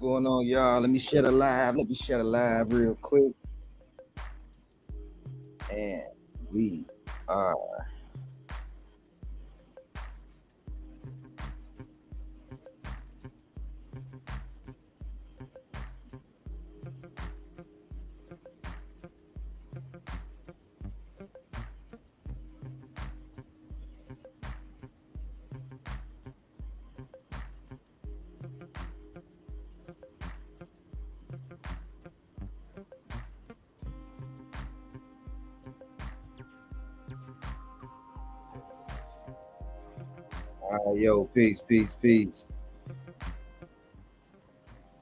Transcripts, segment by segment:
going on, y'all? Let me share the live. Let me share the live real quick. And we are yo, peace, peace, peace.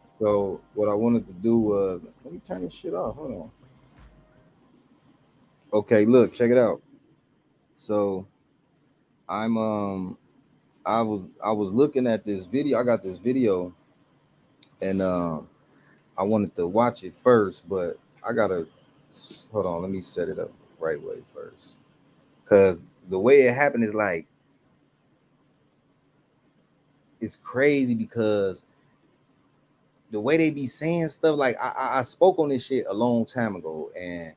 So what I wanted to do was let me turn this shit off. Hold on. Okay, look, check it out. So I'm I was looking at this video. I got this video and I wanted to watch it first, but I gotta hold on, let me set it up right way first. Cause the way it happened is like it's crazy because the way they be saying stuff, like I spoke on this shit a long time ago, and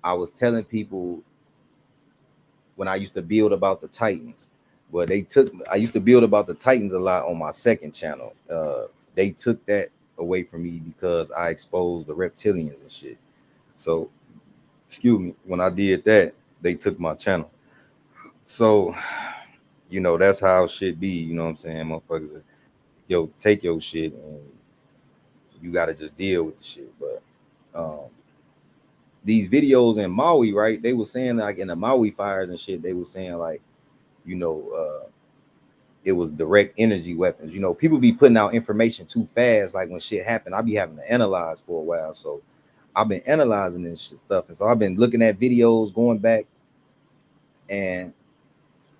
I was telling people when I used to build about the Titans. But I used to build about the Titans a lot on my second channel. They took that away from me because I exposed the reptilians and shit. So, excuse me, when I did that, they took my channel. So, that's how shit be. You know what I'm saying, motherfuckers? Yo, take your shit and you gotta just deal with the shit. But these videos in Maui, right? They were saying like in the Maui fires and shit, they were saying like, you know, it was direct energy weapons. People be putting out information too fast. Like when shit happened, I be having to analyze for a while. So I've been analyzing this shit stuff, and so I've been looking at videos going back, and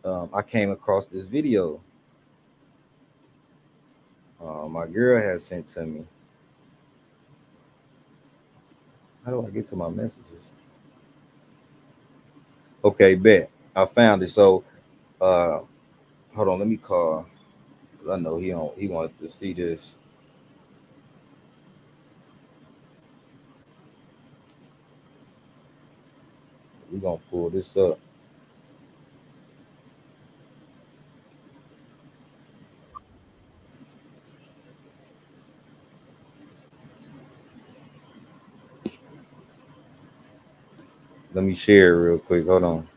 I came across this video. My girl has sent to me. How do I get to my messages? Okay, bet I found it. So, uh, hold on, let me call. I know he wanted to see this. We gonna pull this up. Let me share it real quick. Hold on.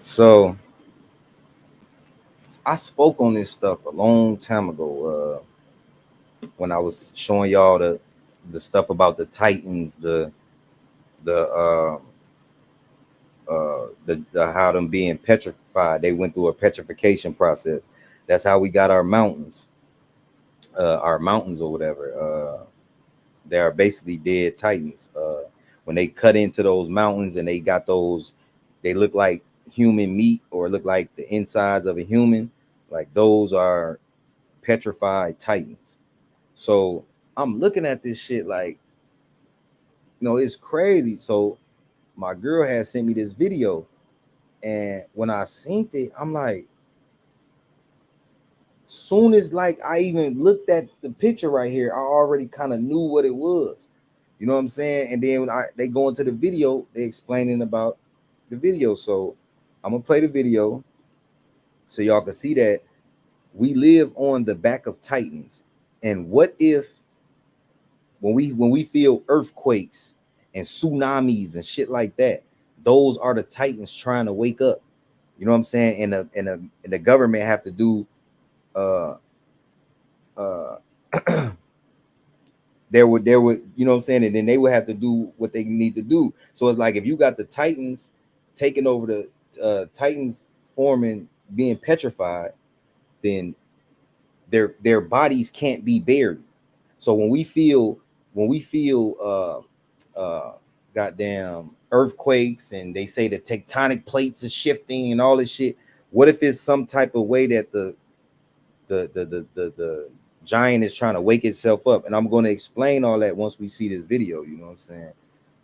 So I spoke on this stuff a long time ago when I was showing y'all the stuff about the Titans, the the how them being petrified. They went through a petrification process. That's how we got our mountains or whatever. They are basically dead Titans. When they cut into those mountains and they got those, they look like human meat or look like the insides of a human. Like those are petrified Titans. So I'm looking at this shit like, it's crazy. So my girl had sent me this video, and when I seen it, I'm like, soon as like I even looked at the picture right here, I already kind of knew what it was. You know what I'm saying? And then when they go into the video, they explaining about the video. So I'm gonna play the video so y'all can see that we live on the back of Titans. And what if when we feel earthquakes and tsunamis and shit like that, those are the Titans trying to wake up. You know what I'm saying? And the government have to do uh uh there would you know what I'm saying, and then they would have to do what they need to do. So it's like if you got the Titans taking over the Titans forming being petrified, then their bodies can't be buried. So when we feel goddamn earthquakes and they say the tectonic plates is shifting and all this shit, what if it's some type of way that the giant is trying to wake itself up? And I'm going to explain all that once we see this video. You know what I'm saying?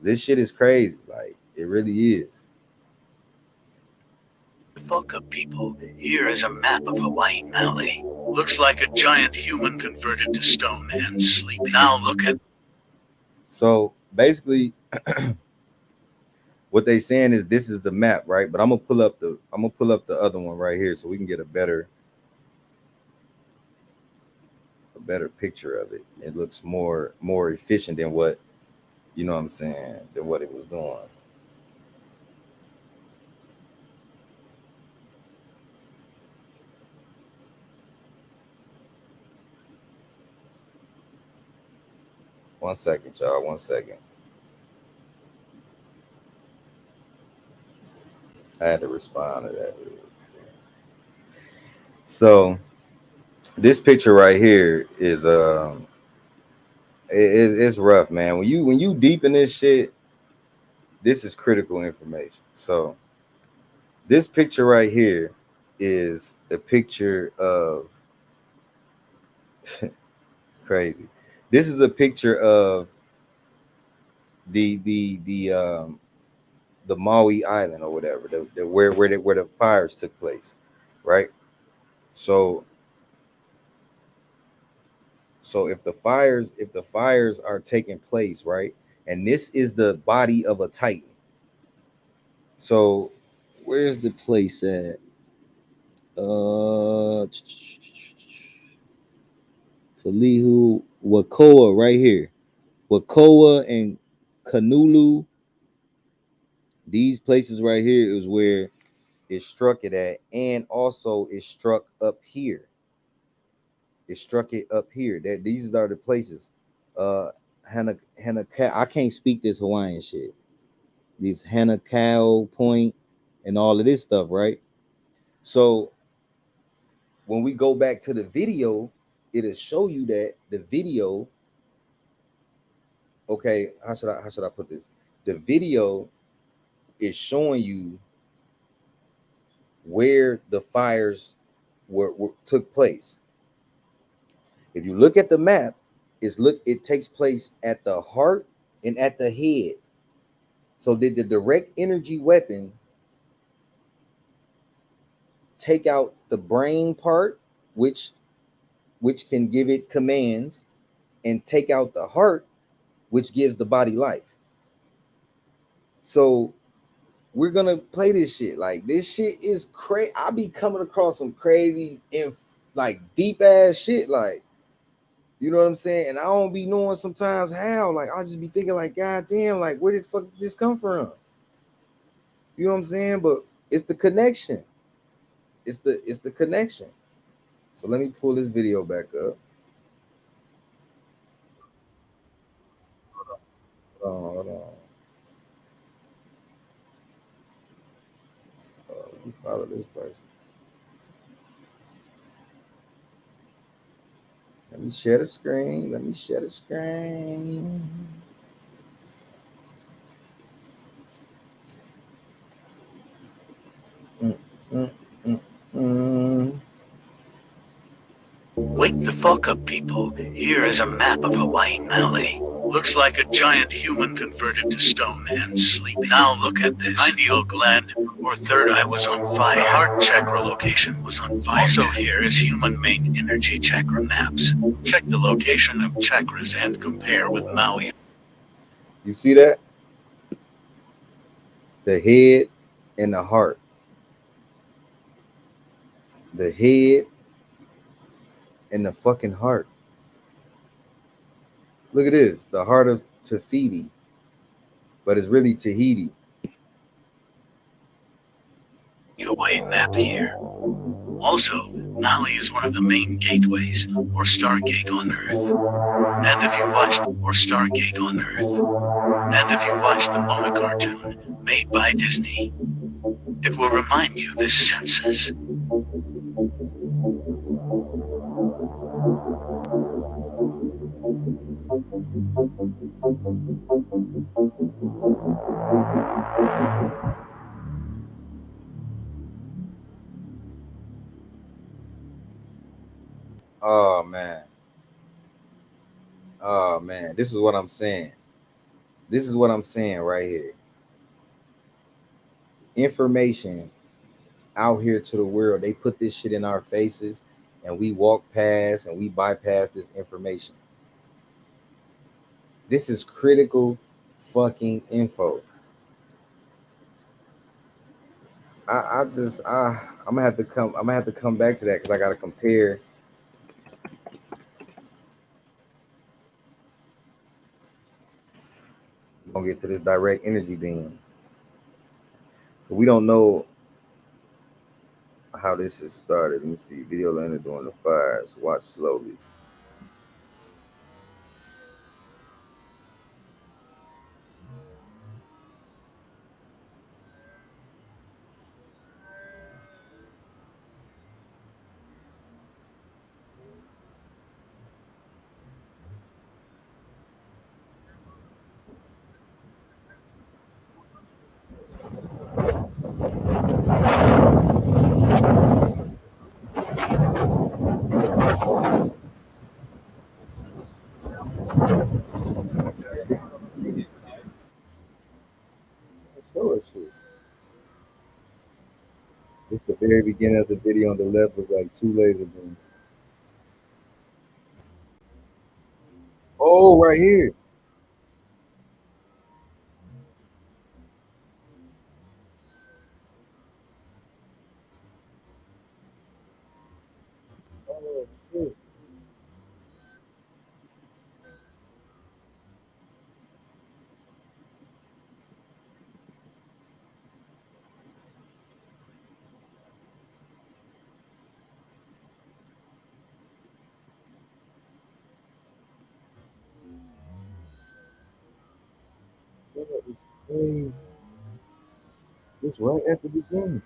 This shit is crazy. Like it really is. fuck up, people. Here is a map of Hawaii Maui. Looks like a giant human converted to stone and sleep. Now look at. So basically, what they saying is this is the map, right? But I'm gonna pull up the other one right here so we can get a better picture of it. It looks more efficient than what you know what I'm saying than what it was doing. One second, y'all. One second. I had to respond to that. So this picture right here is it's rough, man. When you deep in this shit, this is critical information. So this picture right here is a picture of crazy. This is a picture of the the Maui Island or whatever, where the fires took place, right? So if the fires are taking place, right, and this is the body of a titan. So where's the place at? Uh, Palihu Wakoa right here. Wakoa and Kanulu. These places right here is where it struck it at, and also it struck up here. It struck it up here. That these are the places. Uh, Hana, I can't speak this Hawaiian shit. These Hanakau Point and all of this stuff, right? So when we go back to the video, it'll show you that the video. Okay, how should I put this? The video is showing you where the fires were took place. If you look at the map, it takes place at the heart and at the head. So did the direct energy weapon take out the brain part, which can give it commands, and take out the heart, which gives the body life? So we're gonna play this shit. Like this shit is crazy. I be coming across some crazy like deep ass shit. Like you know what I'm saying? And I don't be knowing sometimes how. Like I just be thinking like, God damn, like where did the fuck did this come from? You know what I'm saying? But it's the connection. It's the connection. So let me pull this video back up. Hold on. Let me follow this person. Let me share the screen. Let me share the screen. Mm, mm, mm, mm. Wake the fuck up, people. Here is a map of Hawaii Maui. Looks like a giant human converted to stone and sleep. Now look at this. Pineal gland or third eye was on fire. Heart chakra location was on fire. Also here is human main energy chakra maps. Check the location of chakras and compare with Maui. You see that? The head and the heart. The head and the fucking heart. Look at this. The heart of Tafiti, but it's really Tahiti. Hawaii map here. Also, Maui is one of the main gateways or Stargate on Earth. And if you watched or Stargate on Earth, and if you watched the Mona cartoon made by Disney, it will remind you this census. Oh man. Oh man. This is what I'm saying. This is what I'm saying right here. Information out here to the world. They put this shit in our faces and we walk past and we bypass this information. This is critical fucking info. I'm gonna have to come back to that because I gotta compare. I'm gonna get to this direct energy beam. So we don't know how this is started. Let me see. Video landed during the fires. Watch slowly. Show us shit. It's the very beginning of the video on the left with like two laser beams. Oh, right here. Oh shit. That is crazy. It's right at the beginning.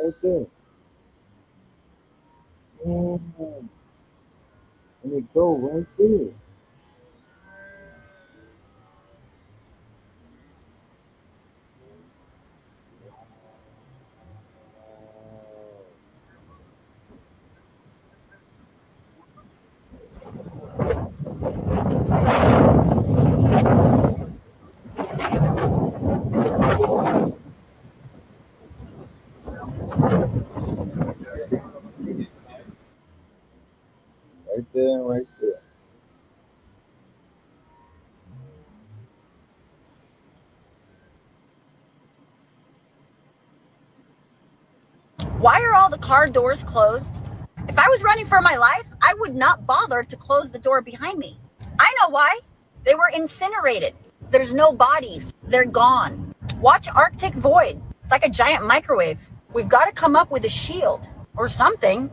Right there. Damn. And it go right there. Right there and right there. Why are all the car doors closed? If I was running for my life, I would not bother to close the door behind me. I know why. They were incinerated. There's no bodies. They're gone. Watch Arctic Void. It's like a giant microwave. We've got to come up with a shield or something.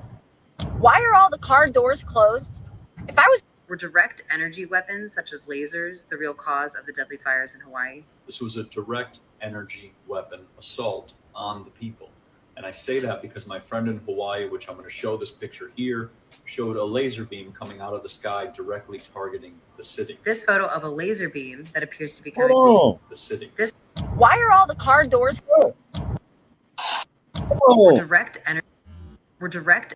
Why are all the car doors closed? If I was... Were direct energy weapons such as lasers the real cause of the deadly fires in Hawaii? This was a direct energy weapon assault on the people. And I say that because my friend in Hawaii, which I'm going to show this picture here, showed a laser beam coming out of the sky directly targeting the city. This photo of a laser beam that appears to be Hold coming on. The city. Why are all the car doors... Hold Were on. direct energy. Were direct.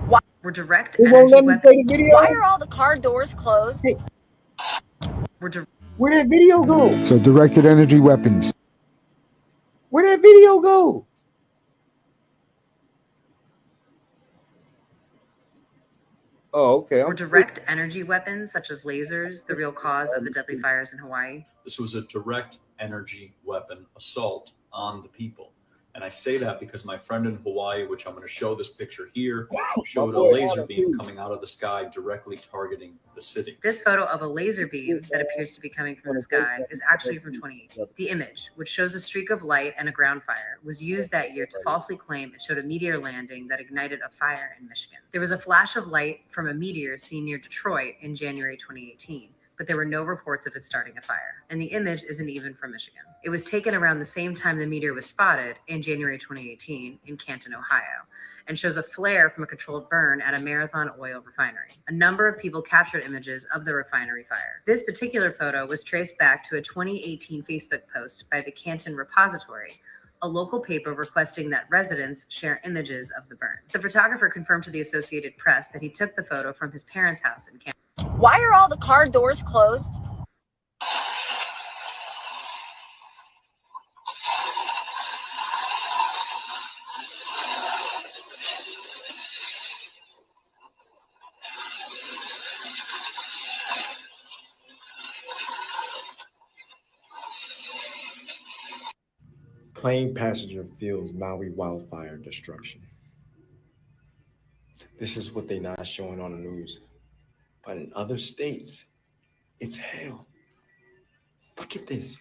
Why? Were direct They won't energy let me weapons. play the video. Why are all the car doors closed? Were di- Where that video go? So directed energy weapons. Where that video go? Oh, okay. Were direct energy weapons such as lasers the real cause of the deadly fires in Hawaii? This was a direct energy weapon assault on the people. And I say that because my friend in Hawaii, which I'm going to show this picture here, showed a laser beam coming out of the sky directly targeting the city. This photo of a laser beam that appears to be coming from the sky is actually from 2018. The image, which shows a streak of light and a ground fire, was used that year to falsely claim it showed a meteor landing that ignited a fire in Michigan. There was a flash of light from a meteor seen near Detroit in January 2018. But there were no reports of it starting a fire. And the image isn't even from Michigan. It was taken around the same time the meteor was spotted in January 2018 in Canton, Ohio, and shows a flare from a controlled burn at a Marathon oil refinery. A number of people captured images of the refinery fire. This particular photo was traced back to a 2018 Facebook post by the Canton Repository, a local paper requesting that residents share images of the burn. The photographer confirmed to the Associated Press that he took the photo from his parents' house in Canton. Why are all the car doors closed? Plane passenger feels Maui wildfire destruction. This is what they're not showing on the news. But in other states, it's hell. Look at this.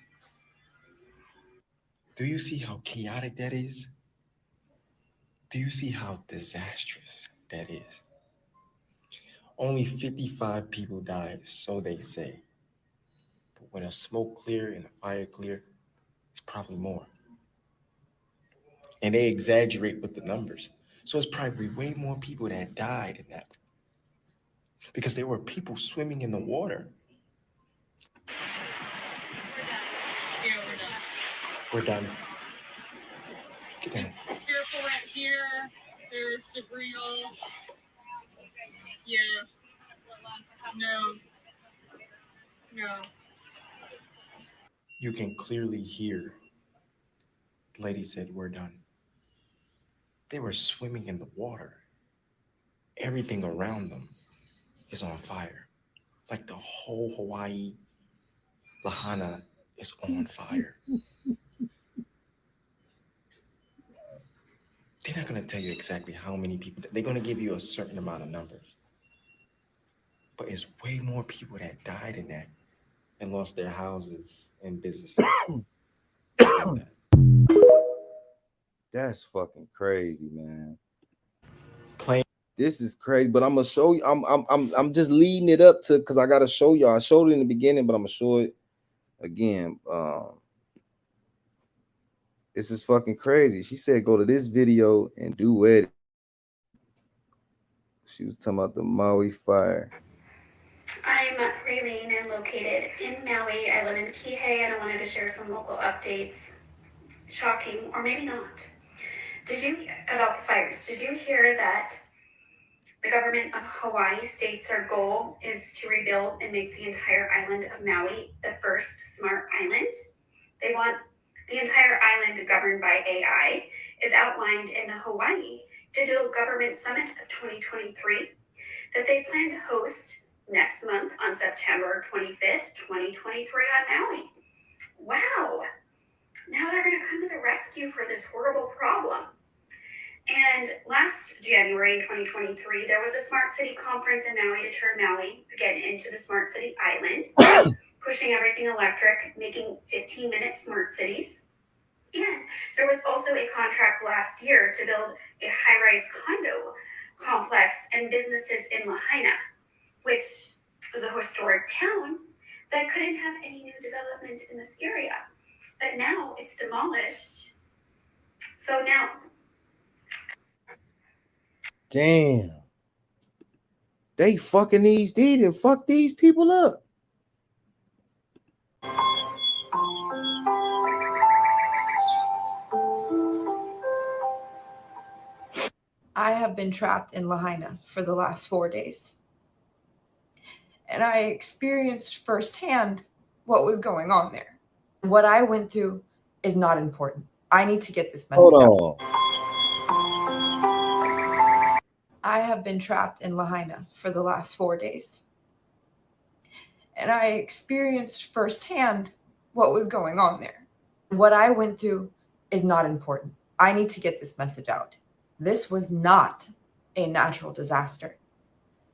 Do you see how chaotic that is? Do you see how disastrous that is? Only 55 people died, so they say. But when a smoke clear and a fire clear, it's probably more. And they exaggerate with the numbers. So it's probably way more people that died in that. Because there were people swimming in the water. Yeah, We're done. Look at that. careful right here. There's debris all. Yeah. No. No. You can clearly hear. The lady said, we're done. They were swimming in the water. Everything around them is on fire. Like the whole Hawaii Lahaina is on fire. They're not going to tell you exactly how many people. They're going to give you a certain amount of numbers. But it's way more people that died in that and lost their houses and businesses. That's fucking crazy, man. Plane. This is crazy, but I'm gonna show you. I'm just leading it up to because I gotta show y'all. I showed it in the beginning, but I'm gonna show it again. This is fucking crazy. She said go to this video and do it. She was talking about the Maui fire. I'm Raylene and located in Maui. I live in Kihei and I wanted to share some local updates. Shocking, or maybe not. About the fires, did you hear that the government of Hawaii states their goal is to rebuild and make the entire island of Maui the first smart island? They want the entire island governed by AI, is outlined in the Hawaii Digital Government Summit of 2023 that they plan to host next month on September 25th, 2023 on Maui. Wow. Now they're going to come to the rescue for this horrible problem. And last January in 2023, there was a Smart City Conference in Maui to turn Maui again into the Smart City Island, pushing everything electric, making 15-minute smart cities. And there was also a contract last year to build a high-rise condo complex and businesses in Lahaina, which is a historic town that couldn't have any new development in this area. But now it's demolished. So now... Damn. They fucking did and fuck these people up. I have been trapped in Lahaina for the last 4 days. And I experienced firsthand what was going on there. What I went through is not important. I need to get this message out. I have been trapped in Lahaina for the last 4 days. And I experienced firsthand what was going on there. What I went through is not important. I need to get this message out. This was not a natural disaster.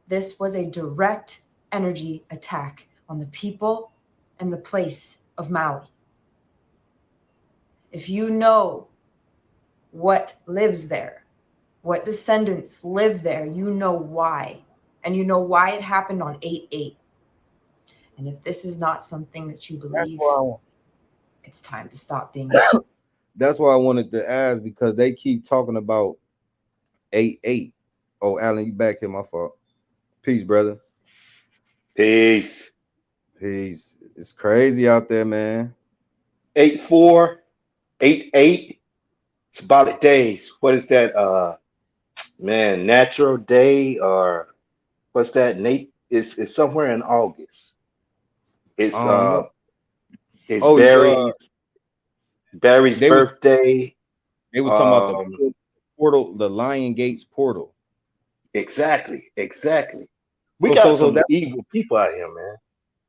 This was a direct energy attack on the people and the place of Maui. If you know what lives there, what descendants live there, you know why. And you know why it happened on 8/8. And if this is not something that you believe, it's time to stop being. That's why I wanted to ask, because they keep talking about 8/8. Oh, Alan, you back here, my fault. Peace, brother. Peace. Peace. It's crazy out there, man. 8/4, 8/8. Symbolic days. What is that? Man, natural day, or what's that? Nate, it's somewhere in August. It's Barry's birthday. They was talking about the portal, the Lion Gates portal. Exactly. We got some evil people out here, man.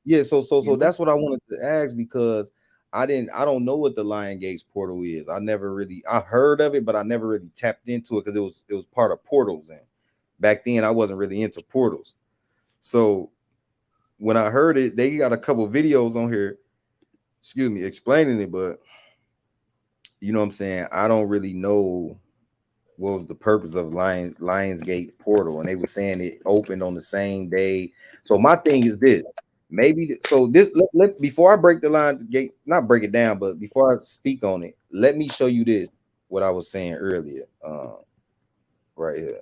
Yeah, so that's what I wanted to ask, because I don't know what the Lion Gates portal is. I heard of it, but I never really tapped into it because it was part of portals. And back then I wasn't really into portals. So when I heard it, they got a couple videos on here, excuse me, explaining it, but you know what I'm saying? I don't really know what was the purpose of Lionsgate portal, and they were saying it opened on the same day. So my thing is this: maybe so. This before I break the Lion Gate, not break it down, but before I speak on it, let me show you this. What I was saying earlier, right here.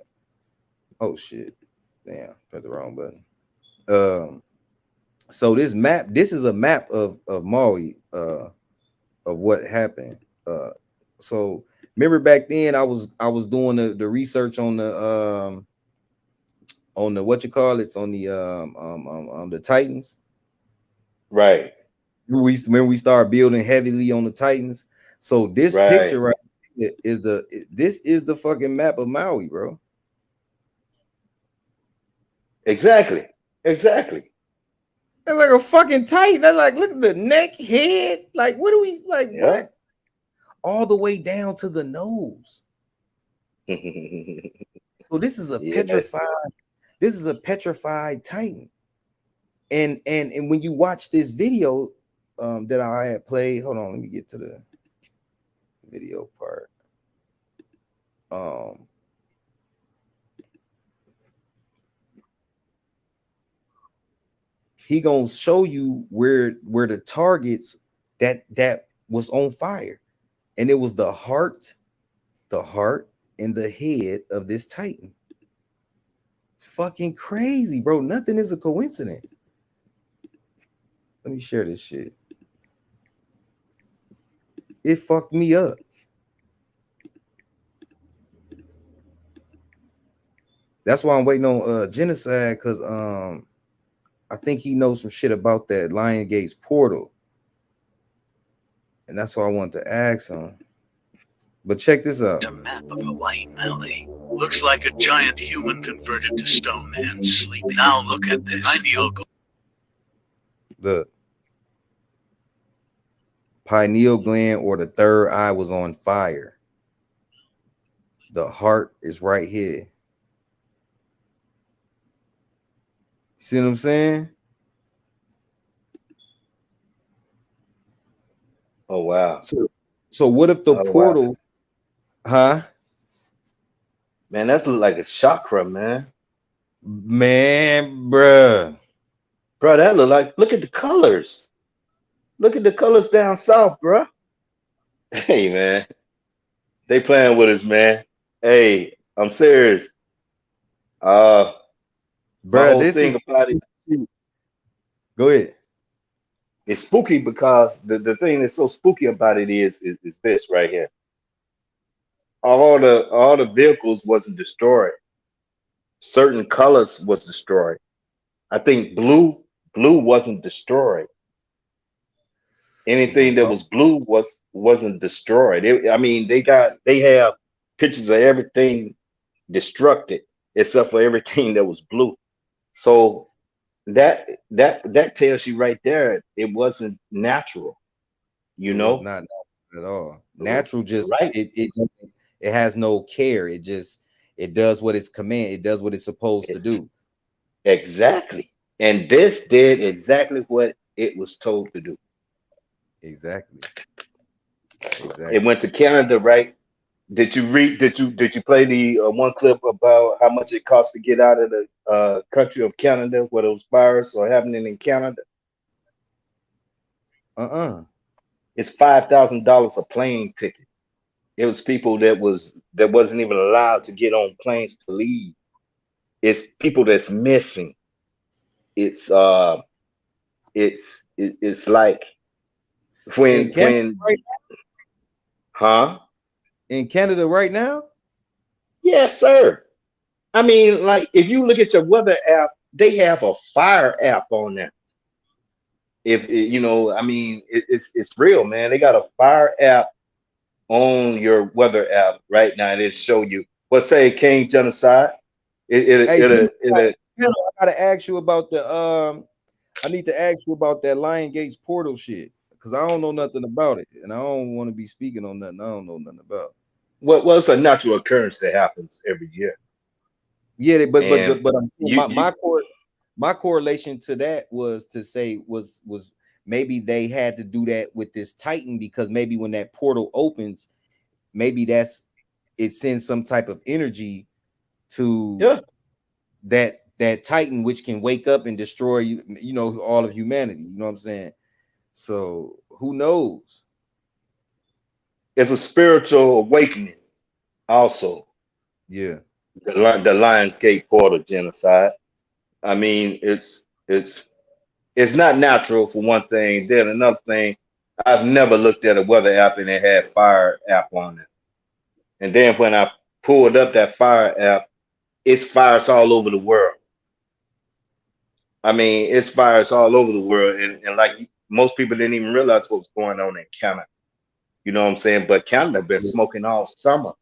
Oh shit! Damn, press the wrong button. So this map, this is a map of Maui, of what happened. So remember back then I was doing the research on the what you call it's on the Titans. Right. Remember we started building heavily on the Titans. So this picture Right. here is this is the fucking map of Maui, bro. Exactly. Exactly. They're like a fucking Titan. They're like, look at the neck, head. Like, what do we like? Yeah. What? All the way down to the nose. So this is a Yeah. petrified Titan. And when you watch this video that I had played, hold on, let me get to the video part. He gonna show you where the targets that was on fire, and it was the heart, and the head of this Titan. It's fucking crazy, bro. Nothing is a coincidence. Let me share this shit. It fucked me up. That's why I'm waiting on Genocide, because I think he knows some shit about that Lion Gates portal. And that's why I wanted to ask him. But check this out. A map of Hawaii Maui. Looks like a giant human converted to stone and sleep. Now look at this. Pineal Look. Pineal gland or the third eye was on fire. The heart is right here. See what I'm saying? Oh wow. So what if the portal, huh? Man, that's like a chakra, man. Man, bruh. Bro, that look at the colors. Look at the colors down south, bro. Hey man. They playing with us, man. Hey, I'm serious. My Bruh, whole this thing is about it, go ahead. it's spooky because the thing that's so spooky about it is this right here. All the vehicles wasn't destroyed. Certain colors was destroyed. I think blue wasn't destroyed. Anything that was blue wasn't destroyed. I mean, they have pictures of everything destructed except for everything that was blue. So that tells you right there it wasn't natural. You It was know, not natural at all. Natural just right? It has no care. It does what it's command. It does what it's supposed to do. Exactly. And this did exactly what it was told to do. Exactly. It went to Canada, right? Did you play the one clip about how much it cost to get out of the country of Canada where those fires are happening in Canada? It's $5,000 a plane ticket. It was people that wasn't even allowed to get on planes to leave. It's people that's missing. It's like when huh? In Canada right now? Yes, sir. I mean, like if you look at your weather app, they have a fire app on there. If you know, I mean, it's real, man. They got a fire app on your weather app right now. It'll show you. Let's say King Genocide. I gotta ask you about I need to ask you about that Lion Gates portal shit. because I don't know nothing about it, and I don't want to be speaking on nothing I don't know nothing about. Well, it's a natural occurrence that happens every year, Yeah, and but I'm saying you my correlation to that was to say was maybe they had to do that with this Titan because maybe when that portal opens, maybe it sends some type of energy to yeah, that Titan, which can wake up and destroy all of humanity. You know what I'm saying? So who knows? it's a spiritual awakening. Also, Yeah, the Lionsgate portal genocide. I mean, it's not natural for one thing. Then another thing, I've never looked at a weather app and it had fire app on it. And then when I pulled up that fire app, it's fires all over the world. I mean, it's fires all over the world, and like most people didn't even realize what was going on in Canada. You know what I'm saying? But Canada been smoking all summer.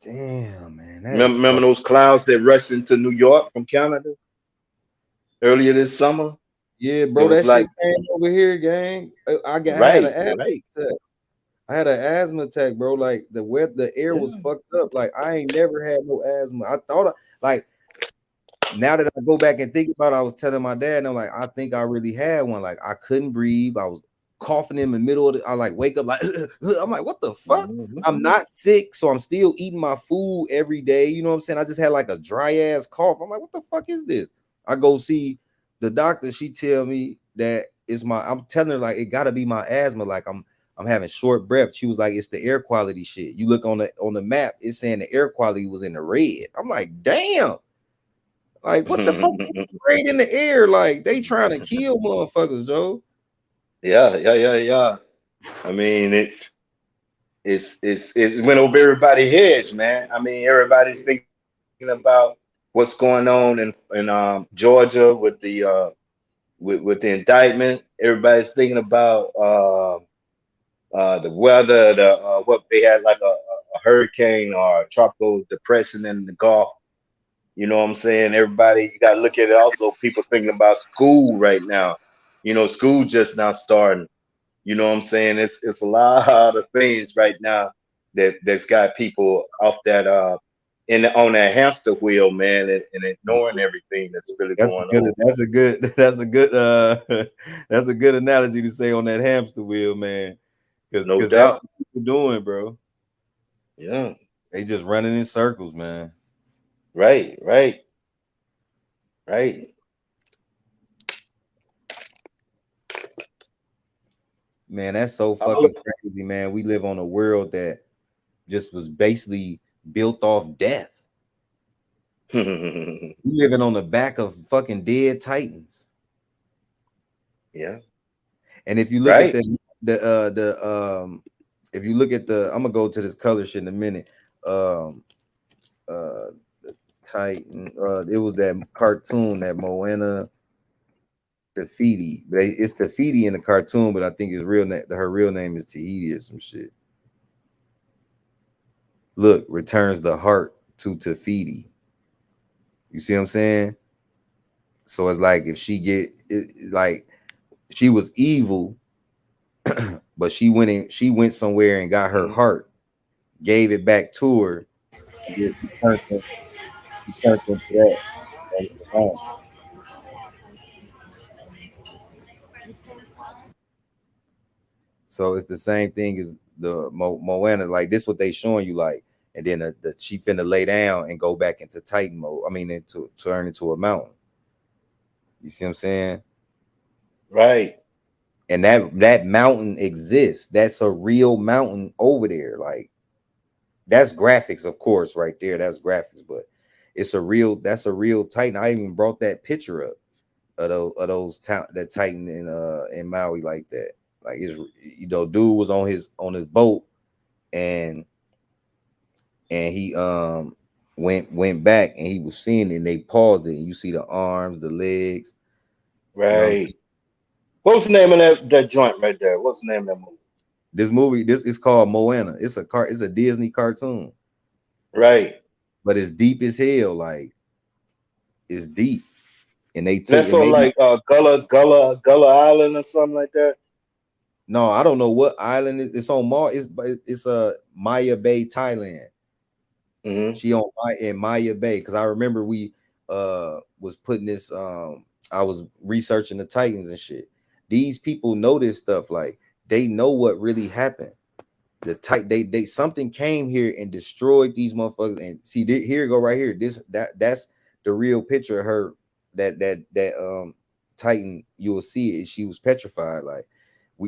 damn, man, that is Remember fuck. those clouds that rushed into New York from Canada earlier this summer? Yeah, It bro, was that shit like, came over here, gang. I had an right, asthma right. attack. I had an asthma attack, bro. Like the air was Yeah. fucked up. Like I ain't never had no asthma. I thought like now that I go back and think about it, I was telling my dad, and I'm like, I think I really had one. Like I couldn't breathe. I was coughing in the middle of I like wake up like I'm like, what the fuck? Mhm. I'm not sick, so I'm still eating my food every day. You know what I'm saying? I just had like a dry ass cough. I'm like, what the fuck is this? I go see the doctor. She tell me that it's I'm telling her like it gotta be my asthma. Like I'm having short breath. She was like, it's the air quality shit. You look on the map, it's saying the air quality was in the red. I'm like, damn. Like, what the fuck? They sprayed in the air. Like, they trying to kill motherfuckers, Joe. Yeah, yeah, yeah, yeah. I mean, it went over everybody's heads, man. I mean, everybody's thinking about what's going on in Georgia with with the indictment. Everybody's thinking about the weather, what they had like a hurricane or a tropical depression in the Gulf. You know what I'm saying? Everybody, you got to look at it. Also, people thinking about school right now. You know, school just now starting. You know what I'm saying? It's a lot of things right now that's got people off that on that hamster wheel, man, and ignoring everything that's really That's a going good. on. That's a good. That's a good. That's a good analogy to say on that hamster wheel, man. No Because that's doubt. what people doing, bro. Yeah. They just running in circles, man. Right. Right. Right. Man, that's so I'm fucking crazy, man. We live on a world that just was basically built off death. look- We living on the back of fucking dead titans. yeah. And if you look at Right. if you look at I'm gonna go to this color shit in a minute. Um the Titan, it was that cartoon that Moana Tafiti. It's Tafiti in the cartoon, but I think her real name is Tahiti or some shit. Look, returns the heart to Tafiti. You see what I'm saying? So it's like if like she was evil, but she went somewhere and got her Mhm. heart, gave it back to her, and then she turned into that. So it's the same thing as the Moana. Like this, what they showing you, like, and then she finna lay down and go back into Titan mode. I mean, into turn into a mountain. You see what I'm saying? Right. And that mountain exists. That's a real mountain over there. Like that's graphics, of course, right there. That's graphics, but that's a real Titan. I even brought that picture up of those that Titan in Maui like that. Like his, dude was on his boat and he went back and he was seeing it and they paused it and you see the arms, the legs, you know what I'm saying? Right. What was the name of that joint right there? What's the name of that movie? This is called Moana. It's a Disney cartoon, Right. but it's deep as hell. Like it's deep. and they took That's and on maybe like Gullah Island or something like that. no, I don't know what island it's on. It's Maya Bay, Thailand. Hmm. She on in Maya Bay because I remember we was putting this I was researching the Titans and shit. These people know this stuff, like they know what really happened. They something came here and destroyed these motherfuckers. And see, here go right here. That's the real picture of her. That Titan, you will see it. She was petrified. Like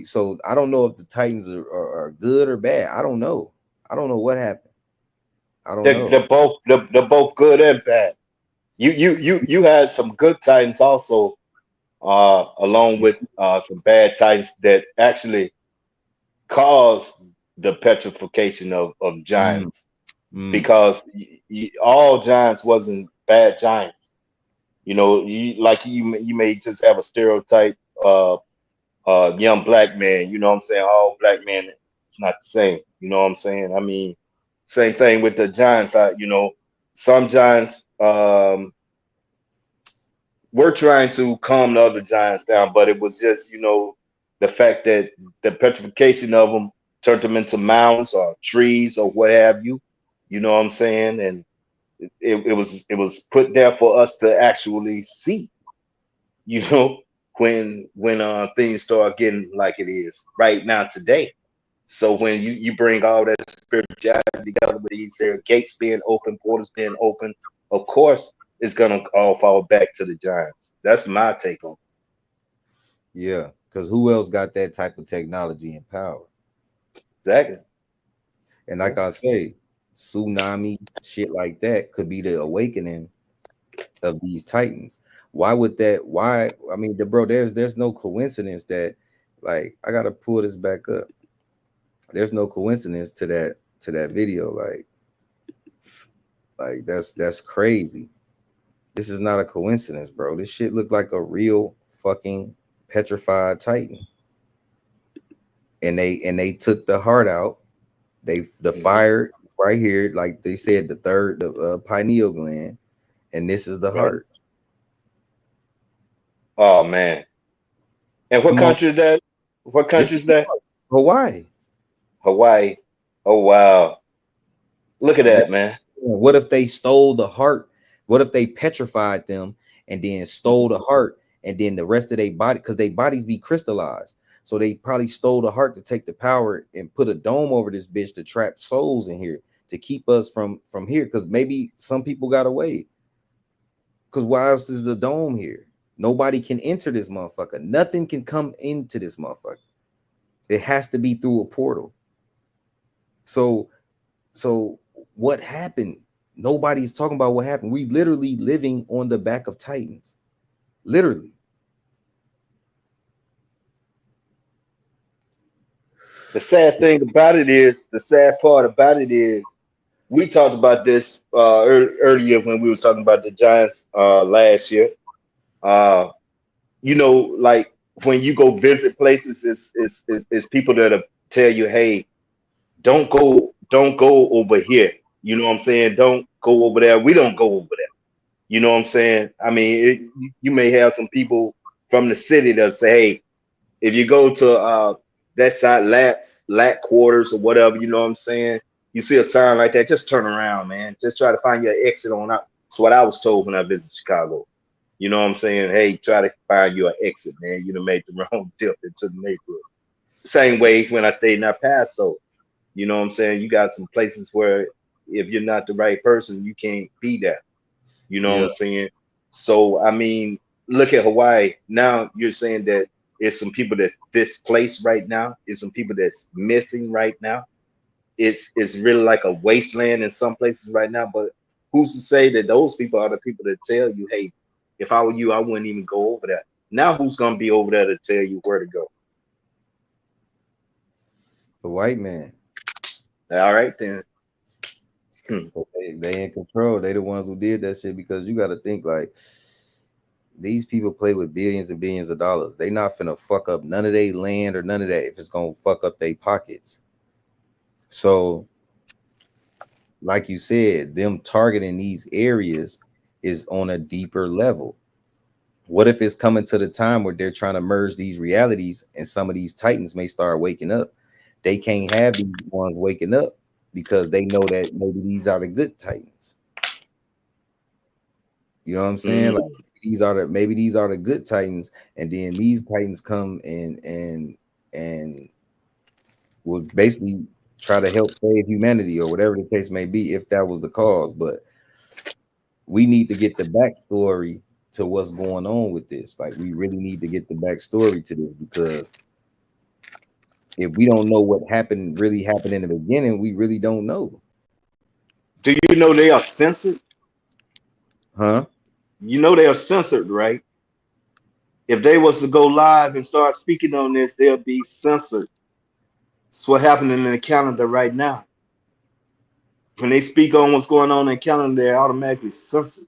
so I don't know if the Titans are good or bad. I don't know. I don't know what happened. I don't know. They're both good and bad. You had some good Titans also, along with some bad Titans that actually caused the petrification of Mm, giants, mm, because all giants wasn't bad giants. You may just have a stereotype young black man. You know what I'm saying? All black men, it's not the same. You know what I'm saying? I mean, same thing with the giants. Some giants were trying to calm the other giants down, but it was just, the fact that the petrification of them turned them into mounds or trees or what have you. You know what I'm saying? And it was put there for us to actually see, you know, when things start getting like it is right now today. So when you bring all that spirituality together with these gates being open, portals being open, of course it's gonna all fall back to the giants. That's my take on yeah, because who else got that type of technology and power? it. Exactly. And Yeah. like I say, tsunami shit like that could be the awakening of these titans. Why would that? Why? I mean, bro, there's no coincidence that, like, I gotta pull this back up. There's no coincidence to that video. Like that's crazy. This is not a coincidence, bro. This shit looked like a real fucking petrified titan. And they took the heart out. The Hmm. fire is right here, like they said, the pineal gland, and this is the Right. heart. Oh man. And what Come on, country is that? What this country is is that? Hawaii. Hawaii. Oh wow. Look at And that, man. what if they stole the heart? What if they petrified them and then stole the heart and then the rest of their body, because their bodies be crystallized. So they probably stole the heart to take the power and put a dome over this bitch to trap souls in here to keep us from here. Because maybe some people got away. Because why else is the dome here? Nobody can enter this motherfucker. Nothing can come into this motherfucker. It has to be through a portal. So So what happened? Nobody's talking about what happened. We literally living on the back of Titans. Literally. The sad part about it is, we talked about this earlier when we was talking about the Giants last year. Uh, like when you go visit places, it's people that tell you, hey, don't go over here. You know what I'm saying? Don't go over there. We don't go over there. You know what I'm saying? I mean, you may have some people from the city that say, hey, if you go to that side, lat quarters or whatever, you know what I'm saying? You see a sign like that, just turn around, man. Just try to find your exit on out. That's what I was told when I visited Chicago. You know what I'm saying? Hey, try to find your exit, man. You done made the wrong dip into the neighborhood. Same way when I stayed in El Paso. You know what I'm saying? You got some places where if you're not the right person, you can't be there. You know what Yeah. I'm saying? So I mean, look at Hawaii. Now you're saying that it's some people that's displaced right now. It's some people that's missing right now. It's really like a wasteland in some places right now. But who's to say that those people are the people that tell you, hey, if I were you, I wouldn't even go over there. Now who's gonna be over there to tell you where to go? The white man. All right then. They in control. They the ones who did that shit because you gotta think like these people play with billions and billions of dollars. They not finna fuck up none of their land or none of that if it's gonna fuck up their pockets. So like you said, them targeting these areas is on a deeper level. What if it's coming to the time where they're trying to merge these realities and some of these titans may start waking up? They can't have these ones waking up because they know that maybe these are the good titans. You know what I'm saying? Like maybe these are the good titans, and then these titans come and will basically try to help save humanity or whatever the case may be, if that was the cause. But we need to get the backstory to what's going on with this. Like, we really need to get the backstory to this, because if we don't know what really happened in the beginning, we really don't know. Do you know they are censored? Huh? You know they are censored, right? If they was to go live and start speaking on this, they'll be censored. It's what's happening in Canada right now. When they speak on what's going on in Canada, they're automatically censored.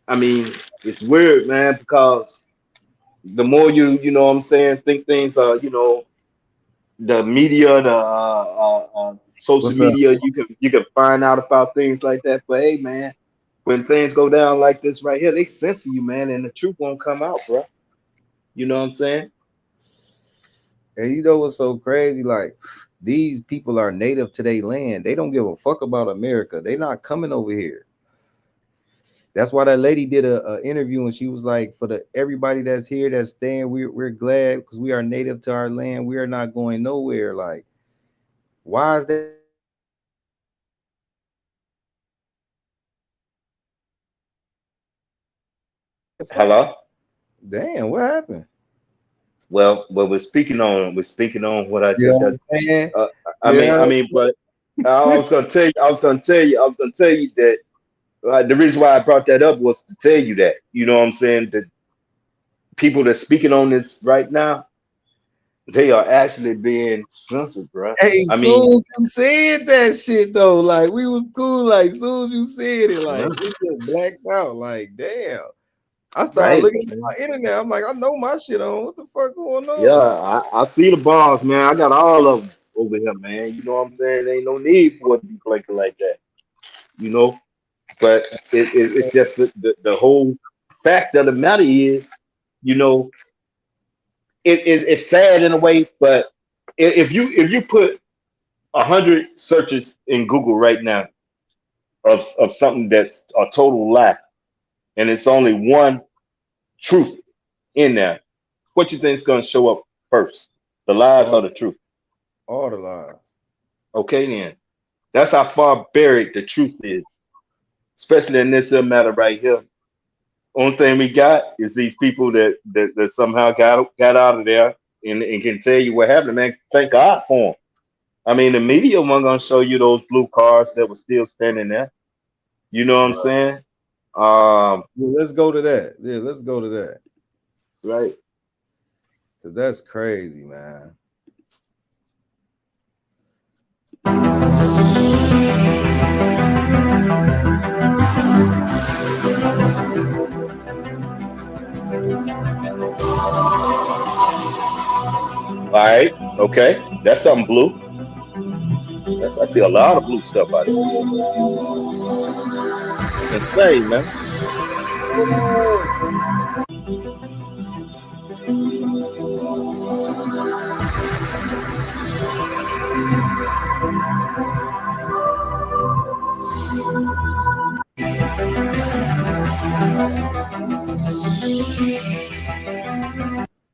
I mean, it's weird, man, because the more you know what I'm saying, think things are, the media, the social What's up? media, you can find out about things like that. But hey, man, when things go down like this right here, they censor you, man, and the truth won't come out, bro. You know what I'm saying? And you know what's so crazy? Like, these people are native to their land. They don't give a fuck about America. They not coming over here. That's why that lady did a interview, and she was like, for the everybody that's here, that's staying, we're glad because we are native to our land. We are not going nowhere. Like, why is that? Hello. Damn, what happened? Well, we're speaking on what I You just know had. what I'm saying? Uh, Yeah. but I was gonna tell you that the reason why I brought that up was to tell you that, you know what I'm saying, that people that's speaking on this right now, they are actually being censored, bro. Hey, I mean, soon as you said that shit though, like, we was cool. Like, soon as you said it, yeah, like, we just blacked out. Like, damn. I started right. looking at my internet. I'm like, I know my shit on. What the fuck going Yeah, on? I see the bars, man. I got all of them over here, man. You know what I'm saying? There ain't no need for it to be blinking like that, you know. But it's just the whole fact of the matter is, you know, it's sad in a way. But if you put 100 searches in Google right now of something that's a total lie, and it's only one truth in there, what you think is going to show up first? The lies All or the, the truth? all the lies. Okay, then. That's how far buried the truth is, especially in this matter right here. Only thing we got is these people that somehow got out of there and can tell you what happened, man. Thank God for them. I mean, the media wasn't gonna show you those blue cars that were still standing there. You know what I'm saying? Yeah, let's go to that. Yeah, let's go to that. Right. Cause that's crazy, man. All right. Okay. That's something blue. I see a lot of blue stuff out here. Insane, man.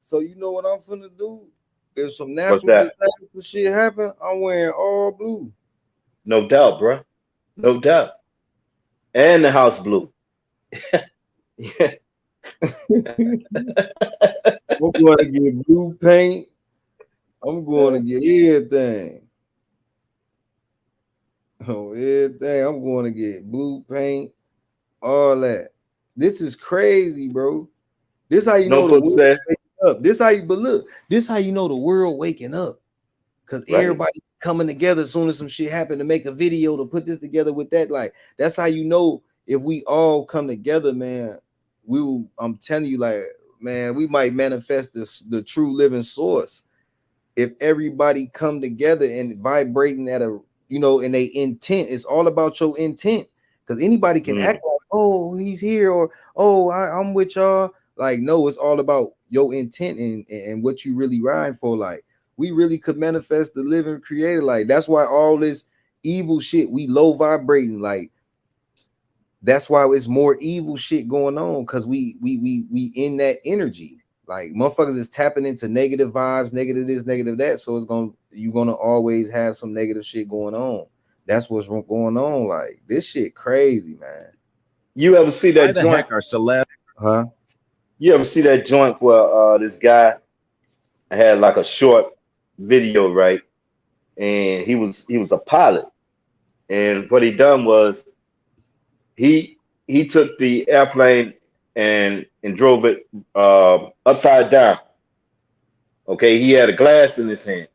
So you know what I'm finna do? If some What's natural that? disaster shit happen, I'm wearing all blue. No doubt, bro. No doubt. And the house blue. Yeah. I'm going to get blue paint. I'm going to get everything. Oh, everything. I'm going to get blue paint, all that. This is crazy, bro. This how you No know the book world said. waking up. This how you, but look, this how you know the world waking up. Cause Right. everybody coming together as soon as some shit happened to make a video to put this together with that. Like, that's how you know if we all come together, man. We will, I'm telling you, like, man, we might manifest the true living source if everybody come together and vibrating at a, in their intent. It's all about your intent. Because anybody can Mm. act like, oh, he's here, or oh, I'm with y'all. Like, no, it's all about your intent and what you really riding for. Like, we really could manifest the living creator. Like, that's why all this evil shit, we low vibrating. Like, that's why it's more evil shit going on, because we in that energy. Like, motherfuckers is tapping into negative vibes, negative this, negative that. So you're gonna always have some negative shit going on. That's what's going on. Like, this shit crazy, man. You ever see Why that the joint? heck are celeb? Huh? You ever see that joint where this guy had like a short video, right? And he was a pilot, and what he done was he took the airplane and drove it upside down. Okay, he had a glass in his hand.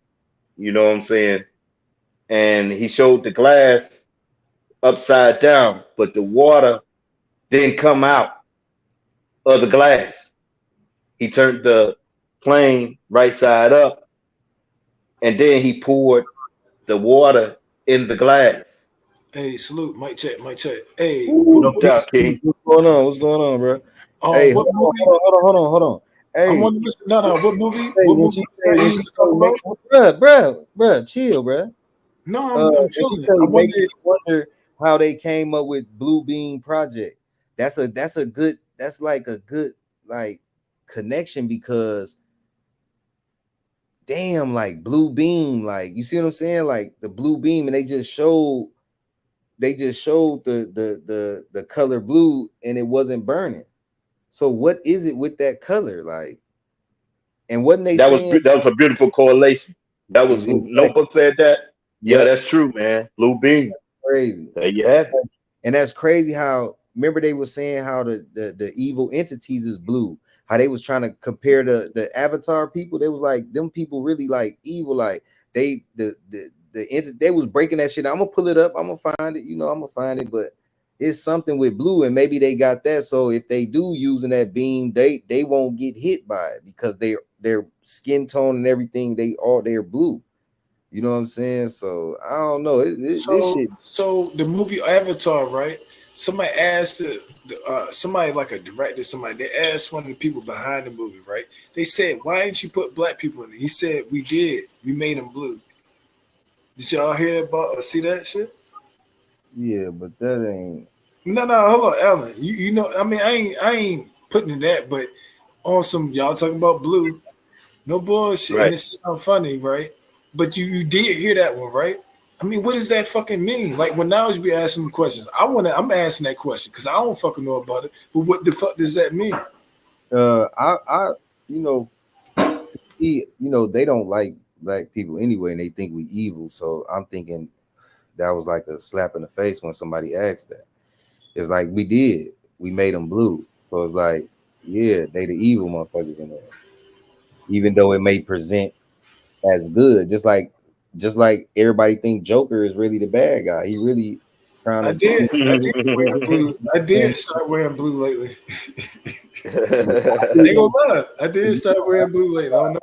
You know what I'm saying? And he showed the glass upside down, but the water didn't come out of the glass. He turned the plane right side up, and then he poured the water in the glass. Hey, salute, mic check, mic check. Hey, No doubt, King. What's going on? What's going on, bro? Hey, what movie? Hold on. I Hey, want to listen. No, what movie? hey, What when movie she was that say, you was talking about? bruh, chill, bruh. No, I'm When she chilling. say I makes wanted. me wonder how they came up with Blue Beam Project. That's like a good like connection, because damn, like Blue Beam, like, you see what I'm saying? Like the Blue Beam, and they just showed the color blue, and it wasn't burning. So what is it with that color? Like, and wasn't they saying That was a beautiful correlation. That was exactly, Notebook said that. Yeah, yep, that's true, man. Blue beam. crazy. There you have it. And that's crazy how, remember they were saying how the evil entities is blue, how they was trying to compare the avatar people. They was like, them people really like evil, like they was breaking that shit. I'm gonna pull it up, I'm gonna find it, I'm gonna find it, but it's something with blue, and maybe they got that, so if they do using that beam, they won't get hit by it, because their skin tone and everything, they're blue. You know what I'm saying? So I don't know. This shit. So the movie Avatar, right? Somebody asked somebody like a director, somebody they asked one of the people behind the movie, right? They said, "Why didn't you put black people in it?" He said, "We did. We made them blue." Did y'all hear about or see that shit? Yeah, but that ain't. No, hold on, Alan. You know, I mean, I ain't putting in that, but on some y'all talking about blue, no bullshit, and Right. it sound funny, right? But you did hear that one, right? I mean, what does that fucking mean? Like when Knowledge be asking questions, I'm asking that question because I don't fucking know about it. But what the fuck does that mean? I you know, they don't like black people anyway, and they think we evil. So I'm thinking that was like a slap in the face when somebody asked that. It's like we made them blue. So it's like, yeah, they the evil motherfuckers in there, even though it may present as good. Just like everybody think Joker is really the bad guy. He really trying I to did wear blue. I did start wearing blue lately. I ain't gonna lie. I did start wearing blue lately. I don't know.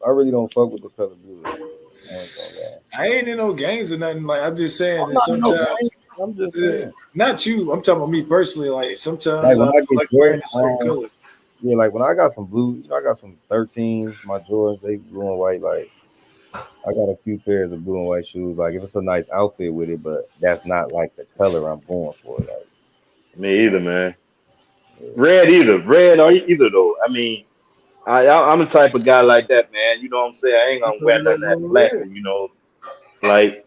I really don't fuck with the color blue. I ain't gonna lie. I ain't in no gangs or nothing. Like I'm just saying I'm that not in no sometimes. gang. I'm just saying. Not you. I'm talking about me personally. Like Like sometimes when I I feel get like wearing a dressed, certain color. yeah, like when I got some blue, I got some 13s, my Jordans, they blue and white. Like I got a few pairs of blue and white shoes. Like if it's a nice outfit with it, but that's not like the color I'm going for. Like, Me either, man. yeah. Red or either though. I mean, I'm the type of guy like that, man. You know what I'm saying? I ain't gonna Because wear you like nothing that blue and flashy, red. like.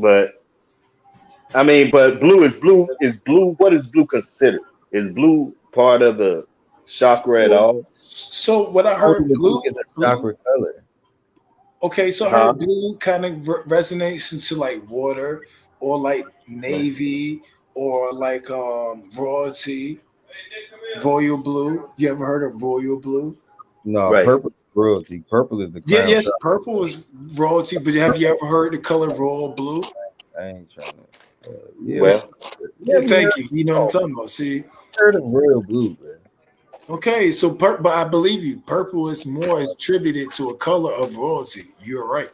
But I mean, but blue is blue is blue. What is blue considered? Is blue part of the chakra at all? So what I I don't heard, even think it's a blue. chakra color. Okay, so I Huh? heard blue kind of resonates into like water or like Right. navy or like royalty, royal blue. You ever heard of royal blue? No, Right. purple is royalty. Purple is the Yeah, crown yes, chakra. purple is royalty, but have you ever heard the color royal blue? I ain't trying to. Yeah, But Well, yeah, we thank you. You know what I'm talking about. See, heard of royal blue, man. okay, so but I believe you. Purple is more attributed to a color of royalty. You're right.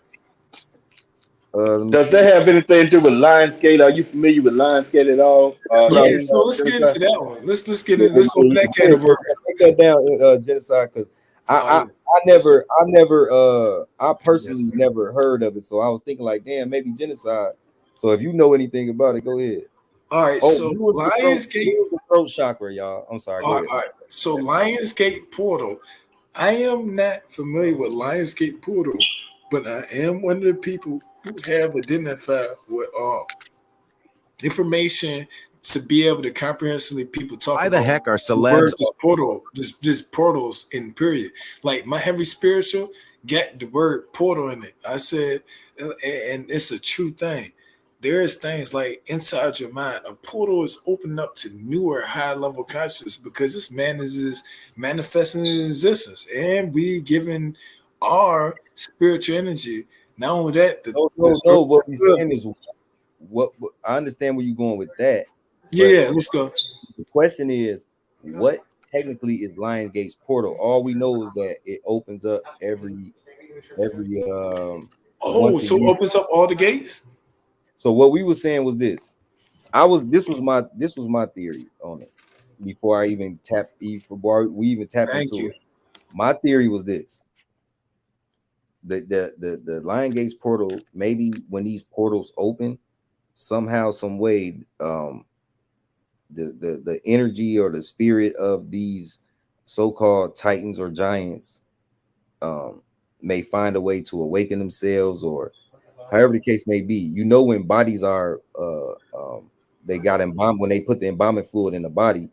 Let me Does see. that have anything to do with Lionsgate? Are you familiar with Lionsgate at all? Yeah, No, so let's get Genocide? into that one. Let's get yeah, into let's open that can of worms. take that down, genocide, because Oh I yeah, yes sir. I Yes personally sir. never heard of it, so I was thinking like, damn, maybe genocide. So if you know anything about it, go ahead. All right, Oh, so you Lionsgate. was the throat chakra, y'all. I'm sorry, All go right, ahead. all right. So Lionsgate Portal. I am not familiar with Lionsgate Portal, but I am one of the people who have identified with information to be able to comprehensively people talk Why the about heck are the word celebs? just portal, just portals in period. Like my heavy spiritual got the word portal in it. I said, and it's a true thing. There's things like inside your mind, a portal is opening up to newer, high level consciousness because this man is manifesting in existence, and we giving our spiritual energy. Not only that, No, no. What we saying is what I understand where you're going with that, but yeah, let's go. the question is, what technically is Lionsgate's portal? All we know is that it opens up every Oh, once a so year. opens up all the gates. So what we were saying was this. This was my theory on it before we even tapped Thank into you. it. My theory was this. The Lion Gates portal, maybe when these portals open, somehow, some way, the energy or the spirit of these so-called titans or giants um may find a way to awaken themselves, or however the case may be. You know, when bodies are they got embalmed, when they put the embalming fluid in the body,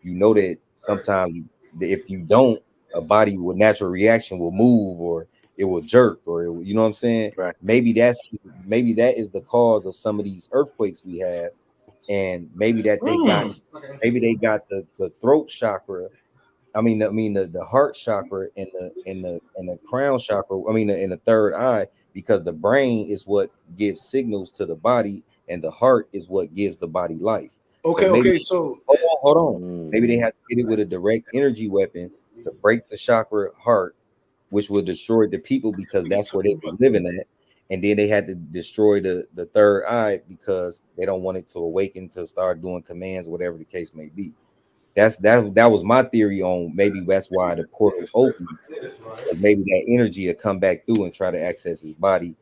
you know that sometimes if you don't, a body with natural reaction will move, or it will jerk, or you know what I'm saying. Right. Maybe that is the cause of some of these earthquakes we have, and maybe they got the throat chakra. The heart chakra and the crown chakra. In the third eye, because the brain is what gives signals to the body, and the heart is what gives the body life. So Okay, maybe okay. So hold on. Maybe they have to get it with a direct energy weapon to break the chakra heart, which will destroy the people because that's where they were living at. And then they had to destroy the third eye because they don't want it to awaken to start doing commands, whatever the case may be. That was my theory on maybe that's why the portal opens, because maybe that energy will come back through and try to access his body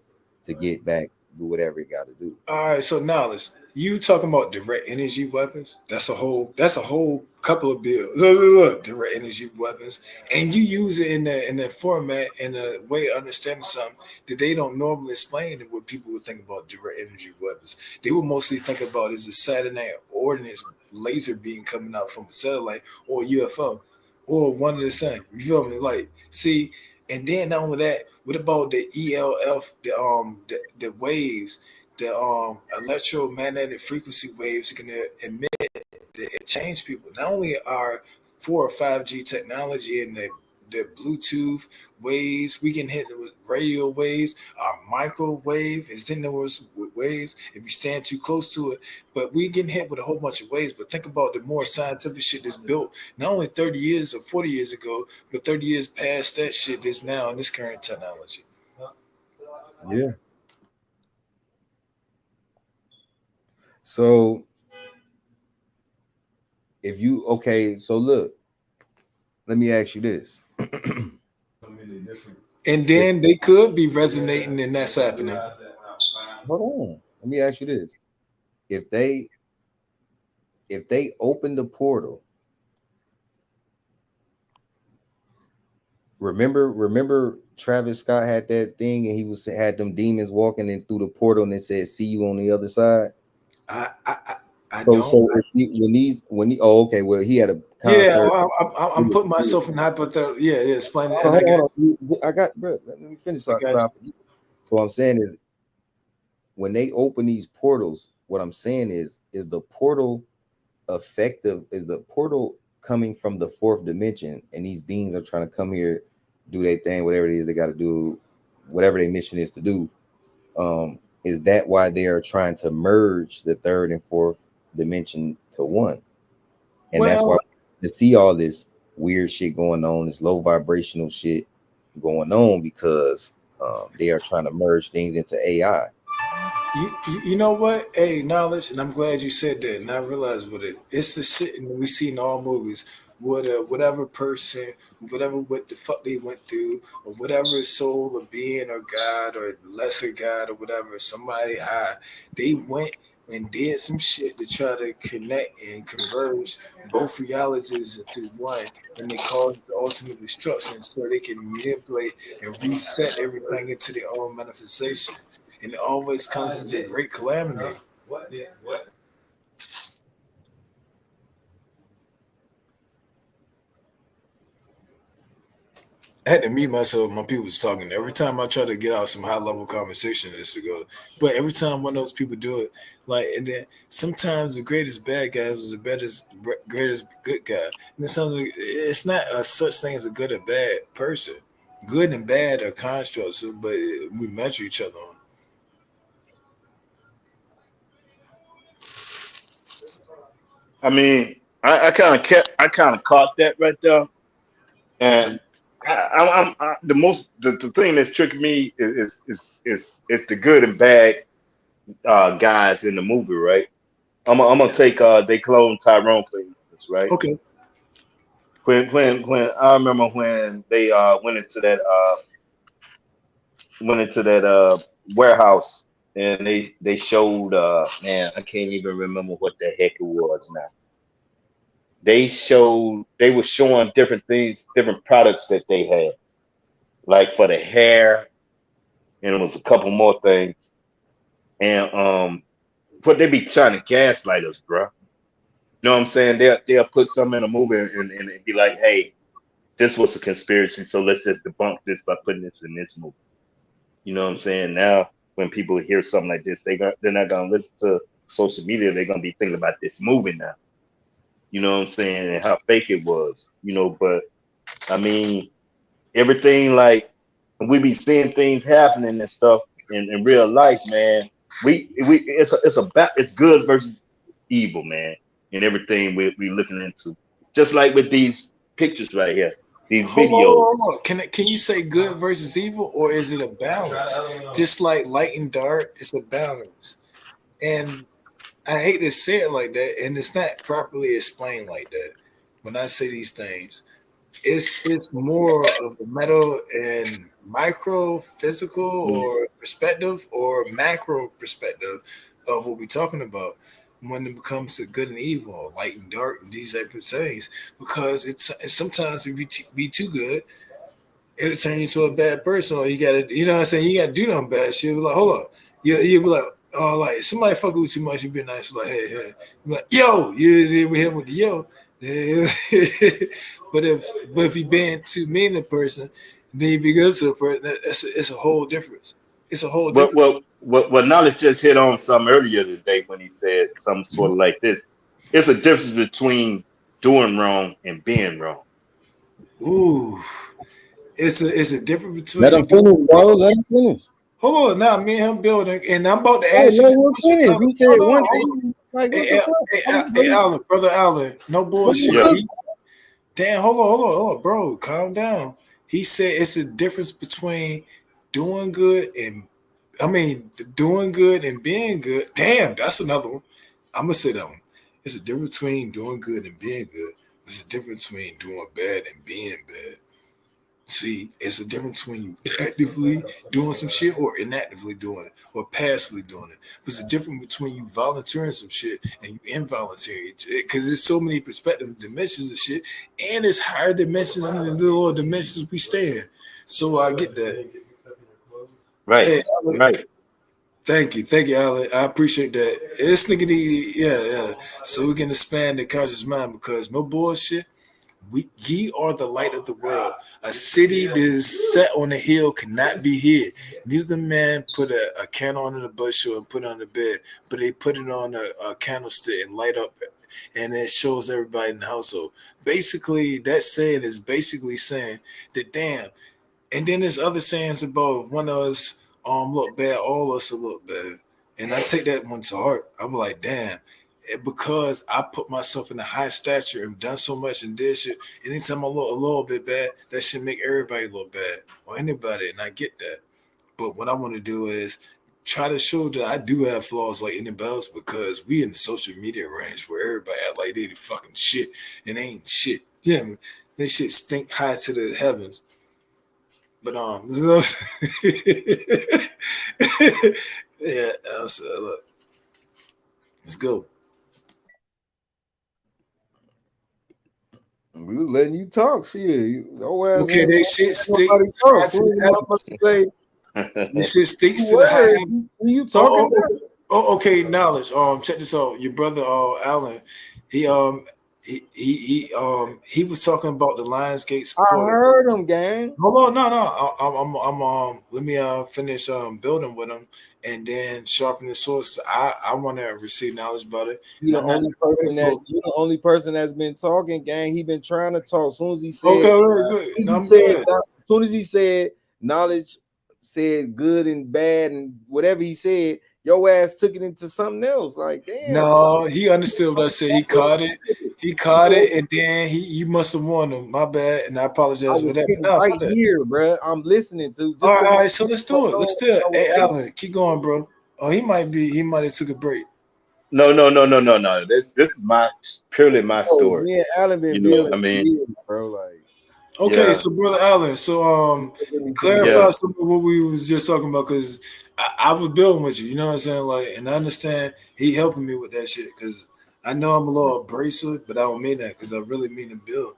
to get back, do whatever it got to do. all right, so knowledge. You talking about direct energy weapons? That's a whole couple of bills. Look, direct energy weapons, and you use it in the format in a way of understanding something that they don't normally explain. And what people would think about direct energy weapons, they would mostly think about is a satellite ordnance laser beam coming out from a satellite or a UFO or one of the same. You feel me? Like, see, and then not only that, what about the ELF, the waves, the electromagnetic frequency waves can emit that change people. Not only are 4 or 5G technology and the Bluetooth waves, we can hit it with radio waves, our microwave is then there was waves if you stand too close to it, but we getting hit with a whole bunch of waves. But think about the more scientific shit that's built not only 30 years or 40 years ago, but 30 years past that shit that's now in this current technology. Yeah. So so look, let me ask you this. And If then they could be resonating and that's happening. Hold on, let me ask you this. If they open the portal, remember Travis Scott had that thing, and had them demons walking in through the portal, and it said, "See you on the other side." I I, I I So, don't. oh, okay, well, he had a Yeah, concert. I'm putting myself in hypothetical. Yeah, yeah, explain it. And I Hold got, on. I got, bro. Let me finish. I So, got you. so what I'm saying is, when they open these portals, what I'm saying is the portal effective? Is the portal coming from the fourth dimension, and these beings are trying to come here, do their thing, whatever it is they got to do, whatever their mission is to do. Is that why they are trying to merge the third and fourth dimension to one? And that's why Well, to see all this weird shit going on, this low vibrational shit going on, because they are trying to merge things into AI. You know what? Hey, knowledge, and I'm glad you said that. And I realized what it's the shit that we see in all movies. Whatever person, whatever what the fuck they went through, or whatever soul or being or God or lesser God or whatever, somebody high, they went and did some shit to try to connect and converge both realities into one, and they caused the ultimate destruction so they can manipulate and reset everything into their own manifestation, and it always comes as a great calamity. What? I had to mute myself when my people was talking. Every time I try to get out some high level conversation, it's to go. But every time one of those people do it, like, and then sometimes the greatest bad guys is the greatest good guy. And it sounds like it's not a such thing as a good or bad person. Good and bad are constructs, but we measure each other on. I mean, I kind of caught that right there, and the thing that's tricking me is the good and bad guys in the movie, right? I'm gonna take they clone Tyrone for instance, right? Okay. When I remember when they went into that warehouse and they showed man, I can't even remember what the heck it was now. They were showing different things, different products that they had, like for the hair, and it was a couple more things. And but they be trying to gaslight us, bro. You know what I'm saying? They'll put something in a movie and be like, hey, this was a conspiracy, so let's just debunk this by putting this in this movie. You know what I'm saying? Now, when people hear something like this, they're not gonna listen to social media. They're gonna be thinking about this movie now. You know what I'm saying? And how fake it was. You know, but I mean, everything like we be seeing things happening and stuff in real life, man. It's good versus evil, man, and everything we looking into. Just like with these pictures right here, these Hold videos. on, hold on. Can you say good versus evil, or is it a balance? Just like light and dark, it's a balance. And I hate to say it like that, and it's not properly explained like that. When I say these things, it's more of the metal and micro physical or perspective or macro perspective of what we're talking about when it becomes to good and evil, light and dark, and these type of things. Because it's sometimes if you be too good, it'll turn you into a bad person, or you gotta, you know what I'm saying, you gotta do nothing bad shit. Be like, hold on. You be like, oh, like somebody fuck with you too much, you be nice, like, hey. Be like, yo, you we hit with the yo. Yeah. but if you been too mean to a person, then you be good to a person. It's a whole difference. It's a whole But difference. what Knowledge just hit on some earlier today when he said some sort of like this. It's a difference between doing wrong and being wrong. Ooh, it's a difference Let between him doing finish, bro. wrong. Let him finish. Hold on, now me and him building, and I'm about to Hey, ask you let this him question. finish. You said Hold on, one hold on. thing. Like, what Hey, the hey, fuck? hey, Come on, hey, bro. Allen, brother Allen, no bullshit. Yeah. Damn, hold on, bro, calm down. He said it's a difference between doing good and, I mean, doing good and being good. Damn, that's another one. I'm gonna say that one. It's a difference between doing good and being good. There's a difference between doing bad and being bad. See, it's a difference between you actively doing some shit or inactively doing it or passively doing it. There's a difference between you volunteering some shit and you involuntary, because there's so many perspective dimensions of shit, and there's higher dimensions and the lower dimensions we stay in. So I get that. Right. Hey, Right. thank you, Alan. I appreciate that. This nigga need, yeah. So we can expand the conscious mind, because no bullshit. Ye are the light of the world. A city that is set on a hill cannot be hid. Neither man put a candle under the bushel and put it on the bed, but they put it on a candlestick and light up, and it shows everybody in the household. Basically, that saying is basically saying that, damn. And then there's other sayings about one of us look bad, all of us will look bad. And I take that one to heart. I'm like, damn, because I put myself in a high stature and done so much and did shit. Anytime I look a little bit bad, that should make everybody look bad or anybody, and I get that. But what I want to do is try to show that I do have flaws like anything else, because we in the social media range where everybody act like they the fucking shit and they ain't shit. Yeah, man, they shit stink high to the heavens. But yeah, so look, let's go. We was letting you talk. Shit. Okay, they shit stink Nobody high talk. to Soon the as heavens. motherfucker say This shit stinks to two the high words, heavens. who you talking about? Okay, knowledge. Check this out. Your brother, Alan, he he was talking about the Lionsgate I supporter. heard him, gang. Hold on, no. I'm let me finish building with him and then sharpen the source. I want to receive knowledge about it. You And the only person that's been talking, gang. He been trying to talk. As soon as he said, okay, very good. I'm good. as soon as he said knowledge, said good and bad and whatever he said, your ass took it into something else. Like, damn. No, he understood what I said. He caught it. He caught it, and then you must have warned him. My bad, and I I apologize for was that. sitting But no, right fuck that. here, bro. I'm listening to. Just All right, so let's do it. Let's do it. Hey, Alan, keep going, bro. Oh, he might have took a break. No. This is purely my story. Me and Alan been You know what building I mean? years, bro. Like, Okay, Yeah, so brother Alan, so clarify yeah. some of what we was just talking about, because I was building with you. You know what I'm saying? Like, and I understand he helping me with that shit, because I know I'm a little abrasive, but I don't mean that, because I really mean to build.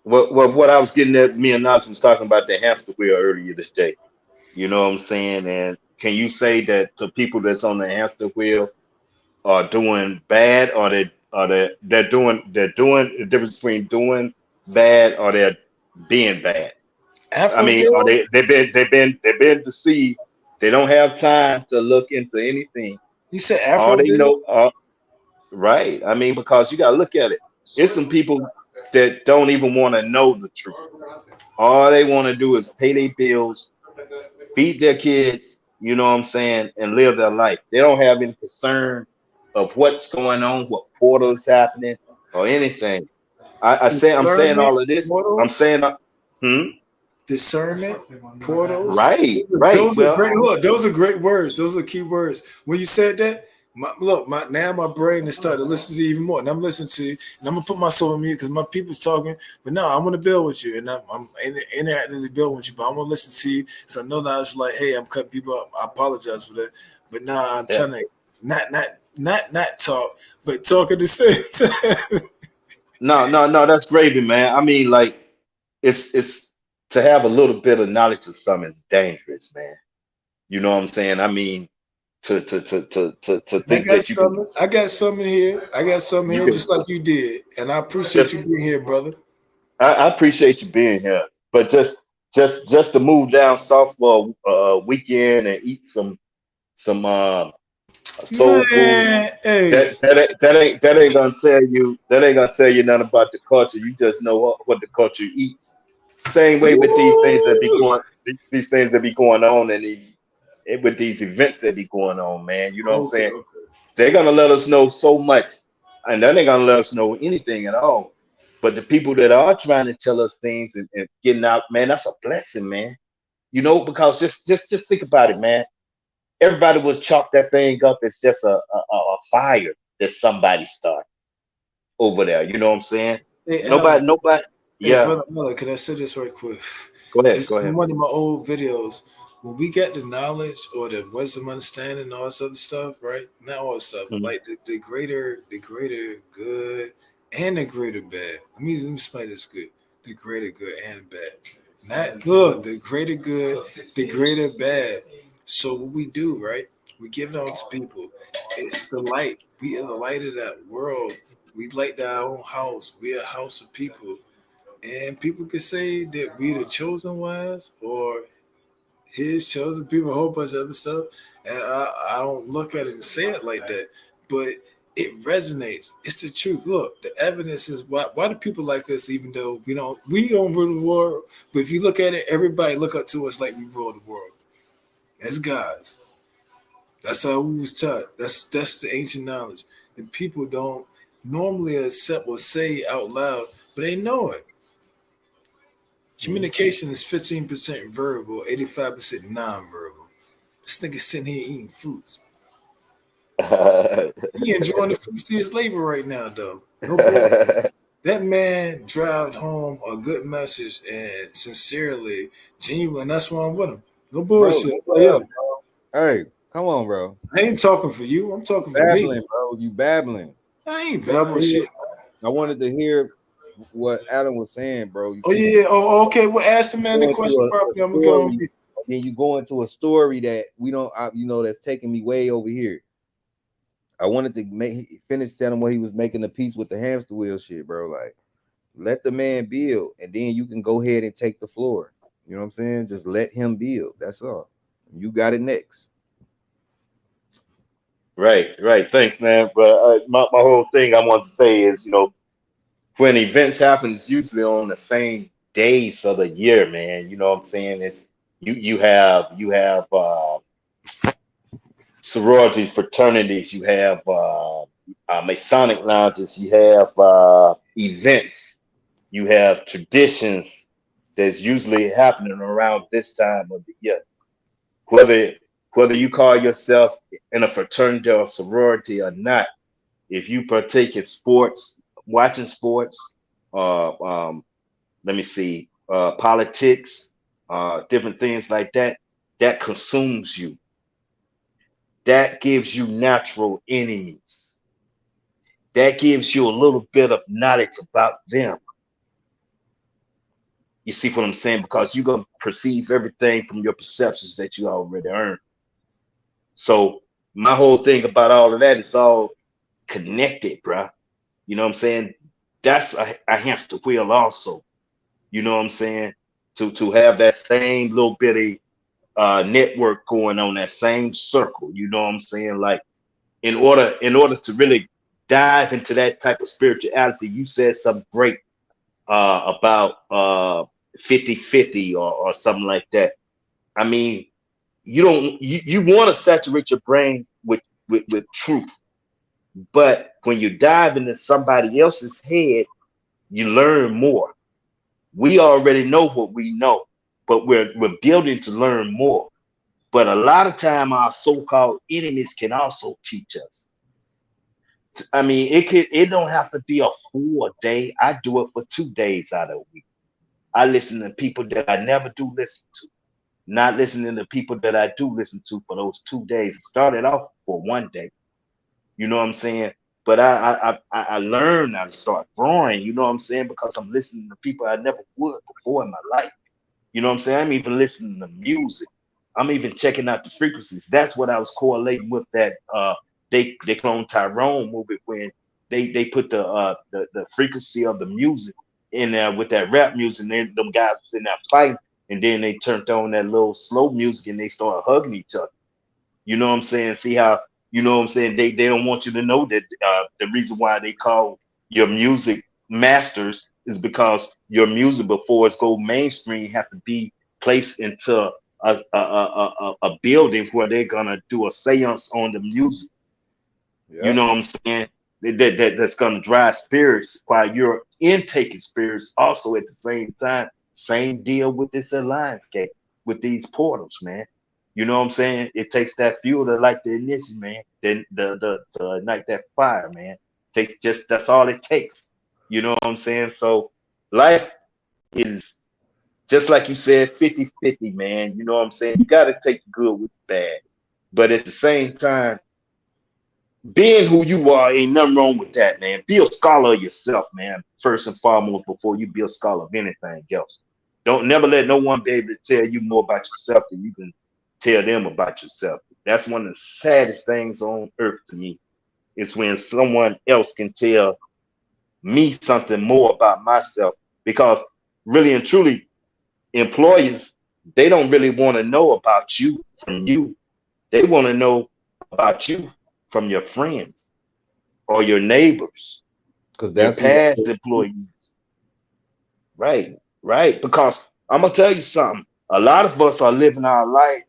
Well, what I was getting at, me and Nas was talking about the hamster wheel earlier this day. You know what I'm saying? And can you say that the people that's on the hamster wheel are doing bad, or they're doing the difference between doing bad or they're being bad? I Afro mean, are build? they've been deceived. They don't have time to look into anything. You said All Afro they build? know, right? I mean, because you gotta look at it. It's some people that don't even want to know the truth. All they want to do is pay their bills, feed their kids, you know what I'm saying, and live their life. They don't have any concern of what's going on, what portal is happening, or anything. I'm saying Discernment all of this. I'm portals? saying, hmm, Discernment portals? right, right. Those are Well, great. Look, those are great words. Those are key words. When you said that, now my brain is starting to listen to you even more, and I'm listening to you, and I'm gonna put myself on mute because my people's talking. But no, I want to build with you, and I'm interactively building with you. But I want to listen to you, so I know that it's like, hey, I'm cutting people up. I apologize for that. But now I'm yeah. trying to not talk, but talk at the same time. No. That's gravy, man. I mean, like, it's to have a little bit of knowledge of something is dangerous, man. You know what I'm saying? I mean, to I think got that you can something. I got something here. I got something you here, can just like you did, and I appreciate just you being here, brother. I appreciate you being here, but just to move down south for a weekend and eat some soul food. Man, hey, That ain't gonna tell you nothing about the culture. You just know what the culture eats. Same way with these things that be woo. going these things that be going on and with these events that be going on, man. You know what I'm Okay, saying? okay. They're gonna let us know so much, and then they're gonna let us know anything at all. But the people that are trying to tell us things and getting out, man, that's a blessing, man. You know, because just think about it, man. Everybody was chalk that thing up as just a fire that somebody started over there. You know what I'm saying? Hey, Alan. Nobody. Hey, Yeah, brother Alan, can I say this right quick? go ahead, This go is ahead. one of my old videos. When we get the knowledge or the wisdom, understanding, and all this other stuff, right? Not all this stuff, Mhm. like the greater good and the greater bad. Let me explain this good. The greater good and bad. Not good, the greater good, the greater bad. So what we do, right? We give it on to people. It's the light. We are the light of that world. We light our own house. We are a house of people. And people could say that we the chosen ones or his chosen people, a whole bunch of other stuff. And I don't look at it and say it like that, but it resonates. It's the truth. Look, the evidence is why do people like us, even though we don't rule the world. But if you look at it, everybody look up to us like we rule the world. As gods. That's how we was taught. That's the ancient knowledge. And people don't normally accept or say out loud, but they know it. Mhm. Communication is 15% verbal, 85% nonverbal. This nigga sitting here eating fruits. Right. He enjoying the fruits of his labor right now, though. No bullshit. That man drive home a good message and sincerely, genuine. That's why I'm with him. No Bro, bullshit. Like, yeah, hey, come on, bro. I ain't talking for you. I'm talking for me. Babbling, bro. You babbling. I ain't I wanted babbling to hear, shit. I wanted to hear what Adam was saying, bro. You Oh keep yeah. Oh, okay. Well, ask the man the going to question a properly. I'm gonna go on story, mute. then you go into a story that we don't, that's taking me way over here. I wanted to finish telling what he was making a piece with the hamster wheel shit, bro. Like, let the man build, and then you can go ahead and take the floor. You know what I'm saying? Just let him build. That's all. You got it next. Right. Thanks, man. But my whole thing I want to say is, when events happen, it's usually on the same days of the year, man. You know what I'm saying? It's you have sororities, fraternities, you have Masonic lounges, you have events, you have traditions that's usually happening around this time of the year. Whether whether you call yourself in a fraternity or sorority or not, if you partake in sports, watching sports, um, let me see, politics, different things like that, that consumes you. That gives you natural enemies. That gives you a little bit of knowledge about them. You see what I'm saying? Because you're going to perceive everything from your perceptions that you already earned. So my whole thing about all of that is all connected, bruh. You know what I'm saying? That's a hamster wheel also. You know what I'm saying? To have that same little bitty network going on, that same circle. You know what I'm saying? Like, in order to really dive into that type of spirituality, you said something great about 50-50 or something like that. I mean, you want to saturate your brain with truth, but when you dive into somebody else's head, you learn more. We already know what we know, but we're building to learn more. But a lot of time our so-called enemies can also teach us. I mean, it don't have to be a full day. I do it for 2 days out of a week. I listen to people that I never do listen to, not listening to people that I do listen to for those 2 days. It started off for one day. You know what I'm saying? But I learned how to start growing, you know what I'm saying? Because I'm listening to people I never would before in my life. You know what I'm saying? I'm even listening to music. I'm even checking out the frequencies. That's what I was correlating with that they clone Tyrone movie when they put the frequency of the music in there with that rap music, and then them guys was in there fighting, and then they turned on that little slow music and they started hugging each other. You know what I'm saying? See how, you know what I'm saying? They don't want you to know that the reason why they call your music masters is because your music before it's go mainstream have to be placed into a building where they're gonna do a seance on the music. You Yeah. know what I'm saying? That's gonna drive spirits while you're intaking spirits also at the same time. Same deal with this alliance gate, with these portals, man. You know what I'm saying? It takes that fuel to light the ignition, man. Then to ignite that fire, man. Takes just that's all it takes. You know what I'm saying? So life is just like you said, 50-50, man. You know what I'm saying? You gotta take the good with the bad. But at the same time, being who you are, ain't nothing wrong with that, man. Be a scholar of yourself, man. First and foremost, before you be a scholar of anything else. Don't never let no one be able to tell you more about yourself than you can tell them about yourself. That's one of the saddest things on earth to me. Is when someone else can tell me something more about myself. Because really and truly, employers, they don't really want to know about you from you. They want to know about you from your friends or your neighbors, Because your that's who past employees. Right. Because I'm gonna tell you something. A lot of us are living our life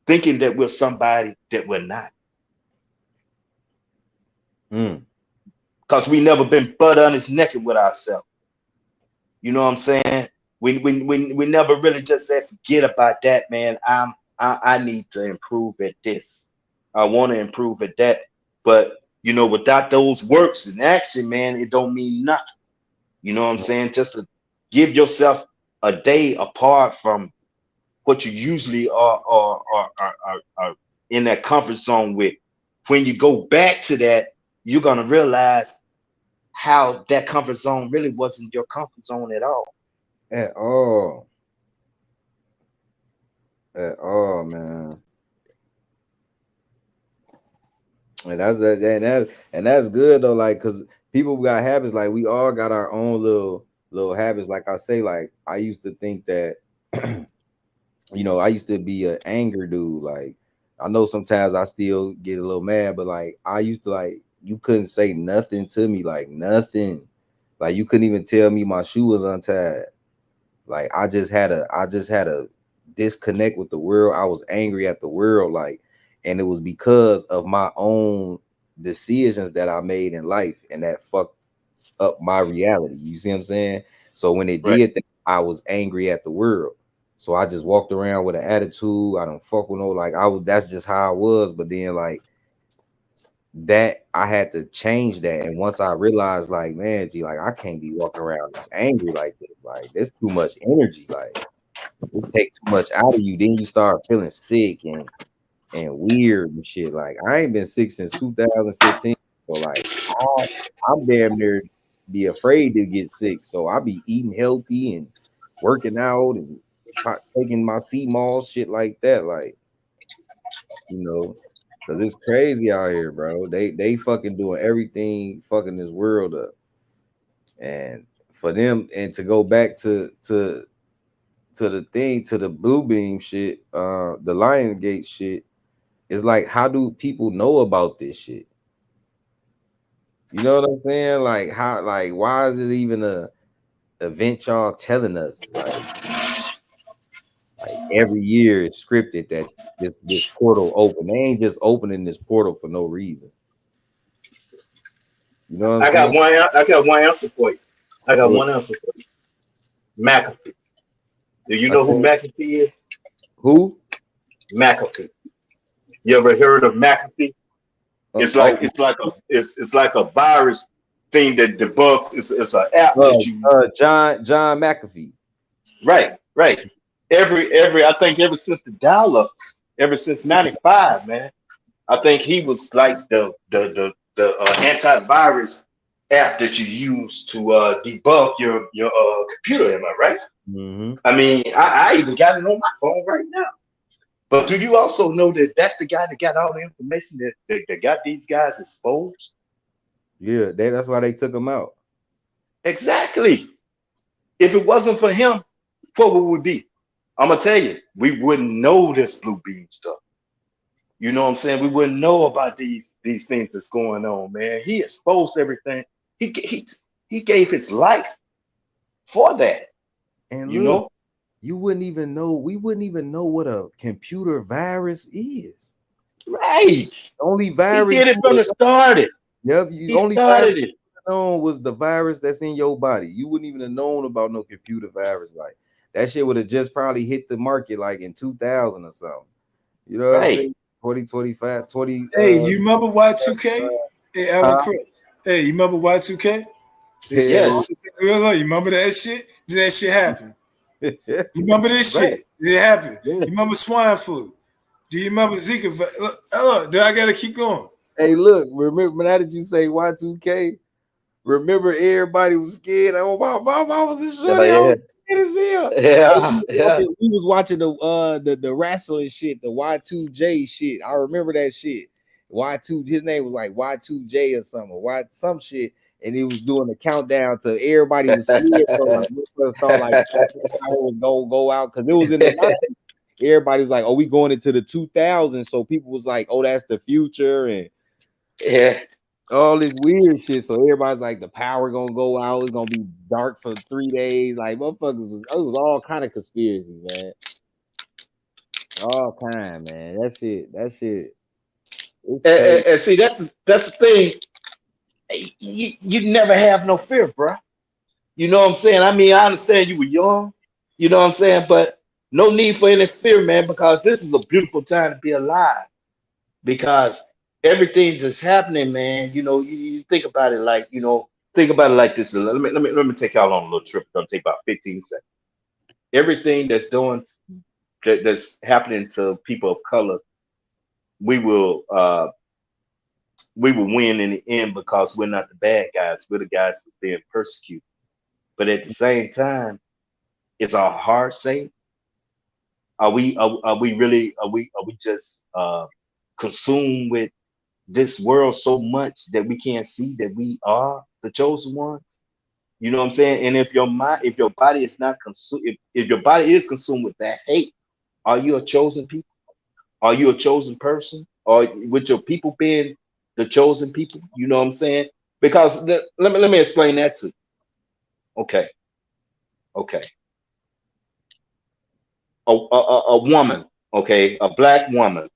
thinking that we're somebody that we're not. mm, Because we never been butt honest naked with ourselves. You know what I'm saying? We never really just said forget about that, man. I need to improve at this. I want to improve at that. But you know, without those works in action, man, it don't mean nothing. You know what I'm saying? Just to give yourself a day apart from what you usually are in that comfort zone with. When you go back to that, you're gonna realize how that comfort zone really wasn't your comfort zone at all. At all. At all, man. And that's good though, like, cause people got habits, like we all got our own little habits. Like I say, like I used to think that I used to be an anger dude. Like I know sometimes I still get a little mad, but like I used to, like, you couldn't say nothing to me, like nothing. Like you couldn't even tell me my shoe was untied. Like I just had a disconnect with the world. I was angry at the world, like, and it was because of my own decisions that I made in life, and that fucked up my reality. You see what I'm saying? So when it Right. did that, I was angry at the world. So I just walked around with an attitude. I don't fuck with no, like I was. That's just how I was. But then like that, I had to change that. And once I realized, like, man, gee, like I can't be walking around angry like this. Like there's too much energy. Like it takes too much out of you. Then you start feeling sick and weird and shit. Like I ain't been sick since 2015. So like I'm damn near be afraid to get sick. So I be eating healthy and working out and taking my sea malls, shit like that. Like, cause it's crazy out here, bro. They fucking doing everything, fucking this world up. And for them, and to go back to the thing, to the Blue Beam shit, the Lion Gate shit, it's like, how do people know about this shit? You know what I'm saying? Like how, like why is it even a event y'all telling us? Like every year it's scripted that this portal open. They ain't just opening this portal for no reason. You know what I'm I got saying? one. I got one answer for you. I got What? one answer for you. McAfee. Do you I know who think, McAfee is? who? McAfee. You ever heard of McAfee? It's Oh, like it's like a virus thing that debugs. It's an app that you John McAfee. right. Every I think ever since the dial up, ever since '95, man. I think he was like the antivirus app that you use to debug your computer. Am I right? Mm-hmm. I mean, I even got it on my phone right now. But do you also know that that's the guy that got all the information that got these guys exposed? Yeah, that's why they took him out. Exactly. If it wasn't for him, what would we be? I'm gonna tell you, we wouldn't know this Blue Beam stuff. You know what I'm saying? We wouldn't know about these things that's going on, man. He exposed everything. He gave his life for that. And You look, know, we wouldn't even know what a computer virus is. right? The only He virus did it from the start. Yep, He only virus started it. known was the virus that's in your body. You wouldn't even have known about no computer virus. Like that shit would have just probably hit the market like in 2000 or something. You know what I'm Right. saying? 2025, 20. Hey, you remember Y2K? Hey, Alan Huh? Chris. Hey, you remember Y2K? They said Yes. all this is real. You remember that shit? Did that shit happen? You remember this Right. shit? Did it happen? Yeah. You remember swine flu? Do you remember Zika? Look, do I gotta keep going? Hey, look, remember now that you say Y2K? Remember everybody was scared. Oh, my mom, I was in shorty. I Yeah. was scared as hell. Yeah. We was watching the wrestling shit, the Y2J shit. I remember that shit. Y2, his name was like Y2J or something, some shit, and he was doing the countdown to everybody was scared. So like, we first thought like power was gonna go out because it was in the 90s. Everybody was like, "Oh, we going into the 2000s," so people was like, "Oh, that's the future," and Yeah. all this weird shit. So everybody's like, the power gonna go out. It's gonna be dark for 3 days. Like motherfuckers it was all kind of conspiracies, man. All kind, man. That shit. It's crazy. And see, that's the thing. You never have no fear, bro. You know what I'm saying? I mean, I understand you were young. You know what I'm saying? But No need for any fear, man, because this is a beautiful time to be alive. Because everything that's happening, man, you think about it like, think about it like this. Let me take y'all on a little trip. It's gonna take about 15 seconds. Everything that's happening to people of color, we will we will win in the end because we're not the bad guys. We're the guys that's being persecuted. But at the same time, is our heart safe? Are we really are we just consumed with this world so much that we can't see that we are the chosen ones? You know what I'm saying? And if your body is not consumed, if your body is consumed with that hate, are you a chosen people? Are you a chosen person? Or with your people being the chosen people? You know what I'm saying? Because let me explain that to you. Okay, okay. A woman, okay, a black woman,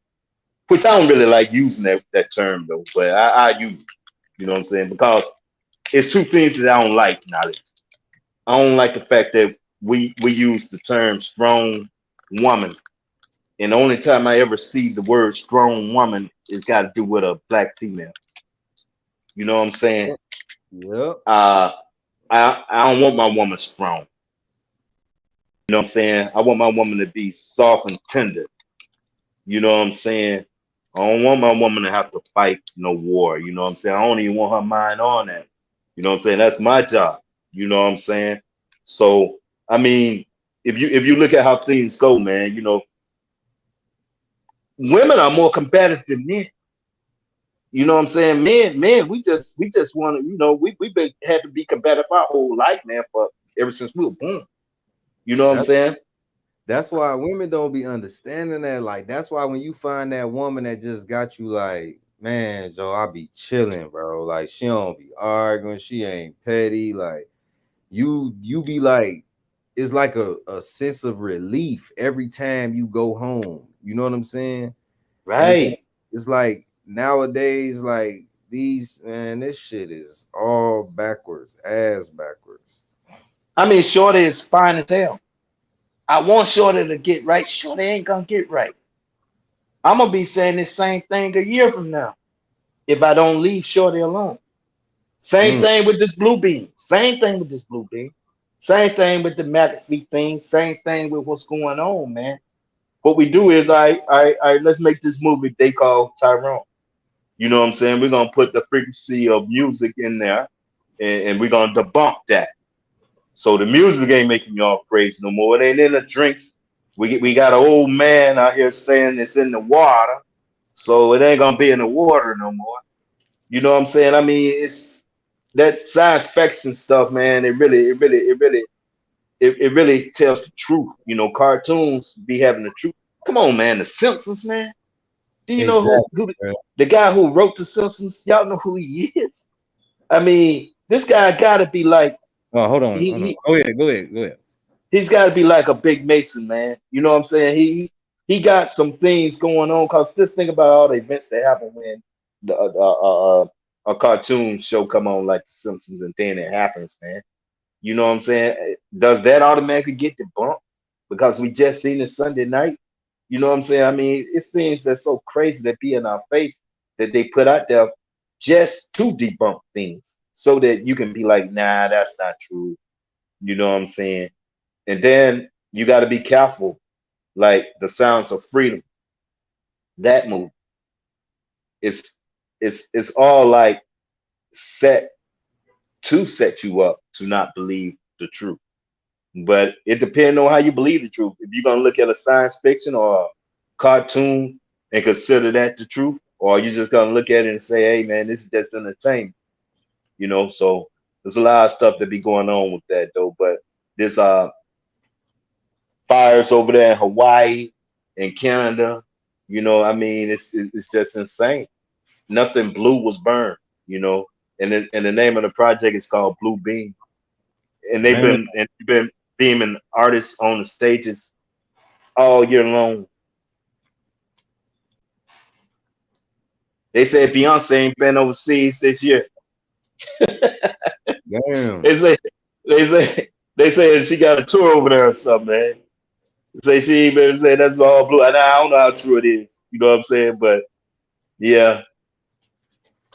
which I don't really like using that term though, but I use it. You know what I'm saying? Because it's two things that I don't like, Nolly. I don't like the fact that we use the term strong woman. And the only time I ever see the word strong woman is got to do with a black female. You know what I'm saying? Yep. I don't want my woman strong. You know what I'm saying? I want my woman to be soft and tender. You know what I'm saying? I don't want my woman to have to fight no war. You know what I'm saying? I don't even want her mind on that. You know what I'm saying? That's my job. You know what I'm saying? So I mean, if you look at how things go, man, women are more combative than men. You know what I'm saying? Men, we just want to, we've been had to be combative our whole life, man, for ever since we were born. You know what I'm That's saying? that's why women don't be understanding that. Like, that's why when you find that woman that just got you, like, man, Joe, I be chilling, bro. Like, she don't be arguing, she ain't petty. Like, you be like, it's like a sense of relief every time you go home. You know what I'm saying? And Right. it's like nowadays, like these, man, this shit is all backwards, ass backwards. I mean, Shorty is fine as hell. I want Shorty to get right. Shorty ain't gonna get right. I'm gonna be saying this same thing a year from now if I don't leave Shorty alone. Same Mm. thing with this blue bean. Same thing with this blue bean. Same thing with the McAfee thing. Same thing with what's going on, man. What we do is, let's make this movie they call Tyrone. You know what I'm saying? We're gonna put the frequency of music in there, and we're gonna debunk that. So the music ain't making y'all crazy no more. It ain't in the drinks. We got an old man out here saying it's in the water, so it ain't gonna be in the water no more. You know what I'm saying? I mean, it's that science fiction stuff, man. It really tells the truth. Cartoons be having the truth. Come on, man. The Simpsons, man. Do you know who Exactly. the guy who wrote the Simpsons? Y'all know who he is? I mean, this guy got to be like Oh, hold on, he, hold on. he Go ahead. he's got to be like a big Mason, man. You know what I'm saying? He got some things going on. Cause just think about all the events that happen when a cartoon show come on like The Simpsons, and then it happens, man. You know what I'm saying? Does that automatically get debunked because we just seen it Sunday night? You know what I'm saying? I mean, it's things that's so crazy that be in our face that they put out there just to debunk things so that you can be like, nah, that's not true. You know what I'm saying? And then you got to be careful, like The Sounds of Freedom. That movie, it's it's all like set to set you up to not believe the truth. But it depends on how you believe the truth. If you're gonna look at a science fiction or a cartoon and consider that the truth, or you're just gonna look at it and say, "Hey, man, this is just entertainment," So there's a lot of stuff that be going on with that, though. But this fires over there in Hawaii and Canada, I mean, it's just insane. Nothing blue was burned, and the name of the project is called Blue Beam, and Man, they've been beaming artists on the stages all year long. They said Beyonce ain't been overseas this year. damn. They say they say they said she got a tour over there or something, man. Say she ain't better say that's all blue. And I don't know how true it is. You know what I'm saying? But yeah,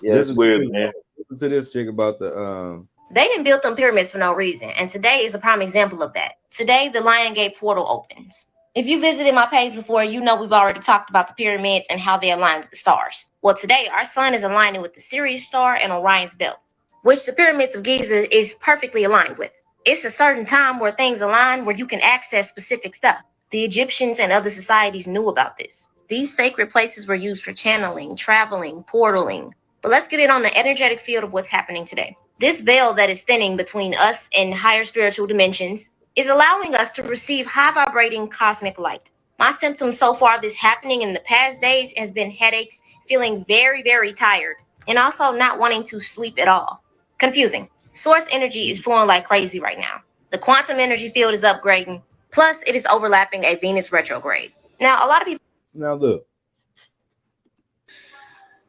it's Listen to weird, this. man. Listen to this chick about the They didn't build them pyramids for no reason, and today is a prime example of that. Today, the Lion Gate portal opens. If you visited my page before, you know we've already talked about the pyramids and how they align with the stars. Well, today, our sun is aligning with the Sirius star and Orion's belt, which the pyramids of Giza is perfectly aligned with. It's a certain time where things align where you can access specific stuff. The Egyptians and other societies knew about this. These sacred places were used for channeling, traveling, portaling. But let's get in on the energetic field of what's happening today. This veil that is thinning between us and higher spiritual dimensions is allowing us to receive high vibrating cosmic light. My symptoms so far this happening in the past days has been headaches, feeling very, very tired, and also not wanting to sleep at all. Confusing. Source energy is flowing like crazy right now. The quantum energy field is upgrading, plus it is overlapping a Venus retrograde. Now, a lot of people... Now look.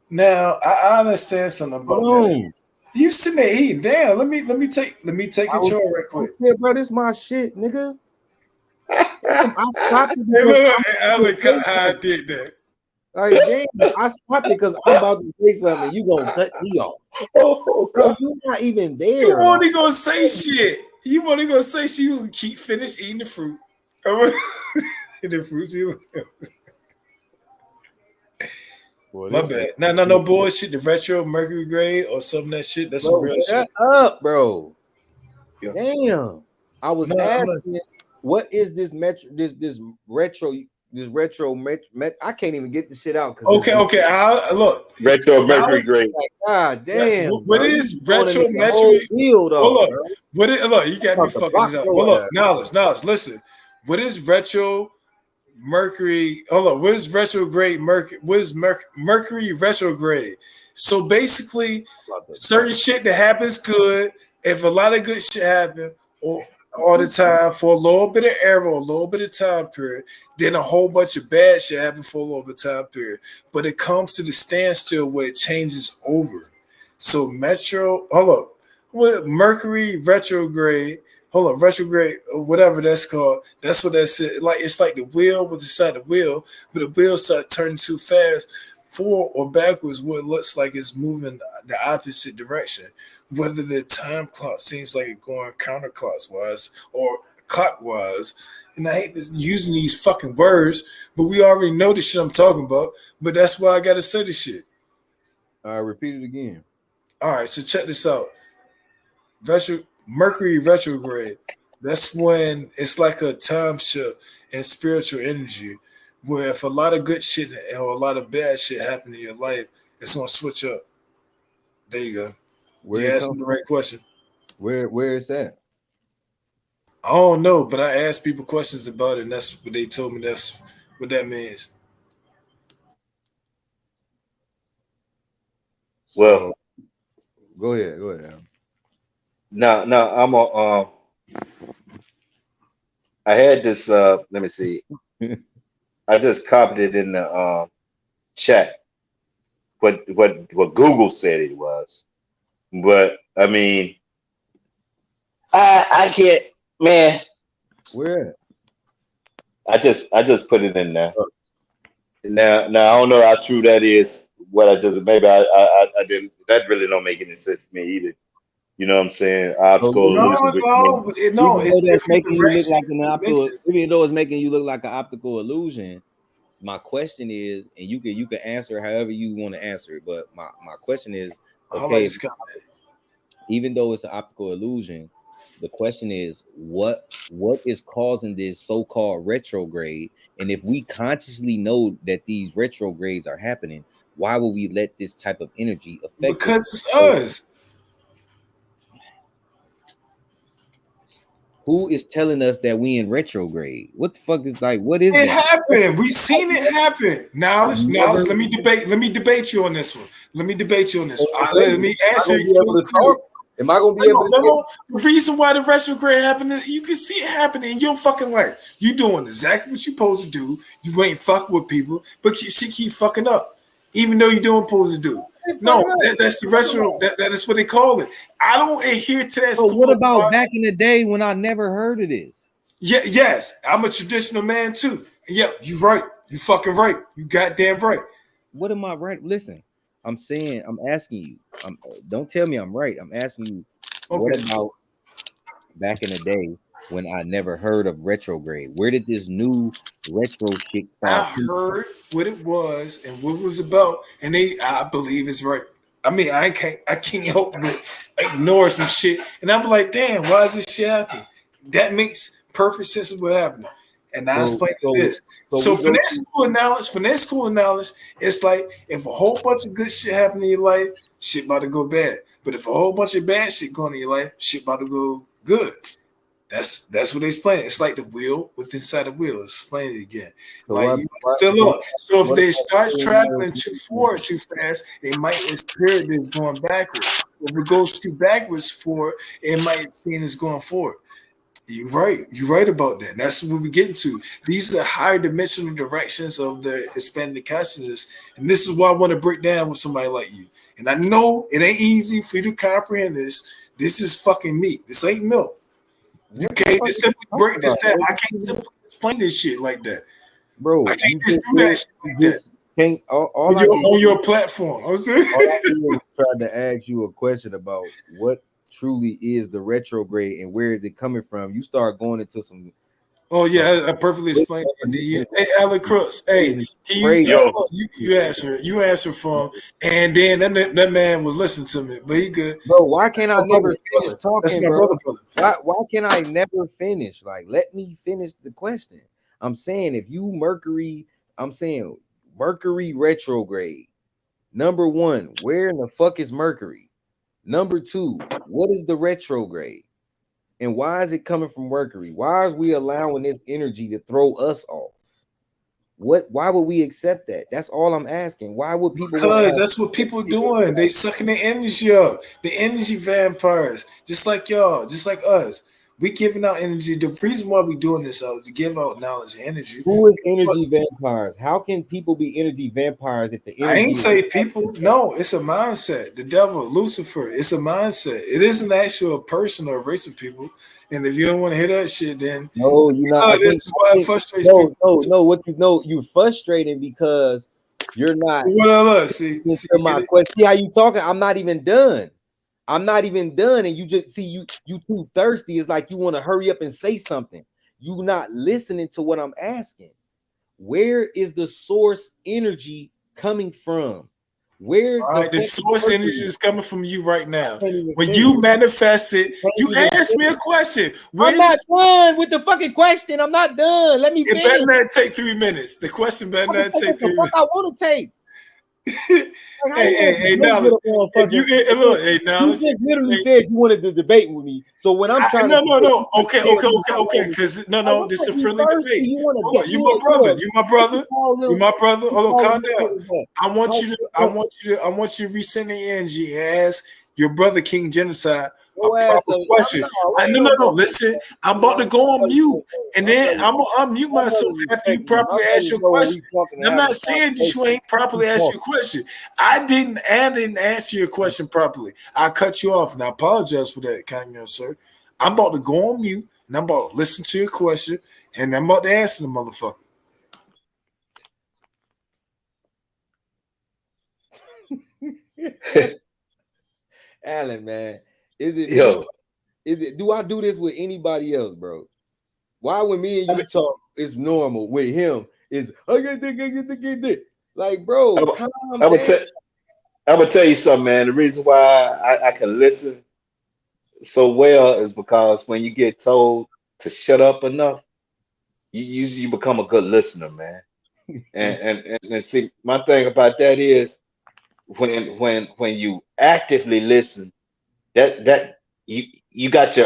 Now I understand something about that. You sitting there eating. Damn, let me take control right quick. Yeah, bro, this my shit, nigga. I stopped it Look how I did that. Like, damn, I stopped it because I'm about to say something. You gonna cut me off? Bro, you're not even there. You only gonna say shit. You only gonna say shit. You gonna keep finish eating the fruit. The fruit. Boy, my bad. No bullshit. The retro Mercury grade or some of that shit. That's some real shut shit. up, bro. Yeah. Damn. I was asking, what is this retro? I can't even get the shit out. Okay. Look. Retro Mercury grade. God damn. What is retro Mercury? Hold up. What is? Look, you got me fucking it up. Hold up. Knowledge. Listen. What is retro Mercury? Hold up. What is retrograde Mercury? What is Mercury retrograde? So basically, certain shit that happens good. If a lot of good shit happen all the time for a little bit of era, a little bit of time period, then a whole bunch of bad shit happen for a little bit of time period. But it comes to the standstill where it changes over. So Mercury retrograde. Hold on, retrograde, whatever that's called. That's what that's it. Like it's like the wheel with the side of the wheel, but the wheel start turning too fast, forward or backwards. What it looks like is moving the opposite direction. Whether the time clock seems like it's going counterclockwise or clockwise. And I hate using these fucking words, but we already know the shit I'm talking about. But that's why I gotta say this shit. Repeat it again. All right, so check this out. Mercury retrograde, that's when it's like a time shift in spiritual energy, where if a lot of good shit or a lot of bad shit happen in your life, it's gonna switch up. There you go. You asked me the right question. Where is that? I don't know, but I asked people questions about it, and that's what they told me. That's what that means. Well, go ahead. No, I'm a I had this let me see. I just copied it in the chat. What Google said it was. But I mean I can't, man. Where? I just put it in there. Now I don't know how true that is. What I just maybe I didn't, that really don't make any sense to me either. You know what I'm saying? No, it's making you look like an optical. Even though it's making you look like an optical illusion, my question is, and you can answer however you want to answer it. But my question is, okay, even though it's an optical illusion, the question is, what is causing this so-called retrograde? And if we consciously know that these retrogrades are happening, why would we let this type of energy affect? Because it's us. Who is telling us that we in retrograde? What the fuck is like? What is it? That? Happened. We seen it happen. Knowledge. Let me debate you on this one. Let me answer you. Am I gonna be able to say the reason why the retrograde happened is you can see it happening in your fucking life. You doing exactly what you supposed to do. You ain't fucking with people, but she keep fucking up, even though you doing supposed to do. No, that's the retro. That is what they call it. I don't adhere to that. So what about back in the day when I never heard of this? Yeah, yes, I'm a traditional man too. Yep, you right. You fucking right. You goddamn right. What am I right? Listen, I'm saying, I'm asking you. Don't tell me I'm right. I'm asking you, what Okay. about back in the day when I never heard of retrograde? Where did this new retro shit I start? heard what it was and what it was about, and I believe it's right. I mean, I can't help but ignore some shit, and I'm like, damn, why is this shit happening? That makes perfect sense of what happened. And I So, explain so, this. so So we go to finesse school knowledge, it's like if a whole bunch of good shit happen in your life, shit about to go bad. But if a whole bunch of bad shit going in your life, shit about to go good. That's what they explain. It's like the wheel with inside the wheel. Explain it again. so Like what, you what, still what, up. So if what they about start traveling too the forward too fast, it might appear that it's going backwards. If it goes too backwards forward, it might seem it's going forward. You're right. You're right about that. That's what we're getting to. These are the higher dimensional directions of the expanded consciousness. And this is why I want to break down with somebody like you. And I know it ain't easy for you to comprehend this. This is fucking meat. This ain't milk. You What the can't fuck just are you simply talking break this about, down. bro? I can't simply explain this shit like that. I Bro, can't you just just do that said shit you like that just can't. All I did, on your platform. I'm saying. all I did was try to ask you a question about what truly is the retrograde and where is it coming from. You start going into some Oh some yeah, I perfectly good explained it. definitions Hey, Alan Crooks. Hey, crazy, can crazy. Yo, you answer? You answer for him, and then that man was listening to me, but he good. Bro, why That's can't I my never finish brother. That's talking, my bro? brother. Why can I never finish? Like, let me finish the question. I'm saying if you Mercury, I'm saying Mercury retrograde. Number one, where in the fuck is Mercury? Number two, what is the retrograde? And why is it coming from Mercury? Why are we allowing this energy to throw us off? Why would we accept that? That's all I'm asking. Why would people want to Because have that's what people doing. They sucking the energy up. The energy vampires, just like y'all, just like us. We giving out energy. The reason why we doing this is to give out knowledge and energy. who is energy vampires? How can people be energy vampires if the I energy ain't is say people. No, it's a mindset. The devil, Lucifer, it's a mindset. It isn't actually a person or a race of people. And if you don't want to hear that shit, then no, you're not. this is why it frustrates people. No. What you know, you're frustrating because you're not Well, see, to my question. See how you talking? I'm not even done. I'm not even done, and you just see you too thirsty. It's like you want to hurry up and say something. You not listening to what I'm asking. Where is the source energy coming from? Where All the right, the fuck is source energy Mercury? is coming from you right now. I can't even When finish. you manifest it, Can't you even asked me a finish. question. I'm not done with the fucking question. I'm not done. Let me It better finish. not take 3 minutes. The question better not take What the 3 fuck minutes. I want to take? Like, how you Hey, gonna debate knowledge. with a If you motherfucker? look, hey, You knowledge. just literally said you wanted to debate with me. So when I'm trying to No. debate, you just Okay. tell me how long. Because Like, no, what this is the a you friendly thirsty? debate. You want to Hold on, get you me my a brother. look? You my What you brother. call You them? my brother. You Hold on, call calm them down. niggas that? I want Like, you to resend the energy as your brother King Genocide a your ass. proper question. No. No. Listen, I'm about to go on mute, and then I'm gonna unmute My myself brother after you respect me. My properly ask brothers your know when we question. talking And and I'm having not a saying that you conversation. ain't properly We asked talk. your question. I didn't answer your question properly. I cut you off, and I apologize for that, kind young sir. I'm about to go on mute, and I'm about to listen to your question, and I'm about to answer the motherfucker. Alan, man, is it me? yo, Is it? Do I do this with anybody else, bro? Why when me and I you mean, talk, it's normal. With him, is I get the like, bro, I'm, calm I'm gonna down. tell. I'm gonna tell you something, man. The reason why I can listen so well is because when you get told to shut up enough, you become a good listener, man. And see, my thing about that is when you actively listen, that you got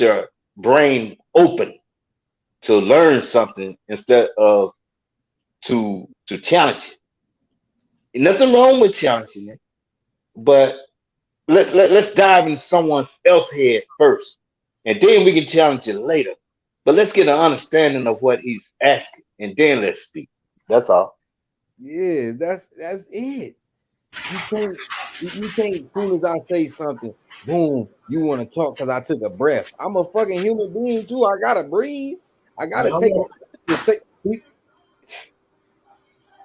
your brain open to learn something instead of to challenge it. Nothing wrong with challenging it, but let's dive in someone else's head first, and then we can challenge it later. But let's get an understanding of what he's asking, and then let's speak. That's all. Yeah, that's it. You can't You can't, as soon as I say something, boom, you want to talk because I took a breath. I'm a fucking human being too. I gotta breathe. I gotta take a breath to say.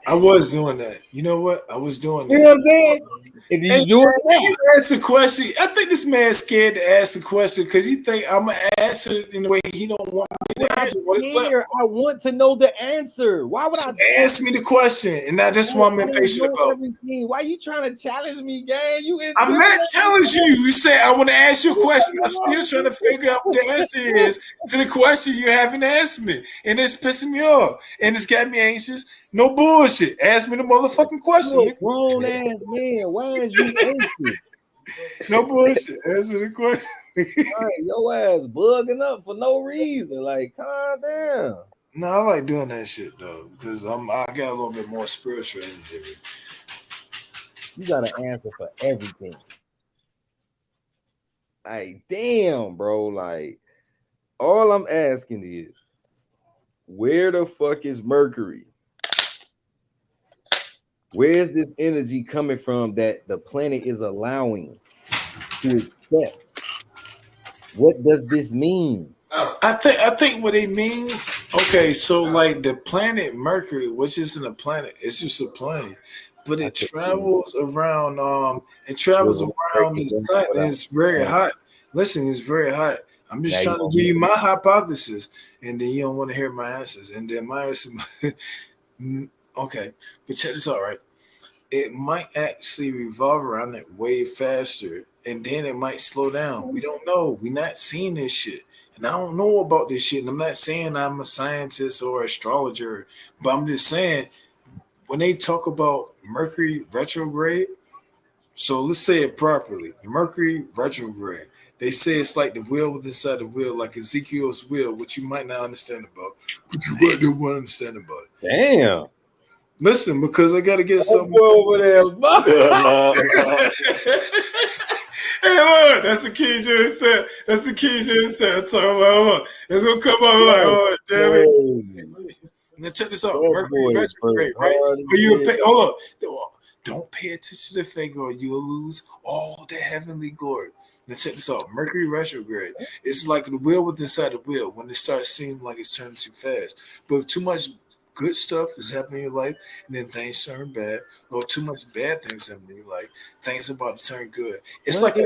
I was doing that. You know what? I was doing that. You know what I'm saying? And Hey, you do it now. you ask a question. I think this man's scared to ask a question because he think I'm gonna answer it in the way he don't want me to answer. I want to know the answer. Why would I ask me the question? And that's what I'm impatient about. Everything. Why you trying to challenge me, gang? I'm not challenging you. You say I want to ask you a question. I'm still trying to figure out what the answer is to the question you haven't asked me, and it's pissing me off, and it's got me anxious. No bullshit. Ask me the motherfucking question. You a grown ass man. Why is you anxious? No bullshit. Answer the question. Right, your ass bugging up for no reason. Like, calm down. No, I like doing that shit though, because I got a little bit more spiritual energy. You got an answer for everything. Like, damn, bro. Like, all I'm asking is, where the fuck is Mercury? Where's this energy coming from that the planet is allowing to accept? What does this mean? I think what it means. Okay, so like the planet Mercury, which isn't a planet, it's just a plane, but it travels around. It travels around the sun, and it's very hot. Listen, it's very hot. I'm just trying to give you my hypothesis, and then you don't want to hear my answers, and then my answer. Okay, but check this out, right? It might actually revolve around it way faster, and then it might slow down. We don't know. We're not seeing this shit. And I don't know about this shit. And I'm not saying I'm a scientist or astrologer, but I'm just saying when they talk about Mercury retrograde, so let's say it properly. Mercury retrograde. They say it's like the wheel within inside the wheel, like Ezekiel's wheel, which you might not understand about, but you might not want to understand about it. Damn. Listen, because I got to get something over there. Hey, look, that's the key just said. That's the key just said. So, hold on. It's going to come out like, oh, damn it. Now, check this out. Mercury retrograde, right? But you pay, hold on. Don't pay attention to the finger or you'll lose all the heavenly glory. Now, check this out. Mercury retrograde. It's like the wheel within inside the wheel when it starts seeming like it's turning too fast. But if too much good stuff is happening in your life and then things turn bad, or too much bad things happen in your life, things about to turn good. It's like I'm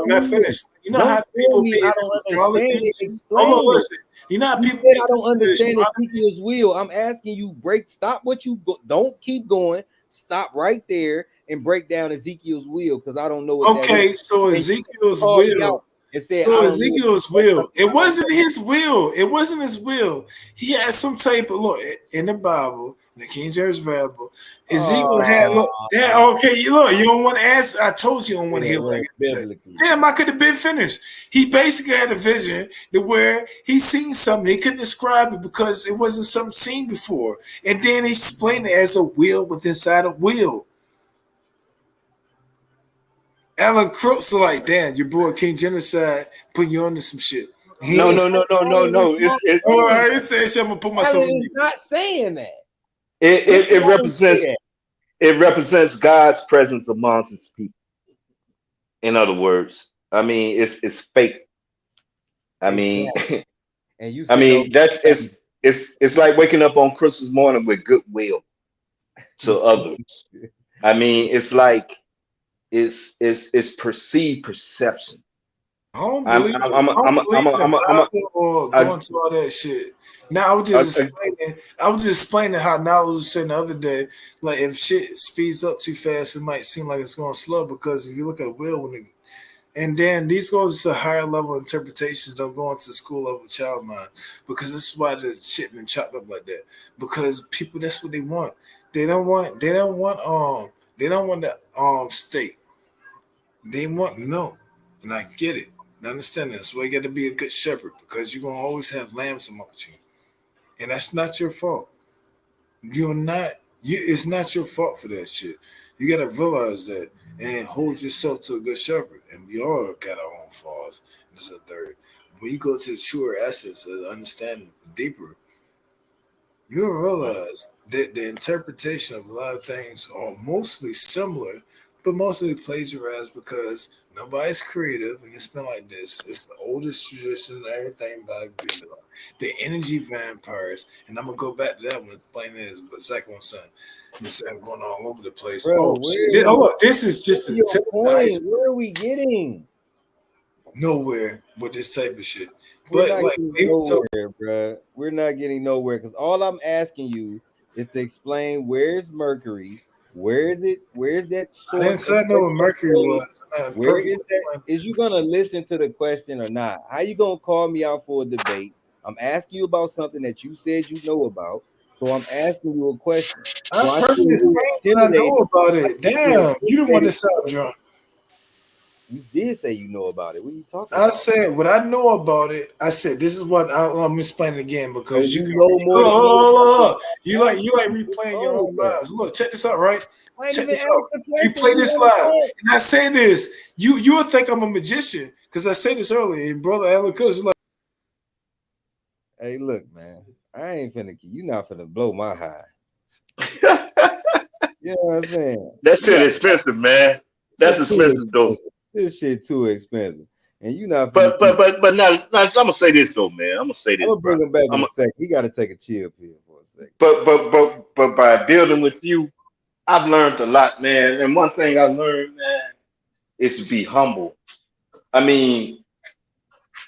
not finished. You know how people be I don't understand it. Explain. Hold on, listen. You know how people said I don't understand Ezekiel's wheel. I'm asking you, stop what you go, don't keep going. Stop right there and break down Ezekiel's wheel because I don't know what that is. So Ezekiel's wheel. So Ezekiel's will. It wasn't his will. It wasn't his will. He had some type of look in the Bible, in the King James Bible. Ezekiel had look. Okay, you don't want to ask. I told you don't want to hear what I said. Damn, I could have been finished. He basically had a vision to where he seen something. He couldn't describe it because it wasn't something seen before. And then he explained it as a will with inside a will. Alan Crooks are like, damn, your boy King Genocide put you onto some shit. No. It's I said I'm gonna put myself. Alan not saying that. It represents God's presence amongst His people. In other words, I mean, it's fake. I mean, and you. I mean, it's like waking up on Christmas morning with goodwill to others. I mean, it's like. It's perceived perception. I don't believe going to all that shit. Now I was just explaining how Nala was saying the other day, like if shit speeds up too fast, it might seem like it's going slow because if you look at a wheel and then these goes to higher level interpretations don't go into school level child mind because this is why the shit been chopped up like that. Because people, that's what they want. They don't want the state. They want no. And I get it. I understand that. So you got to be a good shepherd because you're going to always have lambs amongst you. And that's not your fault. It's not your fault for that shit. You got to realize that and hold yourself to a good shepherd. And we all got our own flaws. This is a third. When you go to the truer essence of understanding deeper, you'll realize that the interpretation of a lot of things are mostly similar, but mostly plagiarized because nobody's creative, and it's been like this. It's the oldest tradition and everything by the energy vampires, and I'm gonna go back to that one, explaining it as the second one, son. This is going all over the place. Bro, Shit. Oh, look, this is just a your tip of the point? iceberg. Where are we getting? Nowhere with this type of shit. We're But not like, getting nowhere, bro. We're not getting nowhere because all I'm asking you is to explain where's Mercury, where is it, where's that I didn't source? say I know what Mercury was. Where is that? Is you gonna listen to the question or not? How you gonna call me out for a debate? I'm asking you about something that you said you know about, so I'm asking you a question. So I perfectly explained what I know about it. Damn, you the one that sound drunk. You did say you know about it. What are you talking about? I said what I know about it. I said this is what I'm explaining again because you can, know more. You like replaying your own lives. Look, check this out, right? Check this out. You play You this live, and I say this. You would think I'm a magician because I said this earlier. And brother Alan Cook is like, hey, look, man, I ain't finna. You not finna blow my high. You know what I'm saying? That's too expensive, man. That's expensive, though. This shit too expensive, and you not. But now, I'm gonna say this though, man. I'm gonna say this. I'm gonna bring him back in a second. He got to take a chill pill for a second. But by building with you, I've learned a lot, man. And one thing I learned, man, is to be humble. I mean,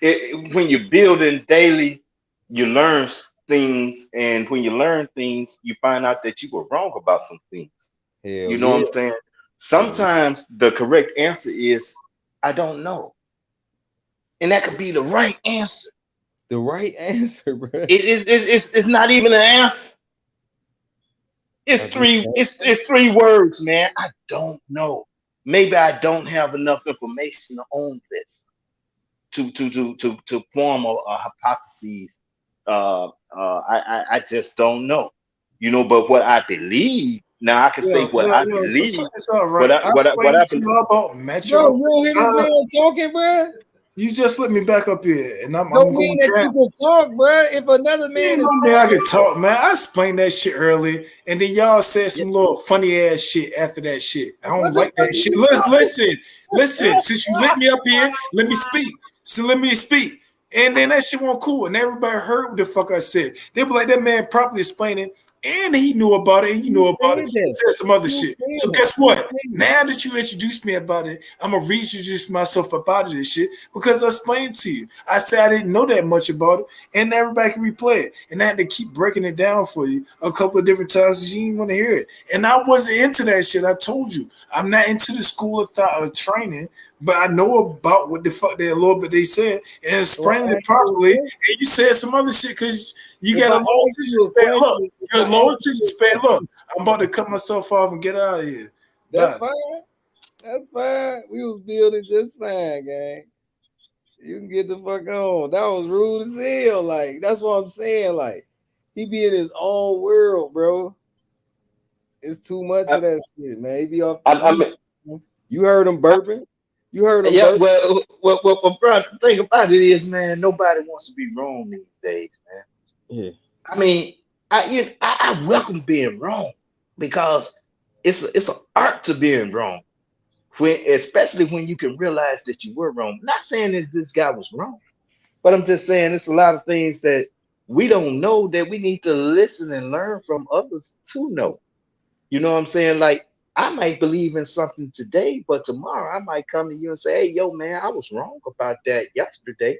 when you're building daily, you learn things, and when you learn things, you find out that you were wrong about some things. Hell you know what I'm saying? Sometimes the correct answer is, I don't know. And that could be the right answer. The right answer, bro. It's not even an answer. It's three words, man. I don't know. Maybe I don't have enough information on this to form a hypothesis. I just don't know. You know, but what I believe. Now I can say what I believe. So it's all right. What I believe. About Metro. Bro, you don't hear this man talking, bro. You just let me back up here, and I'm Don't going mean that you can talk, bro. If another man is I can talk, man. I explained that shit early, and then y'all said some little funny ass shit after that shit. I don't like that shit. Listen. Since you let me up here, let me speak. So let me speak. And then that shit won't cool, and everybody heard what the fuck I said. They be like, that man properly explaining. And he knew about it, and you know about it. He said some other shit. So guess what? Now that you introduced me about it, I'm gonna reintroduce myself about it this shit because I explained to you. I said I didn't know that much about it, and everybody can replay it. And I had to keep breaking it down for you a couple of different times because you didn't want to hear it. And I wasn't into that shit. I told you, I'm not into the school of thought or training, but I know about what the fuck a little bit they said and explained it properly. And you said some other shit because you got a low attention span. Look, you're a low attention span. Look, I'm about to cut myself off and get out of here. That's fine. That's fine. We was building just fine, gang. You can get the fuck on. That was rude as hell. Like, that's what I'm saying. Like, he be in his own world, bro. It's too much of that shit, man. He be off. You heard him burping. You heard him. Yeah, well, bro. The thing about it is, man, nobody wants to be wrong these days, man. Yeah. I mean, I welcome being wrong because it's an art to being wrong. Especially when you can realize that you were wrong. I'm not saying that this guy was wrong, but I'm just saying it's a lot of things that we don't know that we need to listen and learn from others to know. You know what I'm saying? Like, I might believe in something today, but tomorrow I might come to you and say, hey, yo, man, I was wrong about that yesterday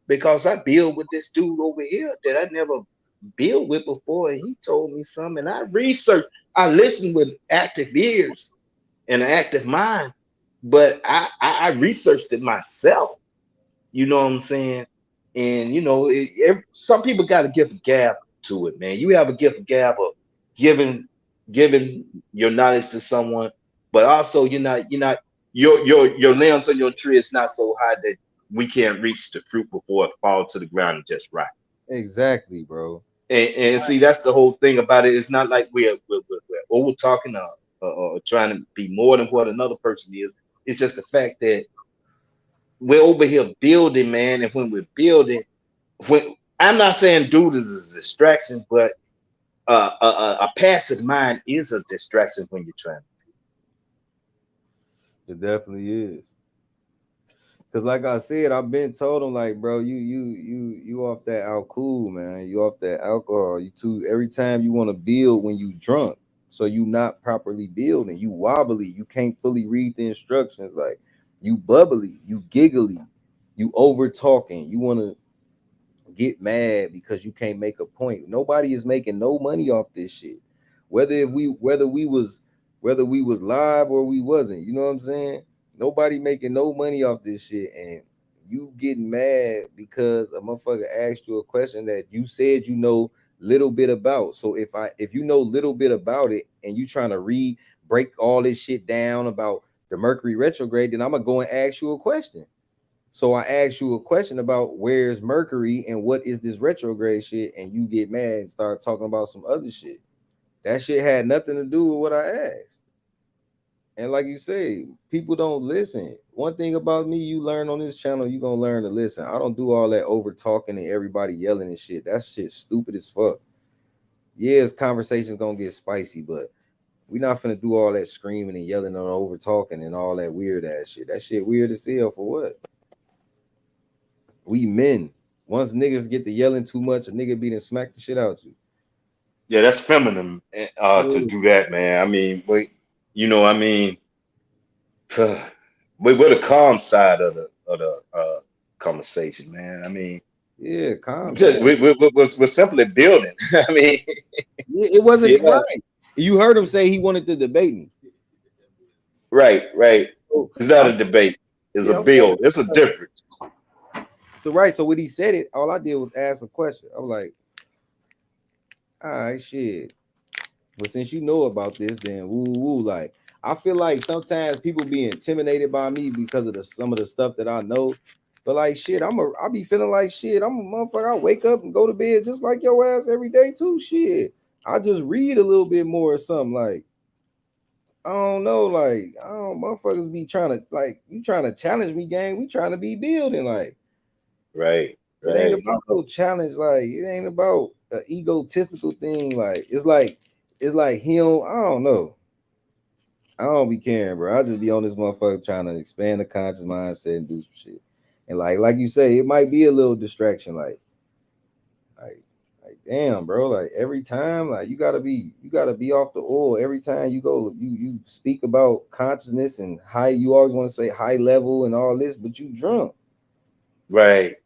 because I build with this dude over here that I never build with before. And he told me something. And I researched, I listened with active ears and an active mind, but I researched it myself. You know what I'm saying? And, you know, some people got to give a gab to it, man. You have a gift of gab of giving your knowledge to someone, but also your limbs on your tree is not so high that we can't reach the fruit before it falls to the ground and just rot. Exactly, bro. And see, that's the whole thing about it. It's not like we're over talking or trying to be more than what another person is. It's just the fact that we're over here building, man, and when we're building, I'm not saying dude is a distraction, but a passive mind is a distraction when you're trying. It definitely is. Cause like I said, I've been told him like, bro, you off that alcohol, man. You off that alcohol. You too. Every time you want to build when you drunk, so you not properly building. You wobbly. You can't fully read the instructions. Like you bubbly. You giggly. You over talking. You want to get mad because you can't make a point. Nobody is making no money off this shit. Whether we was live or we wasn't, you know what I'm saying? Nobody making no money off this shit, and you getting mad because a motherfucker asked you a question that you said you know little bit about. So if you know little bit about it and you trying to break all this shit down about the Mercury retrograde, then I'm gonna go and ask you a question. So I asked you a question about where's Mercury and what is this retrograde shit, and you get mad and start talking about some other shit. That shit had nothing to do with what I asked. And like you say, people don't listen. One thing about me, you learn on this channel, you gonna learn to listen. I don't do all that over talking and everybody yelling and shit. That shit stupid as fuck. Yes, conversations gonna get spicy, but we not finna do all that screaming and yelling and over talking and all that weird ass shit. That shit weird as hell for what? We men. Once niggas get to yelling too much, a nigga beat and smack the shit out you. Yeah, that's feminine to do that, man. I mean, wait, I mean, we're the calm side of the conversation, man. I mean, yeah, calm just down. we're simply building. I mean, yeah, it wasn't yeah, right. You heard him say he wanted to debate me. right. So, It's not a debate. It's a yeah, build. It's a difference. so right. So when he said it, all I did was ask a question. I was like, all right, shit. But since you know about this, then woo woo. Like, I feel like sometimes people be intimidated by me because of some of the stuff that I know. But like shit, I be feeling like shit. I'm a motherfucker. I wake up and go to bed just like your ass every day too. Shit. I just read a little bit more or something. Like, I don't know, like, I don't motherfuckers be trying to like you trying to challenge me, gang. We trying to be building, like Right. it ain't about no challenge, like it ain't about an egotistical thing. Like it's like him. I don't know. I don't be caring, bro. I just be on this motherfucker trying to expand the conscious mindset and do some shit. And like you say, it might be a little distraction, like, damn, bro. Like every time, like you gotta be off the oil. Every time you go, you speak about consciousness and high. You always want to say high level and all this, but you drunk. Right.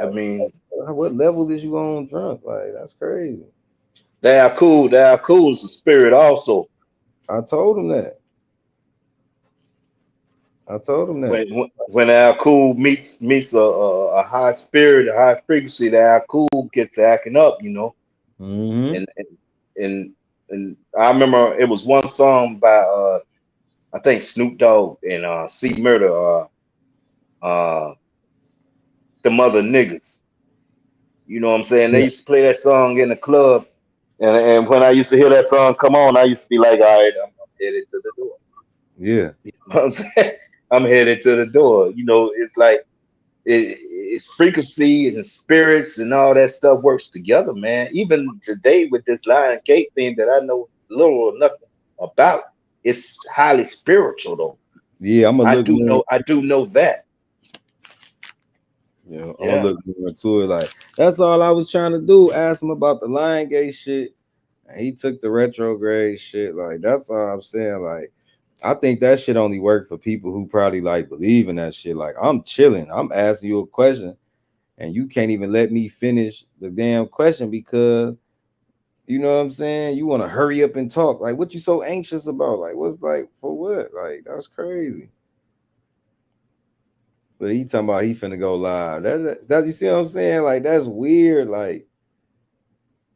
I mean, What level is you on drunk? Like that's crazy. they are cool. They are cool is a spirit also. I told him that. I told him that. When our cool meets a high spirit, a high frequency, that our cool gets acting up, Mm-hmm. And and I remember it was one song by I think Snoop Dogg and C Murder, uh the mother niggas. You know what I'm saying? They Yeah. used to play that song in the club, and when I used to hear that song come on, I used to be like, all right, I'm headed to the door. Yeah. You know what I'm saying? I'm headed to the door. It's like it's frequency and spirits and all that stuff works together, man. Even today with this Lion Gate thing that I know little or nothing about, it's highly spiritual though. Yeah, I'm gonna look more. I do know that. Yeah, I'm gonna Yeah. look more into it. Like that's all I was trying to do. Ask him about the Lion Gate shit. And he took the retrograde shit. Like that's all I'm saying. Like I think that shit only work for people who probably like believe in that shit. Like I'm chilling. I'm asking you a question, and you can't even let me finish the damn question because you know what I'm saying. You want to hurry up and talk. Like what you so anxious about? Like what's like for what? Like that's crazy. But he talking about he finna go live. That you see what I'm saying? Like that's weird. Like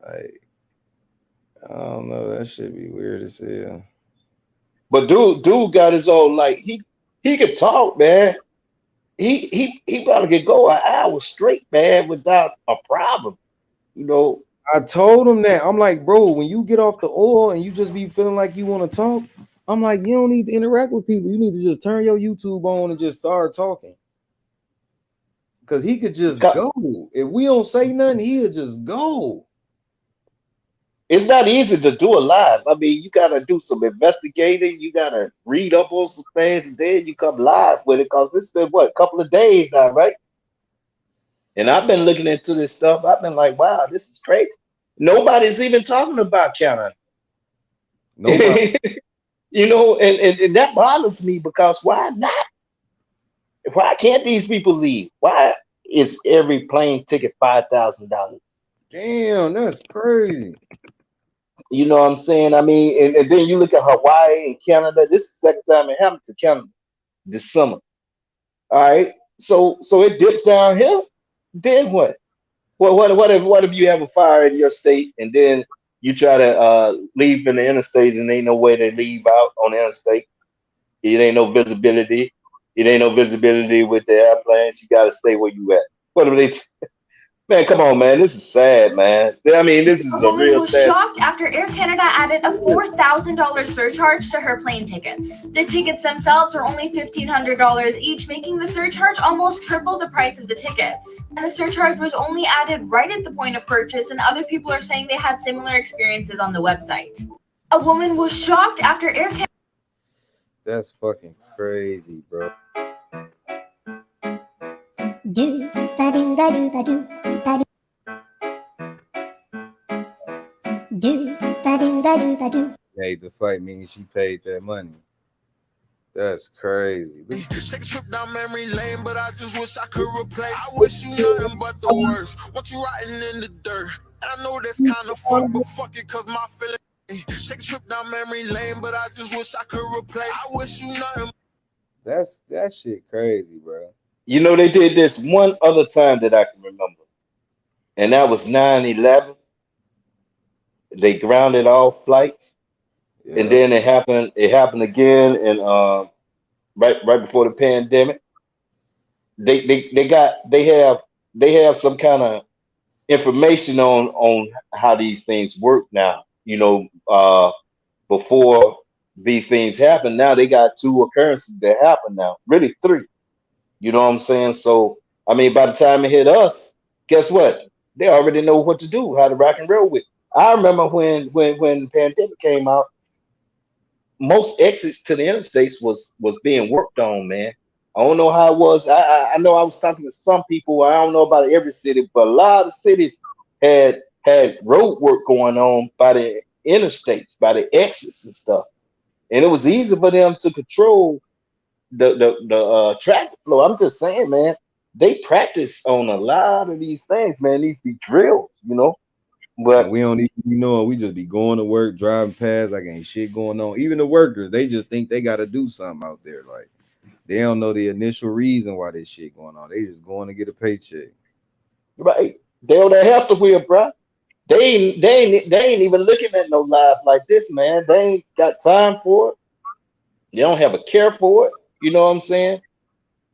I don't know. That should be weird as hell. But dude got his own like he could talk, man. He probably could go an hour straight, man, without a problem. You know, I told him that. I'm like, bro, when you get off the oil and you just be feeling like you want to talk, I'm like, you don't need to interact with people. You need to just turn your YouTube on and just start talking. Because he could just go. If we don't say nothing, he'll just go. It's not easy to do a live. I mean, you gotta do some investigating. You gotta read up on some things, and then you come live with it. Cause this been what, a couple of days now, right? And I've been looking into this stuff. I've been like, wow, this is crazy. Nobody's even talking about Canada. Nobody. And that bothers me because why not? Why can't these people leave? Why is every plane ticket $5,000? Damn, that's crazy. You know what I'm saying? I mean, and then you look at Hawaii and Canada. This is the second time it happened to Canada this summer. All right. So it dips down here. Then what? What if you have a fire in your state and then you try to leave in the interstate and ain't no way to leave out on the interstate? It ain't no visibility. It ain't no visibility with the airplanes. You got to stay where you at. What are they? Man, come on, man. This is sad, man. I mean, this A is a woman real was sad. shocked after Air Canada added a $4,000 surcharge to her plane tickets. The tickets themselves were only $1,500 each, making the surcharge almost triple the price of the tickets. And the surcharge was only added right at the point of purchase, and other people are saying they had similar experiences on the website. A woman was shocked after Air Canada. That's fucking crazy, bro. Do ba do ba do ba do ba do. Do ba do ba do ba do. Paid the flight means she paid that money. That's crazy. Take a trip down memory lane, but I just wish I could replace. I wish you nothing but the worst. Want you riding in the dirt. And I know that's kind of fucked, but fuck it, cause my feeling. Take a trip down memory lane, but I just wish I could replace. I wish you nothing. That shit crazy, bro. You know, they did this one other time that I can remember, and that was 9/11. They grounded all flights, and Yeah. then it happened. It happened again, and right before the pandemic, they have some kind of information on how these things work now. Before these things happen, now they got two occurrences that happen now, really three. You know what I'm saying? So, I mean, by the time it hit us, guess what? They already know what to do, how to rock and roll with. I remember when the pandemic came out, most exits to the interstates was being worked on, man. I don't know how it was. I know I was talking to some people. I don't know about every city, but a lot of cities had road work going on by the interstates, by the exits and stuff. And it was easy for them to control the traffic flow. I'm just saying, man, they practice on a lot of these things, man. These be drills, you know. And But we don't even know it. We just be going to work, driving past, like ain't shit going on. Even the workers, they just think they gotta do something out there. Like they don't know the initial reason why this shit going on. They just going to get a paycheck. right, they on that hamster wheel, bro. They ain't even looking at no life like this, man. They ain't got time for it. They don't have a care for it. You know what I'm saying?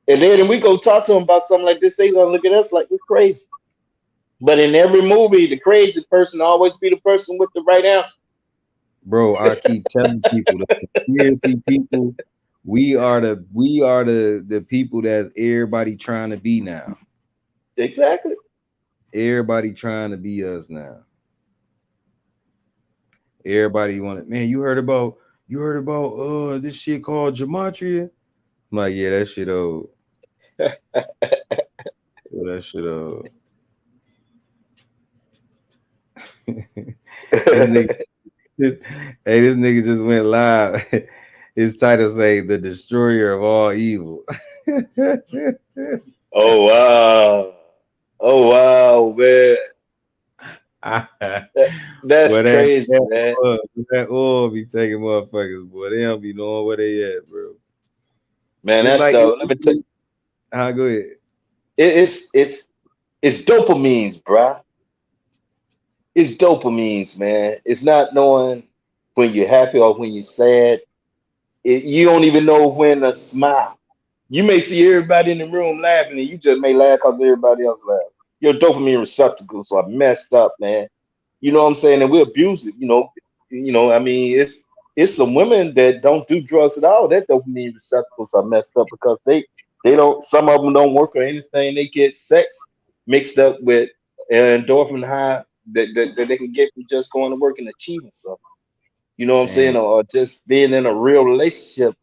And then we go talk to them about something like this, they gonna look at us like we're crazy. But in every movie, the crazy person always be the person with the right answer. Bro, I keep telling people the conspiracy people, we are the people that's everybody trying to be now. Exactly. Everybody trying to be us now. Everybody wanted, man, you heard about this shit called gematria? I'm like, yeah, that shit old. Yeah, that shit old. This nigga just went live. His title say the destroyer of all evil. Oh wow. Oh wow, man. That's Well, crazy, man. that oil be taking motherfuckers, boy. They don't be knowing where they at, bro. Man, It's that's like let me tell you, go ahead. it's dopamines, bruh. It's dopamines, man. It's not knowing when you're happy or when you're sad. You don't even know when to smile. You may see everybody in the room laughing, and you just may laugh because everybody else laughs. Your dopamine receptacles are messed up, man. You know what I'm saying? And we abuse it. I mean, it's some women that don't do drugs at all. Their dopamine receptacles are messed up because they don't. Some of them don't work or anything. They get sex mixed up with endorphin high that they can get from just going to work and achieving something. You know what I'm saying? Damn. Or just being in a real relationship.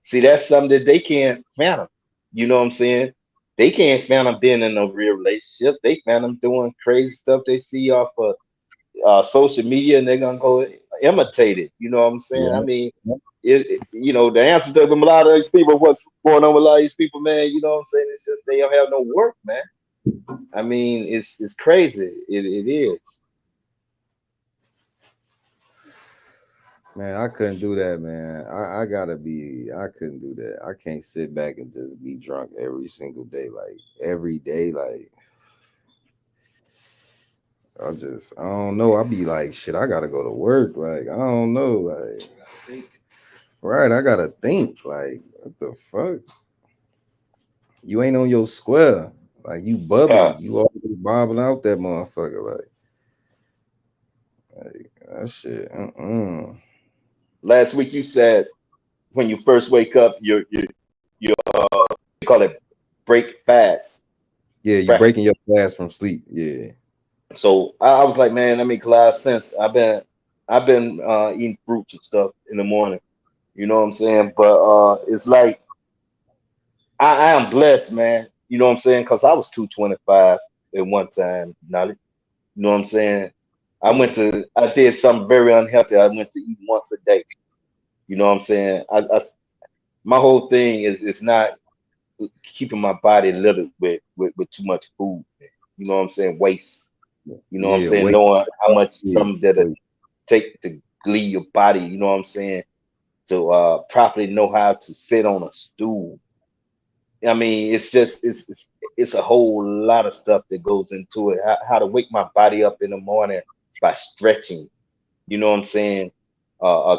See, that's something that they can't fathom. You know what I'm saying? They can't fathom being in a real relationship. They fathom doing crazy stuff they see off of social media, and they're gonna go imitate it. You know what I'm saying? I Yeah. mean, you know, the answer to them, a lot of these people, what's going on with a lot of these people, man, you know what I'm saying? It's just they don't have no work, man. I mean, it's crazy. It is. Man, I couldn't do that, man. I couldn't do that. I can't sit back and just be drunk every single day, like every day. Like, I don't know. I be like, shit, I gotta go to work. Like, I don't know. Like, right, I gotta think. Like, what the fuck? You ain't on your square. Like, you bubbly. Yeah. You always bobbing out that motherfucker. Like that shit. Last week you said when you first wake up, you call it break fast, Yeah, you right? breaking your fast from sleep. Yeah. So I was like, man, that makes a lot of sense. I've been eating fruits and stuff in the morning. You know what I'm saying? But it's like I am blessed, man. You know what I'm saying? Because I was 225 at one time. Now, you know what I'm saying? Yeah. I did something very unhealthy. I went to eat once a day. You know what I'm saying? My whole thing is not keeping my body littered with too much food. You know what I'm saying? Waste. You know what I'm Yeah. saying? Wait. Knowing how much Yeah. something that it Wait. take to glee your body. You know what I'm saying? To properly know how to sit on a stool. I mean, it's a whole lot of stuff that goes into it. How to wake my body up in the morning by stretching. You know what I'm saying?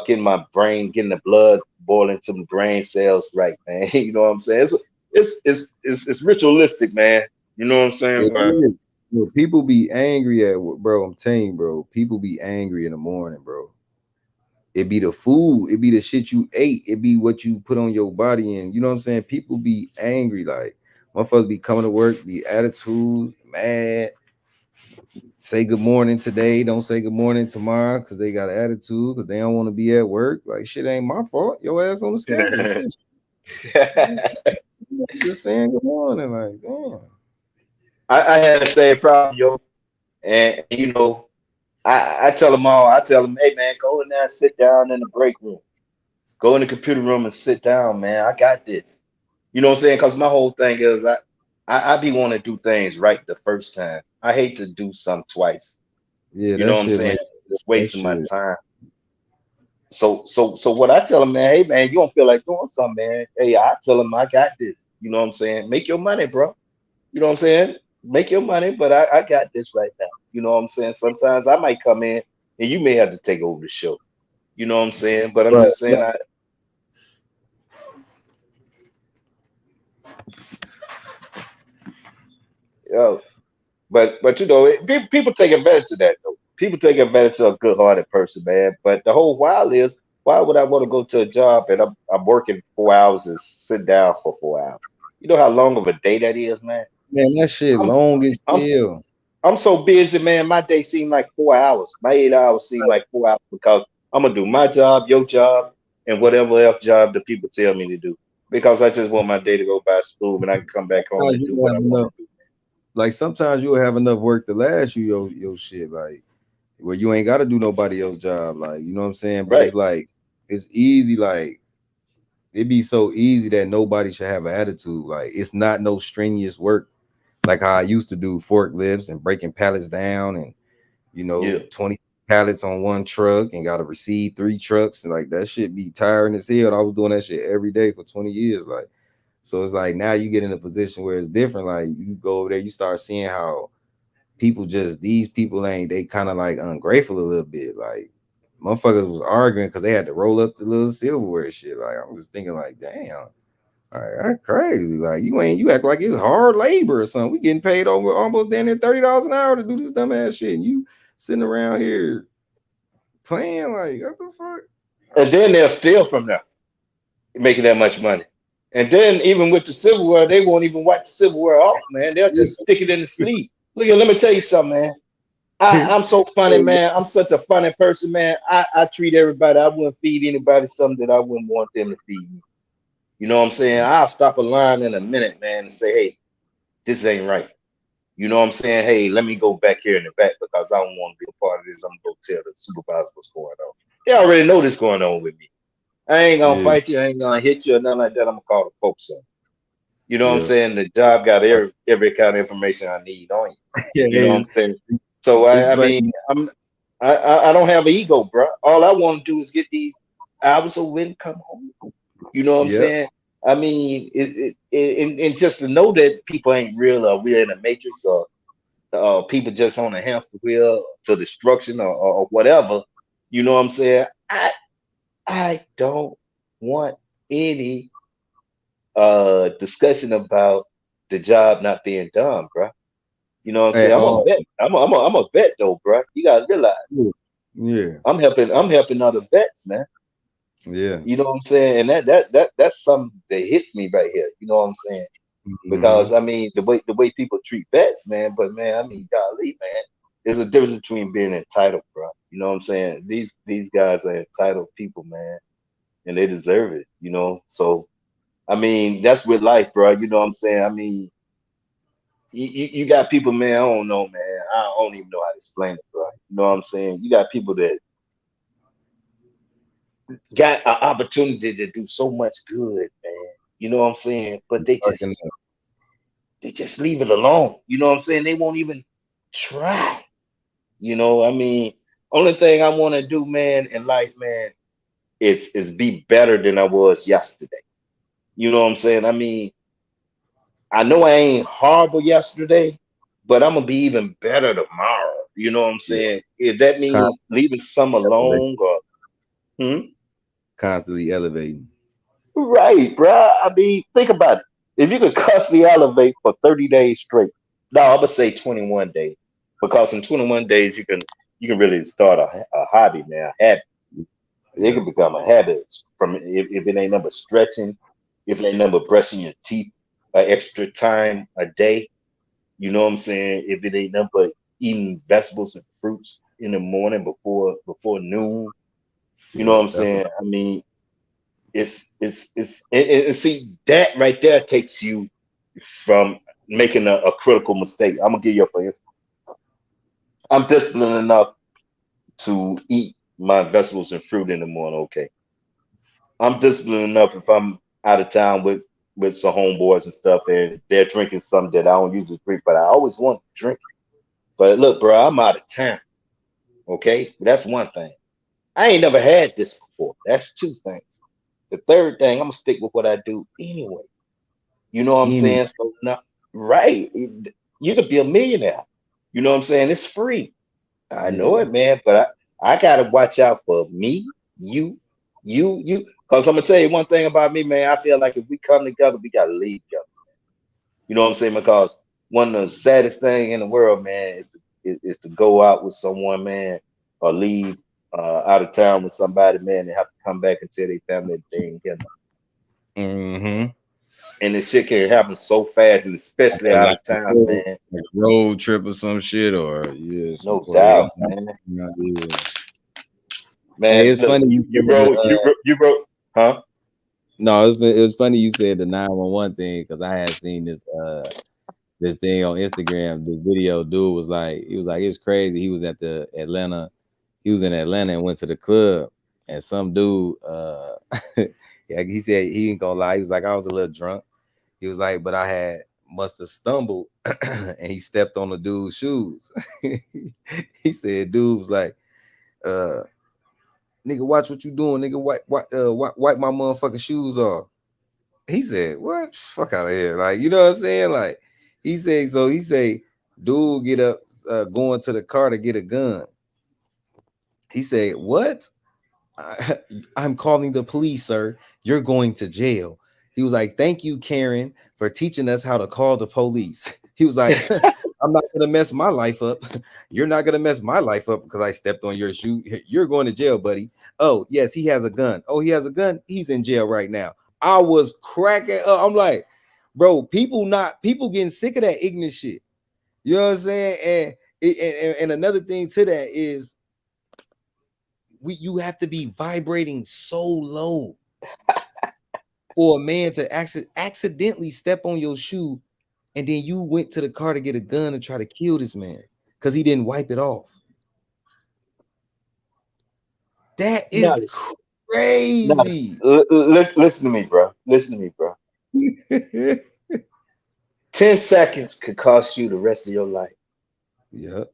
Getting my brain, getting the blood boiling to the brain cells right, man. You know what I'm saying? It's ritualistic, man. You know what I'm saying? It But is. You know, people be angry bro. I'm telling you, bro. People be angry in the morning, bro. It be the food, it be the shit you ate, it be what you put on your body, and you know what I'm saying. People be angry, like motherfuckers be coming to work, be attitudes, mad, say good morning today, don't say good morning tomorrow because they got attitude because they don't want to be at work. Like shit ain't my fault. Your ass on the schedule. Shit. Just saying good morning, like damn. I had the same problem, yo. And you know, I tell them all, I tell them, hey man, go in there and sit down in the break room. Go in the computer room and sit down, man. I got this. You know what I'm saying? Because my whole thing is I be wanting to do things right the first time. I hate to do something twice. Yeah, You that know what I'm shit saying? make It's that wasting my shit. time. So what I tell them, man, hey man, you don't feel like doing something, man. Hey, I tell them I got this. You know what I'm saying? Make your money, bro. You know what I'm saying? Make your money, but I got this right now. You know what I'm saying? Sometimes I might come in and you may have to take over the show. You know what I'm saying? But I'm But just saying yo, but you know, people take advantage of that though. People take advantage of a good-hearted person, man. But the whole while is, why would I want to go to a job and I'm working 4 hours and sit down for 4 hours? You know how long of a day that is, man. man, that shit I'm long as I'm hell. I'm so busy, man. My day seem like 4 hours. My 8 hours seem like 4 hours because I'm gonna do my job, your job, and whatever else job the people tell me to do. Because I just want my day to go by smooth and I can come back home Sometimes and you do don't what I have want enough. to do. Like sometimes you'll have enough work to last you your shit. Like where you ain't got to do nobody else's job. Like you know what I'm saying. But Right. it's like it's easy. Like it be so easy that nobody should have an attitude. Like it's not no strenuous work. Like how I used to do forklifts and breaking pallets down and Yeah. 20 pallets on one truck and got to receive 3 trucks and like that shit be tiring as hell. I was doing that shit every day for 20 years. Like so it's like now you get in a position where it's different. Like you go over there, you start seeing how people just these people ain't they kind of like ungrateful a little bit. Like motherfuckers was arguing because they had to roll up the little silverware and shit. Like I'm just thinking like, damn, like, that's crazy. Like you act like it's hard labor or something. We getting paid over almost down there $30 an hour to do this dumbass shit. And you sitting around here playing like what the fuck? And then they'll steal from them, making that much money. And then even with the silverware, they won't even wipe the silverware off, man. They'll just stick it in the sleeve. Look at, let me tell you something, man. I'm so funny, man. I'm such a funny person, man. I treat everybody. I wouldn't feed anybody something that I wouldn't want them to feed me. You know what I'm saying? I'll stop a line in a minute, man, and say, hey, this ain't right. You know what I'm saying? Hey, let me go back here in the back because I don't want to be a part of this. I'm gonna go tell the supervisor what's going on. They already know this going on with me. I ain't gonna Yeah, fight you, I ain't gonna hit you or nothing like that. I'm gonna call the folks up. You know what I'm yeah, saying? The job got every kind of information I need on you. yeah. You know what I'm saying? So It's I mean, funny. I don't have an ego, bro. All I want to do is get these hours of win come home. You know what I'm Yep. saying? I mean, and just to know that people ain't real, or we're in a matrix, or people just on a hamster wheel to destruction, or whatever. You know what I'm saying? I don't want any discussion about the job not being done, bro. You know what I'm At saying? I'm a all. vet. I'm a vet though, bro. You gotta realize Yeah, I'm helping other vets, man. yeah. You know what I'm saying? And that's something that hits me right here. You know what I'm saying? Hmm. Because I mean the way people treat vets, man. But man, I mean, golly, man, there's a difference between being entitled, bro. You know what I'm saying? These guys are entitled people, man, and they deserve it. You know, so I mean that's with life, bro. You know what I'm saying? I mean, you got people, man. I don't know, man. I don't even know how to explain it, bro. You know what I'm saying? You got people that got an opportunity to do so much good, man. You know what I'm saying? But Fucking they just leave it alone. You know what I'm saying? They won't even try. You know, I mean, only thing I want to do, man, in life, man, is be better than I was yesterday. You know what I'm saying? I mean, I know I ain't horrible yesterday, but I'm gonna be even better tomorrow. You know what I'm yeah. saying? If that means leaving some Constantly elevating. alone, or hmm? Constantly elevating. Right, bruh. I mean, think about it. If you could constantly elevate for 30 days straight, no, I'm gonna say 21 days, because in 21 days you can really start a hobby now, a habit. It Yeah. can become a habit from if it ain't number stretching, if it ain't number brushing your teeth an extra time a day. You know what I'm saying? If it ain't number eating vegetables and fruits in the morning before noon. You know Yeah. what I'm That's what. saying? I mean, it's and see that right there takes you from making a critical mistake. I'm gonna give you a for instance. I'm disciplined enough to eat my vegetables and fruit in the morning. Okay, I'm disciplined enough if I'm out of town with some homeboys and stuff, and they're drinking something that I don't usually drink, but I always want to drink. But look, bro, I'm out of town. Okay, that's one thing. I ain't never had this before. That's two things. The third thing, I'm gonna stick with what I do anyway. You know what I'm Any. saying? So now, right, you could be a millionaire. You know what I'm saying? It's free. I know Yeah. it, man, but I gotta watch out for me, you. Because I'm gonna tell you one thing about me, man. I feel like if we come together, we gotta lead together. You know what I'm saying? Because one of the saddest thing in the world, man, is to go out with someone, man, or leave out of town with somebody, man, and have to come back and tell their family that they ain't get nothing. Mm-hmm. And this shit can happen so fast, and especially out Like of town, a man. road trip or some shit, or yeah, some No play. doubt, man. Yeah. Hey, Man, it's look, funny you you said the wrote, you wrote, huh? no, it was funny you said the 911 thing because I had seen this thing on Instagram. This video dude was like, he was like, it's crazy. He was at the Atlanta, he was in Atlanta and went to the club, and some dude, yeah, he said he ain't gonna lie. He was like, I was a little drunk. He was like, but I had must have stumbled and he stepped on the dude's shoes. He said, dude was like, uh, nigga, watch what you doing, nigga. Wipe my motherfucking shoes off. He said, what? Fuck out of here. Like, you know what I'm saying? Like, he said, so he say, dude get up, going to the car to get a gun. He said, what? I'm calling the police, sir. You're going to jail. He was like, thank you, Karen, for teaching us how to call the police. He was like, I'm not going to mess my life up. You're not going to mess my life up because I stepped on your shoe. You're going to jail, buddy. Oh, yes, he has a gun. Oh, he has a gun. He's in jail right now. I was cracking up. I'm like, bro, people getting sick of that ignorant shit. You know what I'm saying? And another thing to that is you have to be vibrating so low for a man to accidentally step on your shoe, and then you went to the car to get a gun and try to kill this man because he didn't wipe it off. That is crazy. Listen to me, bro. Listen to me, bro. 10 seconds could cost you the rest of your life. Yeah.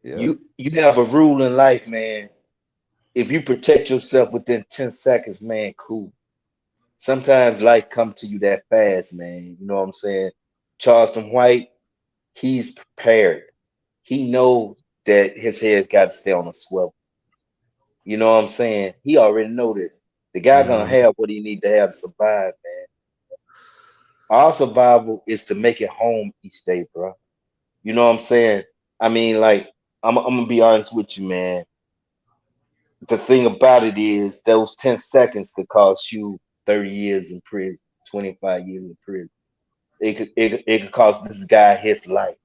You have a rule in life, man. If you protect yourself within 10 seconds, man, cool. Sometimes life comes to you that fast, man. You know what I'm saying? Charleston White, he's prepared. He knows that his head's got to stay on a swivel. You know what I'm saying? He already know this. The guy gonna have what he need to have to survive, man. Our survival is to make it home each day, bro. You know what I'm saying? I mean, like, I'm gonna be honest with you, man. The thing about it is those 10 seconds could cost you 30 years in prison, 25 years in prison. It could cost this guy his life.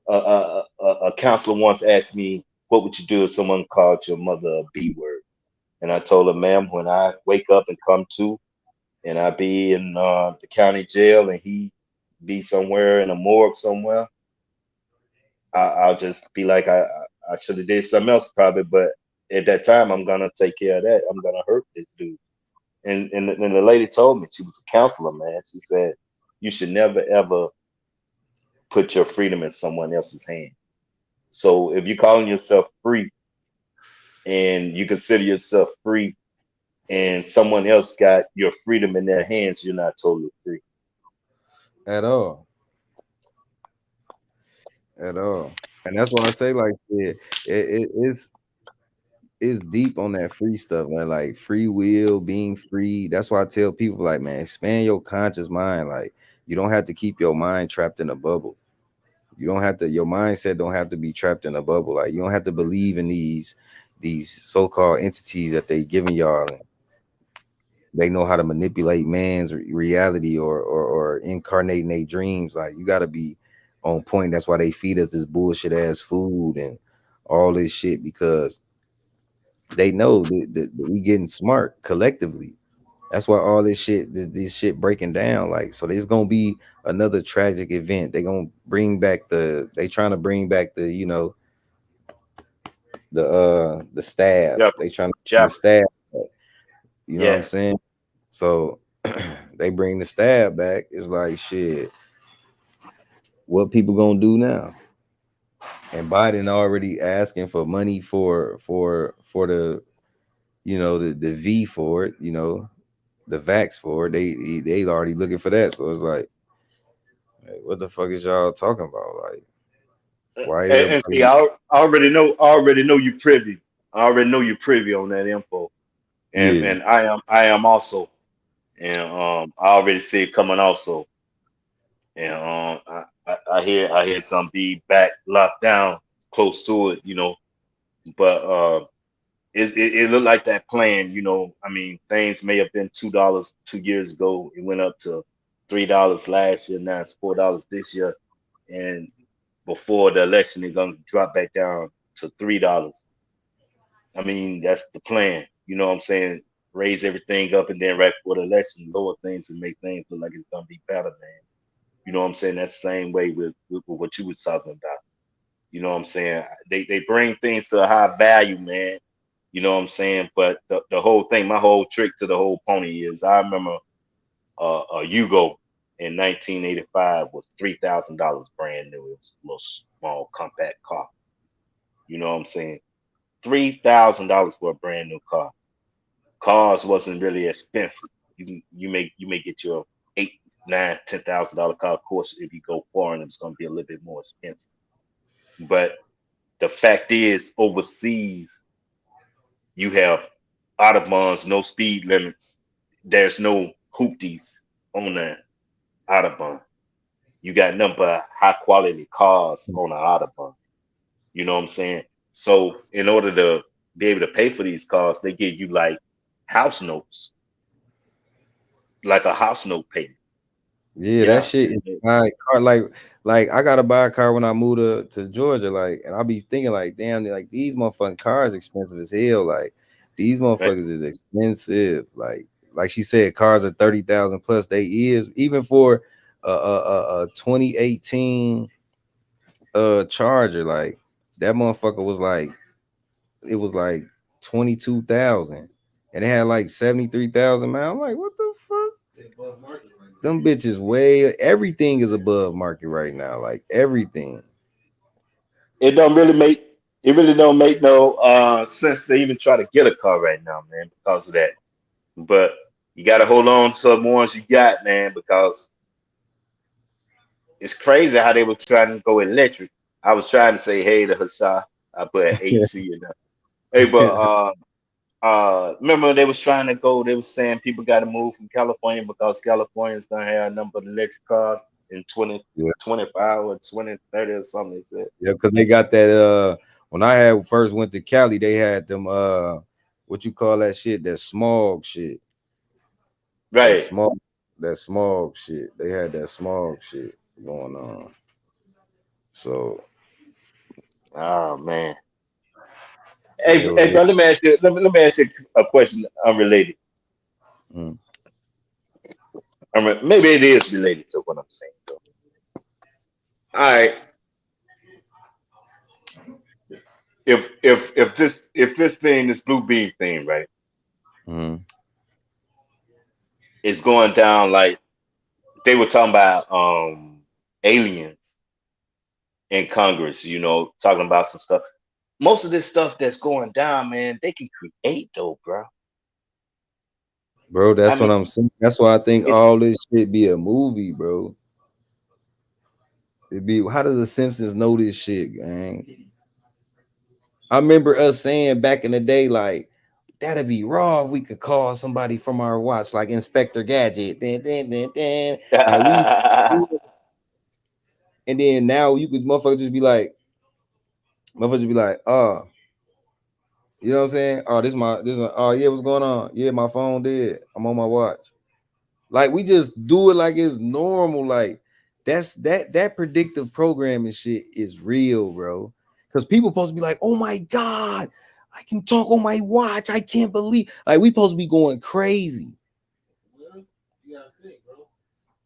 A counselor once asked me, what would you do if someone called your mother a B word? And I told her, ma'am, when I wake up and come to, and I be in the county jail and he be somewhere in a morgue somewhere, I'll just be like, I should have did something else probably, but at that time, I'm gonna take care of that. I'm gonna hurt this dude. And the lady told me, she was a counselor, man. She said, you should never ever put your freedom in someone else's hand. So if you're calling yourself free and you consider yourself free and someone else got your freedom in their hands, you're not totally free. At all. At all. And that's what I say, like, it's deep on that free stuff, man. Like free will, being free. That's why I tell people, like, man, expand your conscious mind. Like, you don't have to keep your mind trapped in a bubble. You don't have to, your mindset don't have to be trapped in a bubble. Like, you don't have to believe in these so-called entities that they giving y'all. And they know how to manipulate man's reality or incarnating their dreams. Like, you got to be on point. That's why they feed us this bullshit ass food and all this shit, because they know that we getting smart collectively. That's why all this shit, this shit breaking down. Like, so there's gonna be another tragic event. They gonna bring back they trying to bring back the stab. Yep. They trying to bring the stab back. You know what I'm Yeah. saying? So they bring the stab back. It's like, shit, what people gonna do now? And Biden already asking for money for the, you know, the V for it, you know, the vax for it. They already looking for that. So it's like, hey, what the fuck is y'all talking about? Like, why And see, everybody? I already know you privy. I already know you privy on that info. Yeah. And I am also. And I already see it coming also. And I hear some be back locked down close to it, you know. But it looked like that plan, you know. I mean, things may have been $2 2 years ago. It went up to $3 last year. Now it's $4 this year. And before the election, they're gonna drop back down to $3. I mean, that's the plan. You know what I'm saying? Raise everything up and then right before the election, lower things and make things look like it's gonna be better, man. You know what I'm saying? That's the same way with what you was talking about. You know what I'm saying? They bring things to a high value, man. You know what I'm saying? But the whole thing, my whole trick to the whole pony is I remember a Yugo in 1985 was $3,000 brand new. It was a little small compact car. You know what I'm saying? $3,000 for a brand new car. Cars wasn't really expensive. You may get your eight, nine, $10,000 car. Of course, if you go foreign, it's gonna be a little bit more expensive. But the fact is, overseas, you have autobahns, no speed limits. There's no hoopties on the autobahn. You got nothing but high quality cars on the autobahn. You know what I'm saying? So in order to be able to pay for these cars, they give you like house notes, like a house note payment. Yeah, that Yeah. shit is my car. Like I gotta buy a car when I move to Georgia. Like, and I'll be thinking like, damn, like these motherfucking cars expensive as hell. Like, these Right. motherfuckers is expensive. Like she said, cars are 30,000 plus. They is even for a 2018 Charger. Like that motherfucker was like it was like 22,000, and it had like 73,000 miles. I'm like, what the fuck? Them bitches way everything is above market right now. Like everything. It don't really make it really don't make no sense to even try to get a car right now, man, because of that. But you gotta hold on to the ones you got, man, because it's crazy how they were trying to go electric. I was trying to say hey to Hashah. I put HC in there. Hey, but remember they was trying to go, they was saying people gotta move from California because California's gonna have a number of electric cars in Yeah, 2025 or 2030 or something, they said. yeah, because they got that when I had first went to Cali, they had them what you call that shit? That smog shit. That Right. smog that smog shit. They had that smog shit going on. So Oh man. yeah, Hey, it was hey, bro, let me ask you a question unrelated. mm, Maybe it is related to what I'm saying. Though. All right, if this thing, this blue beam thing, right, mm, is going down like they were talking about aliens in Congress, talking about some stuff. Most of this stuff that's going down, man, they can create though, bro. bro, I that's what mean, I'm saying. That's why I think it's all this shit be a movie, bro. It be how does the Simpsons know this shit, gang? I remember us saying back in the day, like, that'd be raw if we could call somebody from our watch, like Inspector Gadget. Dun, dun, dun, dun. Like we used to do it, and then now you could motherfuckers just be like, oh, you know what I'm saying? Oh, oh yeah, what's going on? Yeah, my phone dead. I'm on my watch. Like we just do it like it's normal. Like that predictive programming shit is real, bro. Because people supposed to be like, oh my god, I can talk on my watch. I can't believe like we supposed to be going crazy. Well, you gotta think, bro.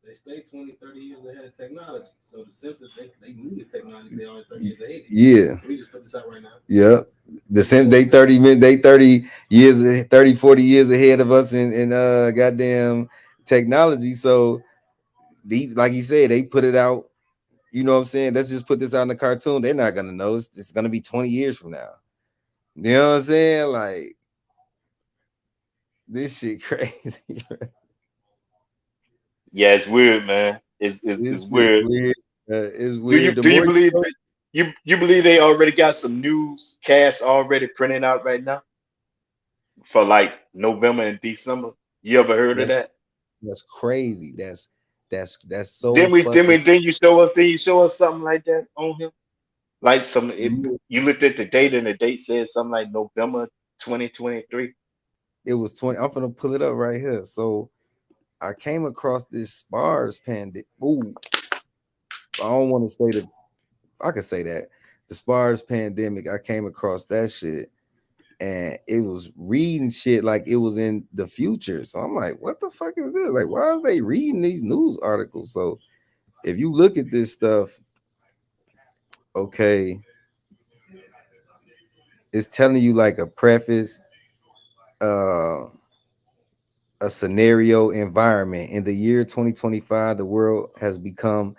They stay 20, 30 years ahead of technology. So the Simpsons, they knew the technology. They already 30 years ahead. Yeah. We just put this out right now. Yeah. The same they 30 years 30 40 years ahead of us in goddamn technology. So like he said, they put it out. You know what I'm saying? Let's just put this out in the cartoon. They're not gonna know. It's gonna be 20 years from now. You know what I'm saying? Like this shit crazy. yeah, it's weird, man. It's This shit weird. weird. It's Do you weird. The do you more you believe know, you believe they already got some newscasts already printed out right now for like November and December? You ever heard of that, that? that's crazy. That's so Then we then we fucking then you show us something like that on him. Like yeah. you looked at the date and the date said something like November 2023. It was 20. I'm gonna pull it up right here. So I came across this SPARS pandemic. Ooh, I don't want to say that. I could say that the SPARS pandemic. I came across that shit, and it was reading shit like it was in the future. So I'm like, what the fuck is this? Like, why are they reading these news articles? So if you look at this stuff, okay, it's telling you like a preface, uh, a scenario environment. In the year 2025, the world has become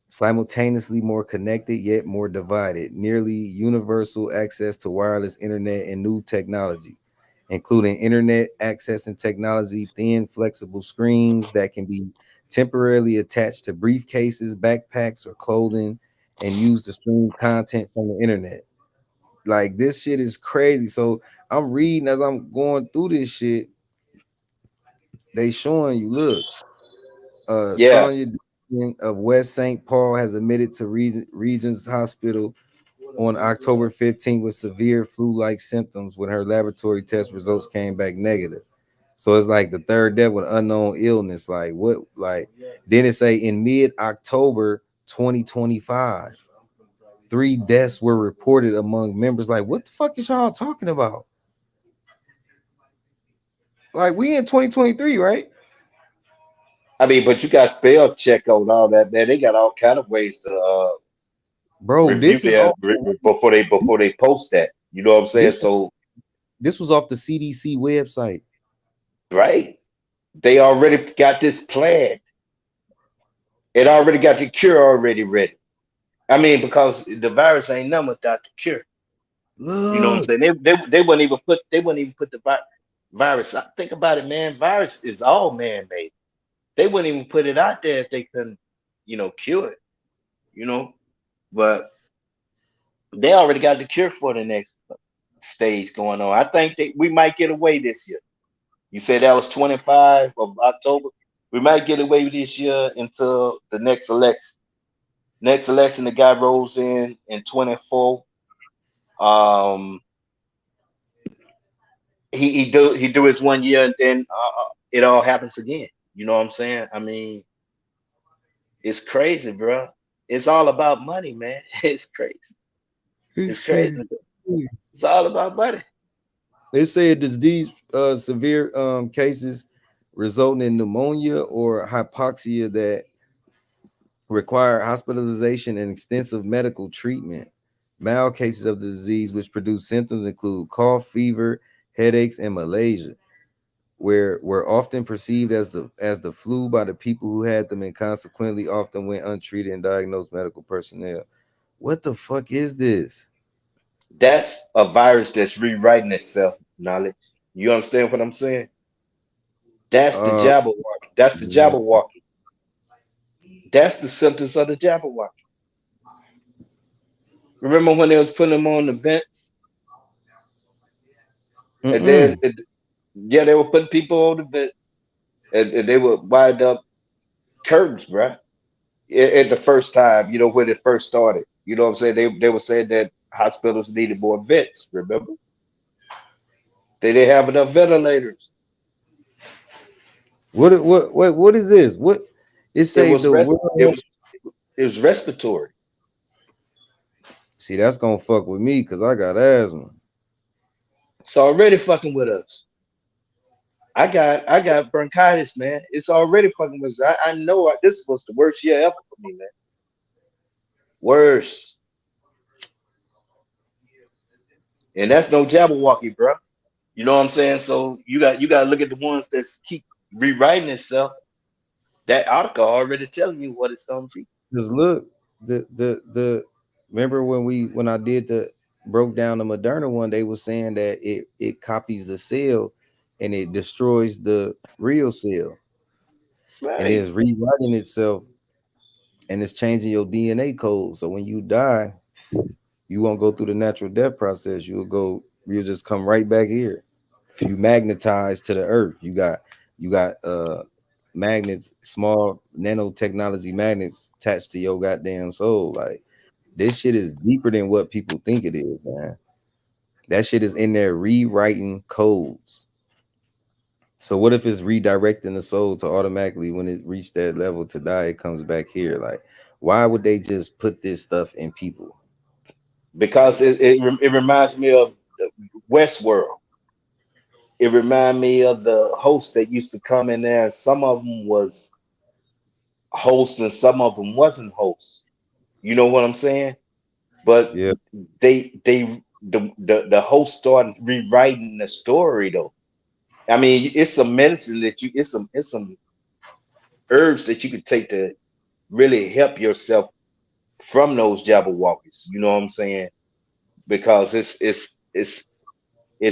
simultaneously more connected yet more divided. Nearly universal access to wireless internet and new technology, including internet access and technology, thin, flexible screens that can be temporarily attached to briefcases, backpacks, or clothing and used to stream content from the internet. Like this shit is crazy. So I'm reading as I'm going through this shit. They showing you, look, Yeah. Sonia of West St. Paul has admitted to Regents Hospital on October 15th with severe flu-like symptoms when her laboratory test results came back negative. So it's like the third death with unknown illness. Like what? Like then it say in mid-October 2025, 3 deaths were reported among members. Like what the fuck is y'all talking about? Like we in 2023, right? I mean, but you got spell check on all that, man. They got all kind of ways to Bro, review this is all before they post that. You know what I'm saying? this So this was off the CDC website. right, they already got this planned. It already got the cure already ready. I mean, because the virus ain't nothing without the cure. You know what I'm Look, saying? They wouldn't even put the virus. Think about it, man. Virus is all man made. They wouldn't even put it out there if they couldn't, cure it. You know, but they already got the cure for the next stage going on. I think that we might get away this year. You said that was 25 of October. We might get away this year until the next election. Next election, the guy rolls in 24. Um, he do his 1 year, and then it all happens again. You know what I'm saying? I mean, it's crazy, bro. It's all about money, man. It's crazy. this It's shit crazy. is It's all about money. they said these severe cases resulting in pneumonia or hypoxia that require hospitalization and extensive medical treatment. Mild cases of the disease which produce symptoms include cough, fever, headaches, and malaise, where were often perceived as the flu by the people who had them and consequently often went untreated and diagnosed medical personnel. What the fuck is this? That's a virus that's rewriting itself. Knowledge. You understand what I'm saying? That's the Uh Jabberwocky. That's the yeah. Jabberwocky. That's the symptoms of the Jabberwocky. Remember when they was putting them on the vents, and then Mm-mm. yeah, they were putting people on the vents, and they would wind up curtains, bruh. At the first time, when it first started. You know what I'm saying? They were saying that hospitals needed more vents. Remember, they didn't have enough ventilators. What is this? What it It say was the res- it world? was it was respiratory. See, that's gonna fuck with me because I got asthma. It's already fucking with us. I got bronchitis, man. It's already fucking with us. I know this was the worst year ever for me, man. Worse, and that's no Jabberwocky, bro. You know what I'm saying? So you got to look at the ones that keep rewriting itself. That article already telling you what it's gonna be. Just look, the remember when I did the broke down the Moderna one, they was saying that it copies the cell and it destroys the real cell and Right. it's rewriting itself and it's changing your DNA code. So when you die, you won't go through the natural death process. You'll just come right back here. You magnetized to the earth. You got magnets, small nanotechnology magnets attached to your goddamn soul. Like this shit is deeper than what people think it is, man. That shit is in there rewriting codes. So what if it's redirecting the soul to automatically when it reached that level to die, it comes back here? Like, why would they just put this stuff in people? Because it reminds me of Westworld. It reminds me of the hosts that used to come in there. Some of them was hosts and some of them wasn't hosts. You know what I'm saying? But Yeah. the host started rewriting the story though. I mean, it's some medicine that it's some herbs that you could take to really help yourself from those Jabberwockies. You know what I'm saying? Because it's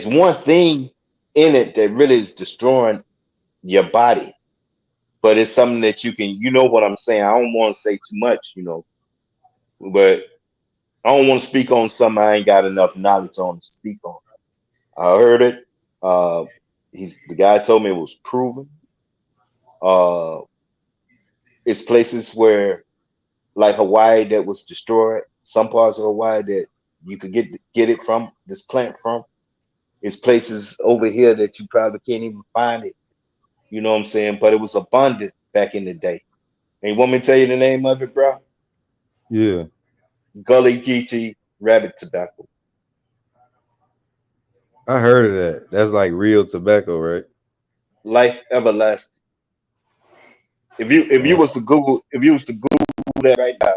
one thing in it that really is destroying your body, but it's something that you know what I'm saying. I don't want to say too much, but I don't want to speak on something I ain't got enough knowledge on to speak on. I heard it. Uh, the guy told me it was proven. Uh, it's places where like Hawaii that was destroyed. Some parts of Hawaii that you could get it from this plant from. It's places over here that you probably can't even find it. You know what I'm saying? But it was abundant back in the day. And you want me to tell you the name of it, bro? Yeah, Gully Geechee Rabbit Tobacco. I heard of that. That's like real tobacco, right? Life everlasting. If you Damn. was to Google that right now,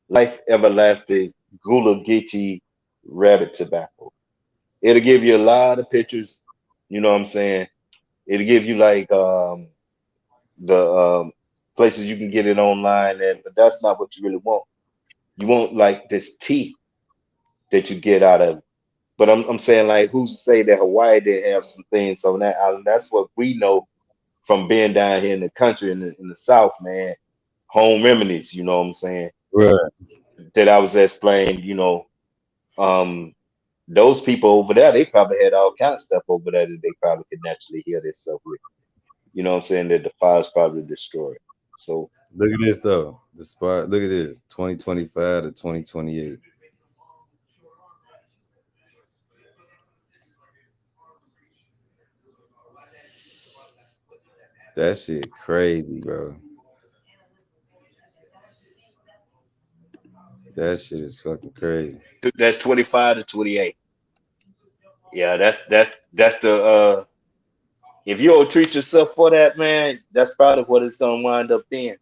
life everlasting Gula Geechee Rabbit Tobacco. It'll give you a lot of pictures. You know what I'm saying? It'll give you like the places you can get it online, and but that's not what you really want. You want like this tea that you get out of it. But I'm saying like who's to say that Hawaii didn't have some things on that island? That's what we know from being down here in the country in the South, man. Home remedies, you know what I'm saying? Right. That I was explaining, um, those people over there, they probably had all kind of stuff over there that they probably could naturally heal themselves with. You know what I'm saying? That the fire's probably destroyed. So Look at this though. The spot. Look at this. 2025 to 2028. That shit crazy, bro. That shit is fucking crazy. that's 25 to 28. Yeah, that's the if you don't treat yourself for that, man, that's probably what it's gonna wind up being.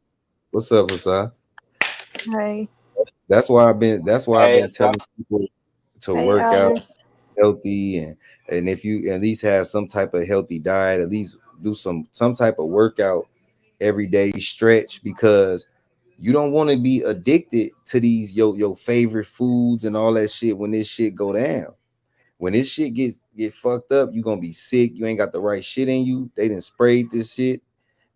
What's up, Hassan? Hey, That's why I've Hey, been telling people to hey, work out Alex. healthy, and if you at least have some type of healthy diet, at least do some type of workout every day, stretch, because you don't want to be addicted to these your favorite foods and all that shit when this shit go down. When this shit get fucked up, you gonna be sick. You ain't got the right shit in you. They done sprayed this shit.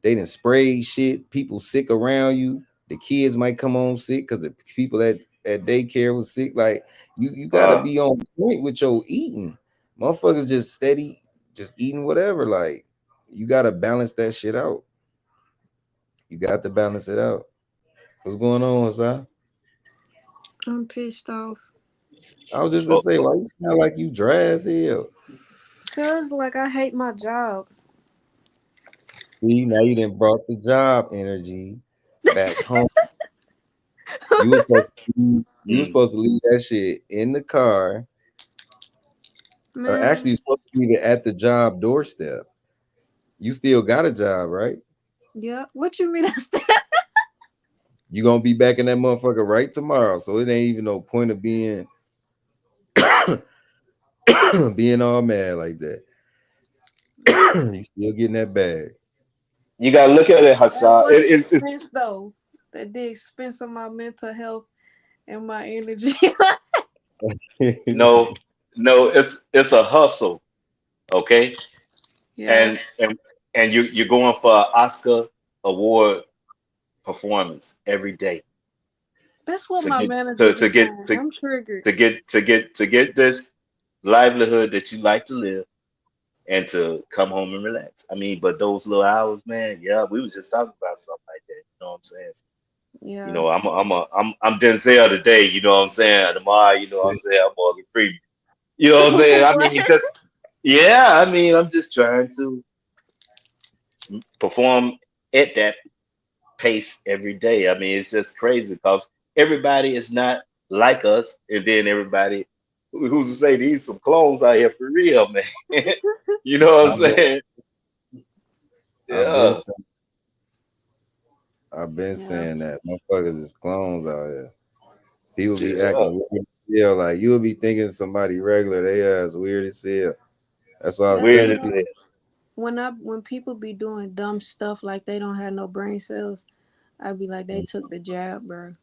They done sprayed shit. People sick around you. The kids might come home sick because the people at daycare was sick. Like you gotta uh, be on point with your eating. Motherfuckers just steady, just eating whatever. Like you gotta balance that shit out. You got to balance it out. What's going on, Hassan? I'm pissed off. I was just gonna oh, say, why you sound like you dry as hell? Cause like I hate my job. See, now you done brought the job energy back home. You was mm. supposed to leave that shit in the car, or Man, actually you supposed to leave it at the job doorstep. You still got a job, right? yeah. What you mean? You gonna be back in that motherfucker right tomorrow. So it ain't even no point of being being all mad like that. You still getting that bag. You gotta look at it, At Hassan. what It's expense though? At the expense of my mental health and my energy. no, no, it's a hustle, okay? Yeah. And you're going for an Oscar award performance every day That's what to my get manager to, be to get saying. to, I'm triggered. to get this livelihood that you like to live and to come home and relax. I mean, but those little hours, man, yeah, we was just talking about something like that. You know what I'm saying? Yeah. I'm Denzel today. You know what I'm saying? Tomorrow, you know what I'm saying? I'm Morgan Freeman. You know what I'm saying? I mean, What? because yeah, I mean, I'm just trying to perform at that pace every day. I mean, it's just crazy because everybody is not like us, and then everybody who's to say these some clones out here for real, man. You know what I'm I've been saying? I've been Yeah, saying, I've been Yeah. saying that motherfuckers is clones out here. People be yeah. acting weird as hell. Like you'll be thinking somebody regular, they ass weird as hell. That's why I was That's Weird telling as people. it. when people be doing dumb stuff like they don't have no brain cells, I be like they took the jab, bro.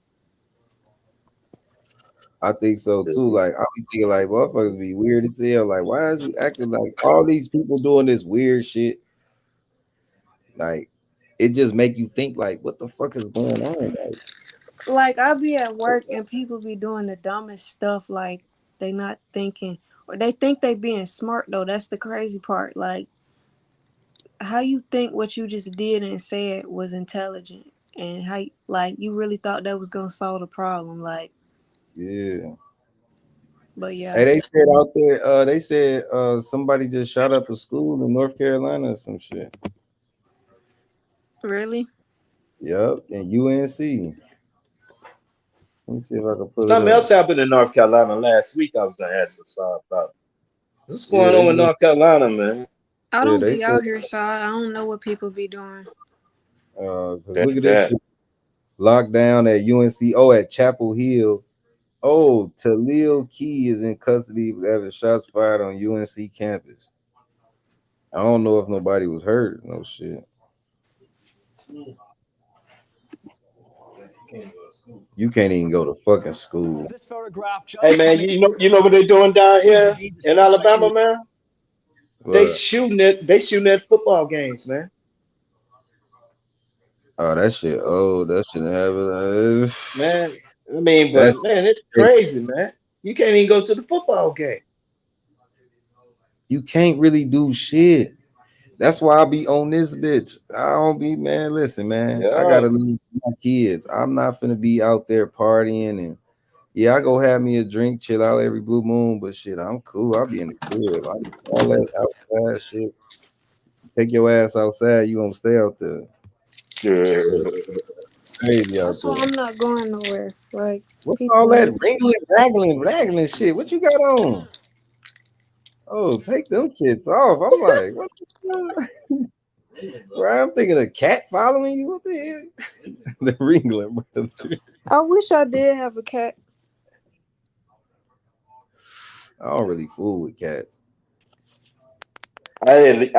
I think so too. Like I be thinking like motherfuckers be weird as hell. Like why is you acting like all these people doing this weird shit? Like it just make you think like what the fuck is going on? Like Like I be at work and people be doing the dumbest stuff like they not thinking or they think they being smart though. That's the crazy part. Like how you think what you just did and said was intelligent and how like you really thought that was gonna solve the problem. yeah. But yeah, Hey, they said out there, they said somebody just shot up a school in North Carolina or some shit. really. Yep, in UNC. Let me see if I can pull it Something else up. happened in North Carolina last week. I was gonna ask Hassan about. What's Yeah, going they on in just North Carolina, man? I yeah, don't they be said out here, so I don't know what people be doing. 'cause That look at this that. shit. Lockdown at UNC. Oh, at Chapel Hill. Oh, Talil Key is in custody after shots fired on UNC campus. I don't know if nobody was hurt. No shit. You can't even go to fucking school. This photograph Hey just man, coming you know what they're doing down to here be the in suspect in Alabama, this. man? But They shooting at football games, man. oh, that shit. Oh, that shouldn't happen. Man, I mean, but That's man, it's crazy. crazy, man. You can't even go to the football game. You can't really do shit. That's why I be on this bitch. I don't be, man. Listen, man. I Yeah. gotta leave my kids. I'm not finna be out there partying and yeah, I go have me a drink, chill out every blue moon, but shit, I'm cool. I'll be in the crib. All that outside shit. Take your ass outside. You gonna stay out there. Yeah. Crazy out That's why there. I'm not going nowhere. Like What's all people that ain't. raggling shit? What you got on? Oh, take them shits off. I'm like, what the fuck? Bro, I'm thinking a cat following you. What the hell? The Ringling, bro. I wish I did have a cat. I don't really fool with cats. I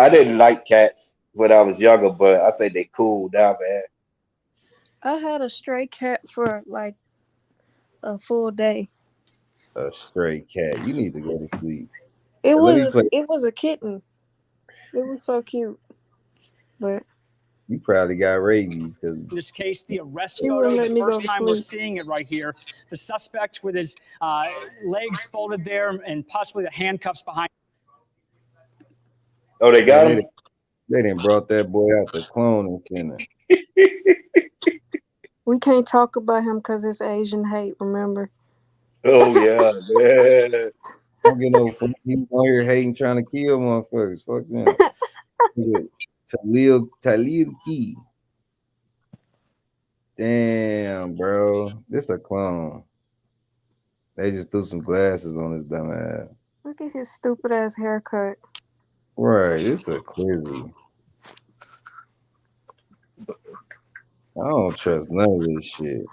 didn't like cats when I was younger, but I think they cool now, man. I had a stray cat for like a full day. A stray cat. You need to go to sleep. It Let me was play. it was a kitten. It was so cute, but You probably got rabies because In this case, the arrest she photo, wouldn't the let me go first to time we're sleep. seeing it right here. The suspect with his legs folded there and possibly the handcuffs behind. Oh, they man, got him? they didn't brought that boy out the cloning center. We can't talk about him because it's Asian hate. Remember? Oh yeah, yeah. Don't get no fuck. He was on here hating, trying to kill motherfuckers. Fuck them. Talil Key. Damn, bro. This a clone. They just threw some glasses on his dumb ass. Look at his stupid ass haircut. Right, it's a Clizzy. I don't trust none of this shit.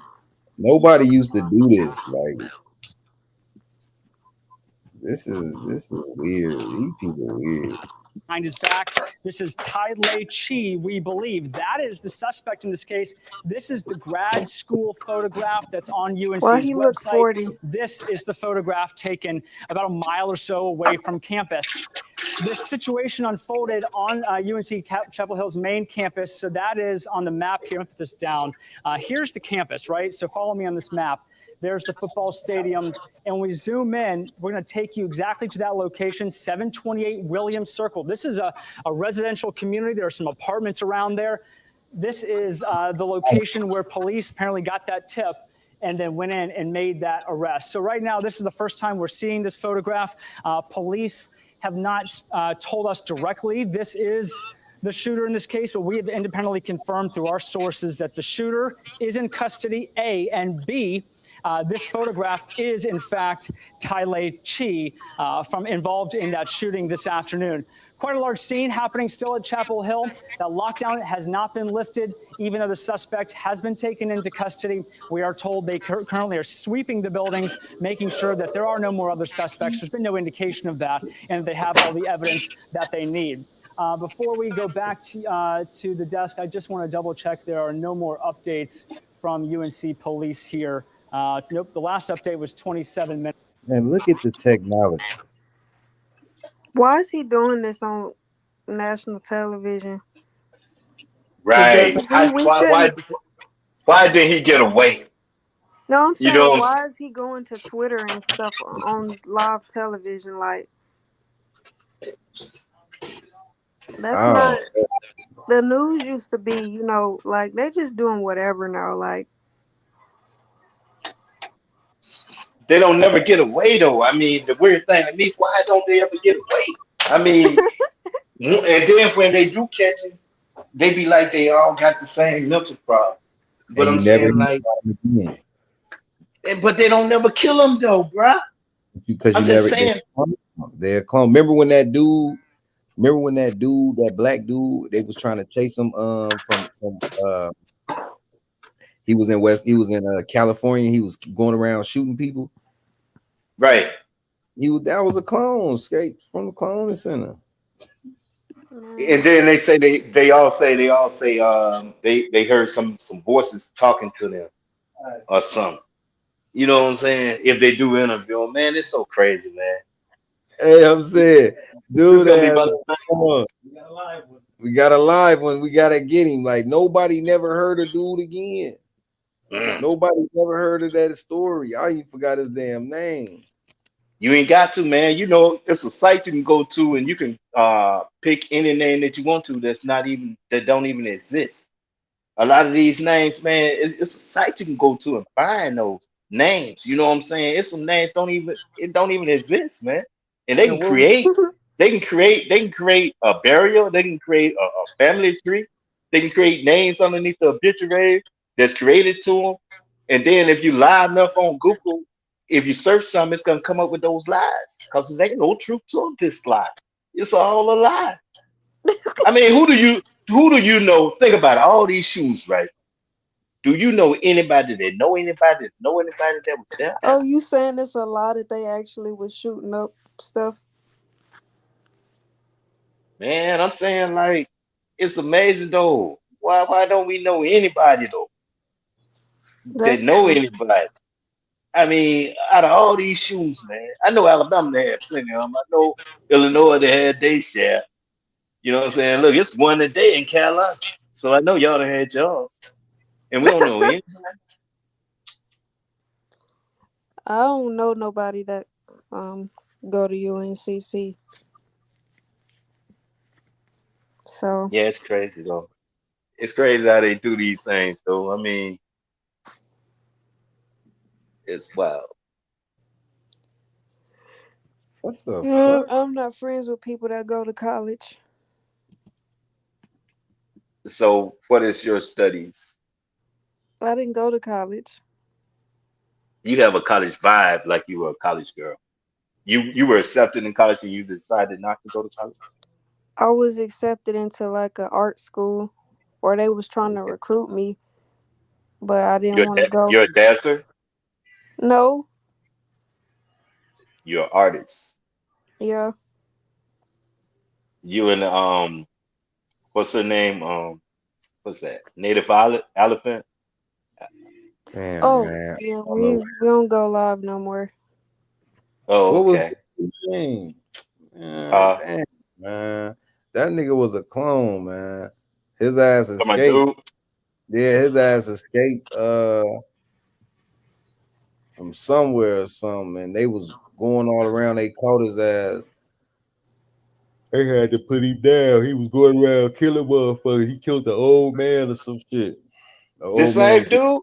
Nobody used to do this. Like this is weird. These people weird. Behind his back. This is Tai Lei Chi, we believe. That is the suspect in this case. This is the grad school photograph that's on UNC's Why he look website. 40? This is the photograph taken about a mile or so away from campus. This situation unfolded on UNC Chapel Hill's main campus. So that is on the map here. Let me put this down. Here's the campus, right? So follow me on this map. There's the football stadium. And when we zoom in, we're going to take you exactly to that location, 728 Williams Circle. This is a residential community. There are some apartments around there. This is the location where police apparently got that tip and then went in and made that arrest. So right now, this is the first time we're seeing this photograph. Police have not told us directly this is the shooter in this case, but we have independently confirmed through our sources that the shooter is in custody, A, and B, this photograph is, in fact, Tai Lei Chi from involved in that shooting this afternoon. Quite a large scene happening still at Chapel Hill. That lockdown has not been lifted, even though the suspect has been taken into custody. We are told they currently are sweeping the buildings, making sure that there are no more other suspects. There's been no indication of that, and they have all the evidence that they need. Before we go back to the desk, I just want to double check there are no more updates from UNC police here. Nope, the last update was 27 minutes. Man, look at the technology. Why is he doing this on national television? Right. Why did he get away? No, I'm You saying know, why is he going to Twitter and stuff on live television? Like that's not the news used to be, you know, like they just doing whatever now. Like They don't never get away though. I mean, the weird thing to me, why don't they ever get away? I mean, and then when they do catch him, they be like they all got the same mental problem. But And you I'm never saying hear like, about them again but they don't never kill them though, bruh. because I'm you just never saying. they're clone. Remember when that dude? Remember when that black dude, they was trying to chase him from he was in California. He was going around shooting people. Right. That was a clone, escaped from the clone center. And then they all say they heard some voices talking to them or something. You know what I'm saying? If they do interview 'em, man, it's so crazy, man. Hey, I'm saying, This is dude, gonna be has about a the clone. We got a live one. We gotta get him. Like nobody never heard of dude again. same. Nobody never heard of that story. I even forgot his damn name. You ain't got to, man. You know, it's a site you can go to and you can pick any name that you want to that don't even exist. A lot of these names, man, it's a site you can go to and find those names. You know what I'm saying? It's some names don't even exist, man. And Man, what was they can create a burial, they can create a family tree, they can create names underneath the obituary that's created to them. And then if you lie enough on Google, if you search something, it's gonna come up with those lies. Because there ain't no truth to this lie. It's all a lie. I mean, who do you know? Think about it, all these shoes, right? Do you know anybody that was there? Oh, you saying it's a lot that they actually was shooting up stuff? Man, I'm saying like it's amazing though. Why don't we know anybody though that That's know true. anybody? I mean, out of all these shoes, man, I know Alabama they had plenty of them. I know Illinois they had their share. You know what I'm saying? Look, it's one a day in Carolina, so I know y'all done had yours, and we don't know any. I don't know nobody that go to UNCC. So Yeah, it's crazy though. It's crazy how they do these things though. I mean, it's wild. what the yeah, fuck? I'm not friends with people that go to college. So, what is your studies? I didn't go to college. You have a college vibe like you were a college girl. You were accepted in college and you decided not to go to college. I was accepted into like an art school, or they was trying to Okay. recruit me, but I didn't want to go. You're a dancer. No, You're an artist. yeah. You and what's her name? What's that? Elephant. Damn, Oh, man. yeah. I don't know. We don't go live no more. Oh, What was okay. the name? Damn, man. That nigga was a clone, man. His ass My escaped. dude. Yeah, his ass escaped from somewhere or something, and they was going all around. They caught his ass. They had to put him down. He was going around killing motherfuckers. He killed the old man or some shit. The This old man same killed. dude,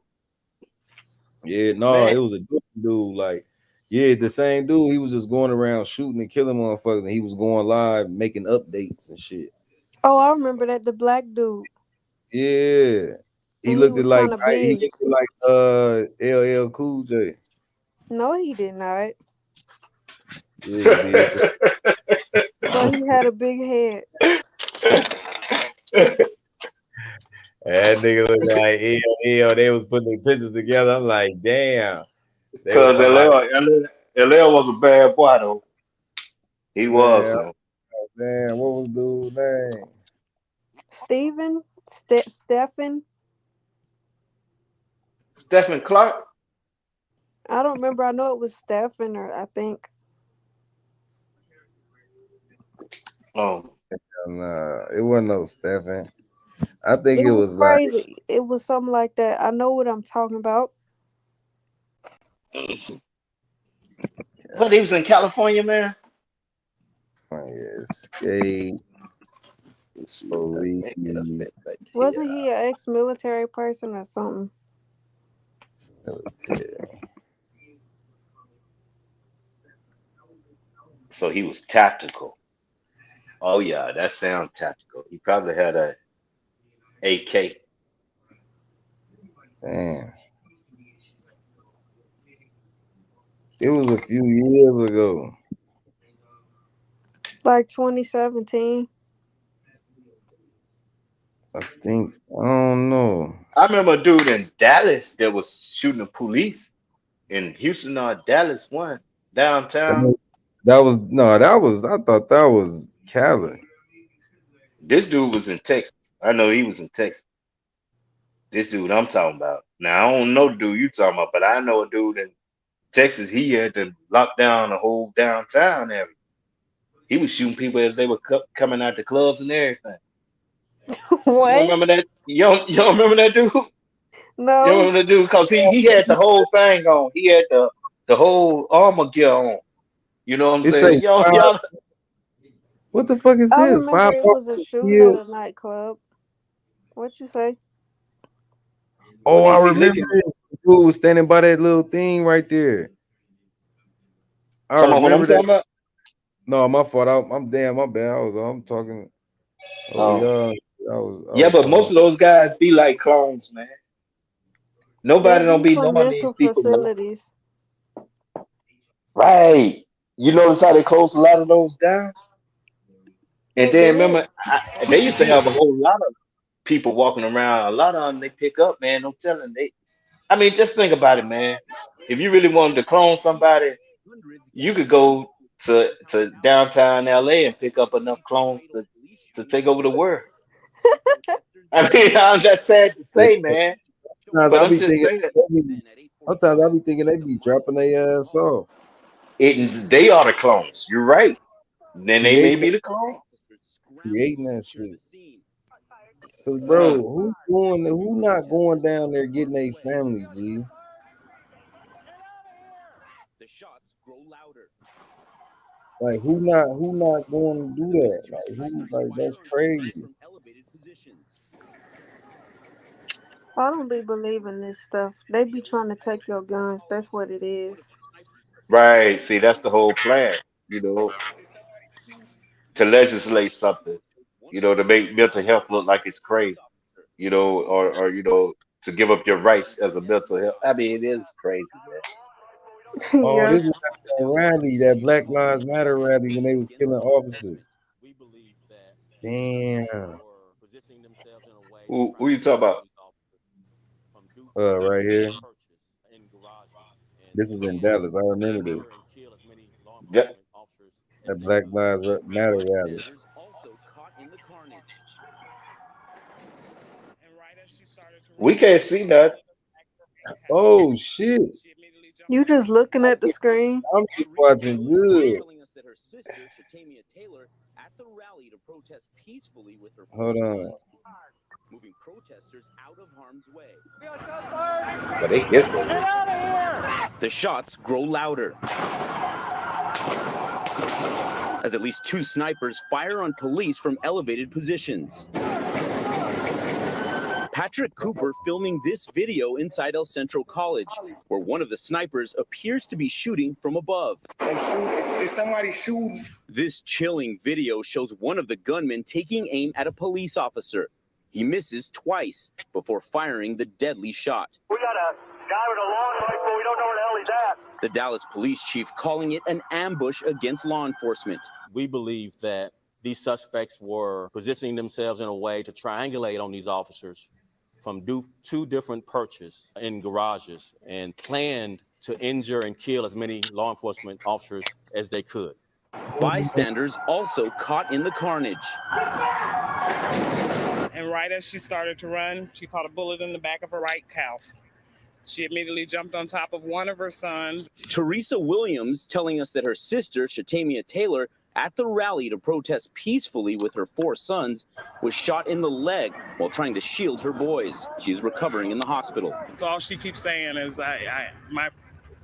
Yeah, no, man. it was a different dude. Like, yeah, the same dude. He was just going around shooting and killing motherfuckers, and he was going live making updates and shit. Oh, I remember that, the black dude, Yeah, he and he looked at was like kind of he big. looked at like LL Cool J. No, he did not. Yeah, he did. But he had a big head. That nigga looked like EO. They was putting their pictures together. I'm like, damn. They was Cause talking about LL was a bad boy though. He was man. though. Damn, what was dude's name? Steven? Stephen? Stephen Clark. I don't remember. I know it was Stephen, or I think. Oh, Nah, it wasn't no Stephen. I think It it was was like crazy. It was something like that. I know what I'm talking about. let me see. But he was in California, man. Escape Let's see if I Police can get a fit back here. Wasn't he an ex-military person or something? Military. So he was tactical. Oh yeah, that sounds tactical. He probably had a AK. Damn. It was a few years ago. Like 2017. I think. I don't know. I remember a dude in Dallas that was shooting the police in Houston or Dallas one downtown. That was no. That was. I thought that was Cali. This dude was in Texas. I know he was in Texas. This dude I'm talking about. Now I don't know the dude you talking about, but I know a dude in Texas. He had to lock down the whole downtown area. He was shooting people as they were coming out the clubs and everything. You What? don't remember that? You don't remember that dude? You No. remember that dude? Because he had the whole thing on. He had the whole armor gear on. You know what I'm It saying? say five. What the fuck is I this? remember 5 it was a shooting years? at a nightclub. What you say? Oh, What I is he remember looking? this. The dude was standing by that little thing right there. I Come on, what I'm remember that. talking about? No, my fault. I'm damn. My bad. I'm talking over y'all. I Yeah, was but talking most of those guys be like clones, man. They Nobody don't be be from knowing these mental people, man. facilities. Right. You notice how they closed a lot of those down? And They then did. remember, they used to have a whole lot of people walking around. A lot of them they pick up, man. No telling. I mean, just think about it, man. If you really wanted to clone somebody, you could go to downtown LA and pick up enough clones to take over the world. I mean, I'm just sad to say, man. Sometimes But I I'm be just thinking. saying, Sometimes I be thinking they be dropping their ass off, they are the clones. You're right. Then they may creating be the clone. that shit. Cause bro, who not going down there getting their family, G? Like who not going to do that? Like who like that's crazy. I don't be believing this stuff. They be trying to take your guns. That's what it is. Right. See, that's the whole plan, you know, to legislate something, to make mental health look like it's crazy, or to give up your rights as a mental health. I mean, it is crazy, man. Oh, Yeah. this was that rally, that Black Lives Matter rally when they was killing officers. Damn. Who you talking about? Right here. This was in Dallas. I remember this. Yeah, That Black Lives Matter rally. we can't see that. Oh shit. You just looking at the screen. I'm just watching good. Hold on. But they hit them. The shots grow louder as at least 2 snipers fire on police from elevated positions. Patrick Cooper filming this video inside El Centro College, where one of the snipers appears to be shooting from above. It's somebody shooting. This chilling video shows one of the gunmen taking aim at a police officer. He misses twice before firing the deadly shot. We got a guy with a long rifle. We don't know where the hell he's at. The Dallas police chief calling it an ambush against law enforcement. We believe that these suspects were positioning themselves in a way to triangulate on these officers from 2 different perches in garages and planned to injure and kill as many law enforcement officers as they could. Bystanders also caught in the carnage. And right as she started to run, she caught a bullet in the back of her right calf. She immediately jumped on top of one of her sons. Teresa Williams telling us that her sister, Shatamia Taylor, at the rally to protest peacefully with her 4 sons, was shot in the leg while trying to shield her boys. She's recovering in the hospital. So all she keeps saying is, my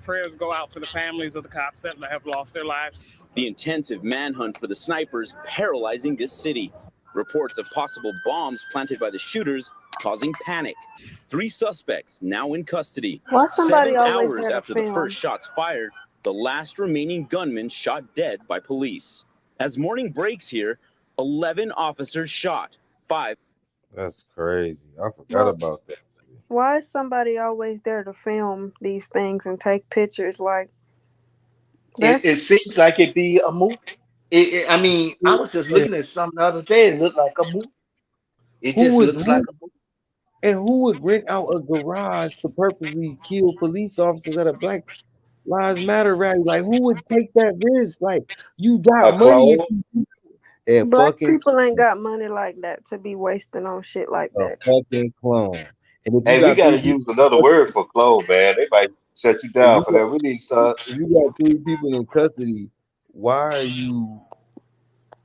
prayers go out for the families of the cops that have lost their lives. The intensive manhunt for the snipers paralyzing this city. Reports of possible bombs planted by the shooters causing panic. 3 suspects now in custody. Why somebody 7 always hours there to after the film? first shots fired, the last remaining gunman shot dead by police. As morning breaks here, 11 officers shot, 5. That's crazy. I forgot But about that. why is somebody always there to film these things and take pictures? Like It, that's it seems like it be a movie. I mean, I was just Yeah. looking at something the other day. It looked like a movie. It Who just would looks like who a movie. and who would rent out a garage to purposely kill police officers at a Black Lives Matter rally? Like, who would take that risk? Like, you got A money clone. and black fucking people ain't got money like that to be wasting on shit like a that. fucking clone. And if you Hey, we got got three to people use in another custody, word for clone, man. They might shut you if down you for got that. We need some. if you got three people in custody, why are you?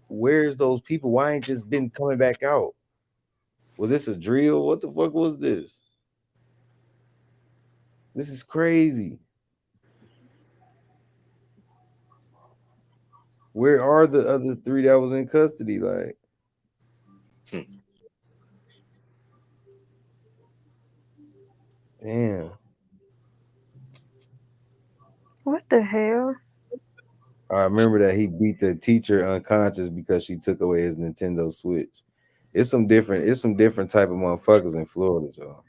Where's those people? Why ain't this been coming back out? Was this a drill? What the fuck was this? This is crazy. Where are the other three that was in custody? Like, Hmm. damn. What the hell? I remember that he beat the teacher unconscious because she took away his Nintendo Switch. It's some different type of motherfuckers in Florida, y'all.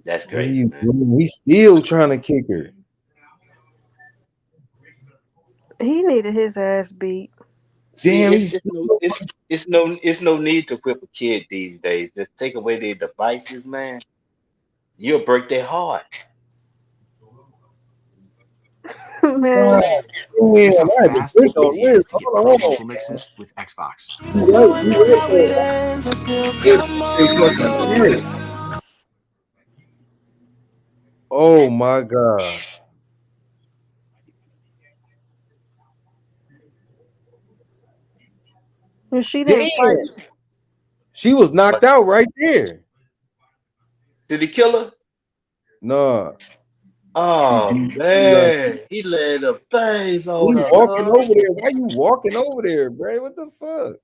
That's What are crazy, you man. doing? He's still trying to kick her. He needed his ass beat. See, Damn, it's he's it's no still it's no need to whip a kid these days. Just take away their devices, man. You'll break their heart. God, Man, damn, Here's how I had to fast and click easy on it this. is to get pro Hold on. local mixes with Xbox. You right there. It fucking hurt. Oh my god. if she didn't Damn. fight, She was But knocked out right there. did he kill her? Nah. She Oh beat man, he laid a face he on her, walking over there. Why you walking over there, bro? What the fuck?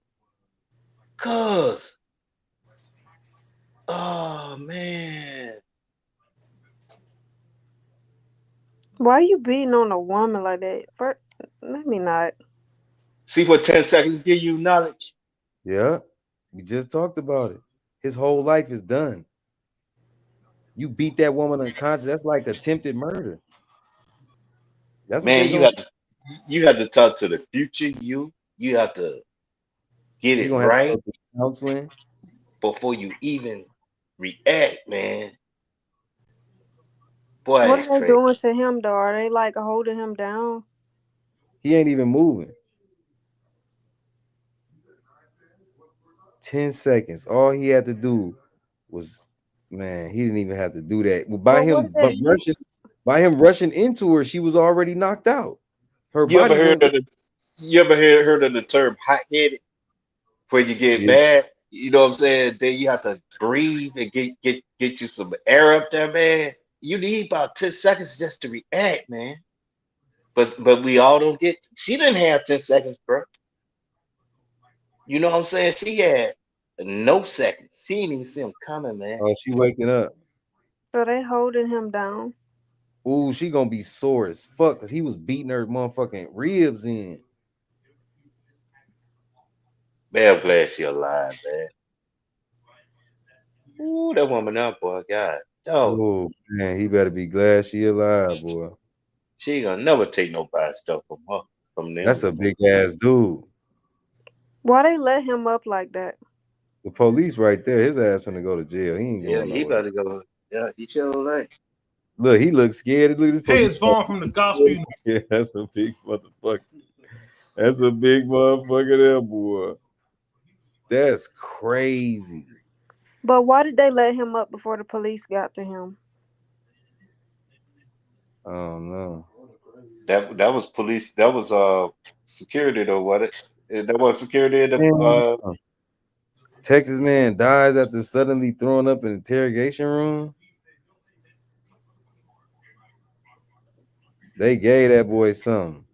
cuz. Oh man. why you beating on a woman like that? First, let me not. See what 10 seconds give you knowledge? Yeah. We just talked about it. His whole life is done. You beat that woman unconscious. That's like attempted murder. That's what they Man, gonna say. you have to talk to the future you. You have to get He it gonna have to right go to counseling. before you even react, man. Boy, What it's are they crazy. doing to him though? Are they like holding him down? He ain't even moving. 10 seconds. All he had to do was, man, he didn't even have to do that. Well, But what that you by him rushing into her, she was already knocked out. Her You ever body heard went. of heard of the term hot headed? Where you get Yeah. mad, you know what I'm saying? Then you have to breathe and get you some air up there, man. You need about 10 seconds just to react, man. But we all don't get. She didn't have 10 seconds, bro. You know what I'm saying? She had no seconds. She didn't even see him coming, man. Oh, she waking up. so they holding him down? Ooh, she gonna be sore as fuck because he was beating her motherfucking ribs in. Man, I'm glad she alive, man. Ooh, that woman up, boy. God, oh, Oh man, he better be glad she alive, boy. she ain't gonna never take nobody's stuff from her, from them That's a women. big ass dude. Why they let him up like that? The police right there. His ass finna go to jail. He ain't Yeah, going he nowhere. better go. Yeah, he sure like. Look, he looks scared. Look at this Hey, police. it's Vaughn from the Gospel. Yeah, that's a big motherfucker. That's a big motherfucker there, boy. That's crazy. But why did they let him up before the police got to him? I don't know. That was police. That was security though, what it? That was security in the Man, Texas man dies after suddenly throwing up in interrogation room. They gave that boy something.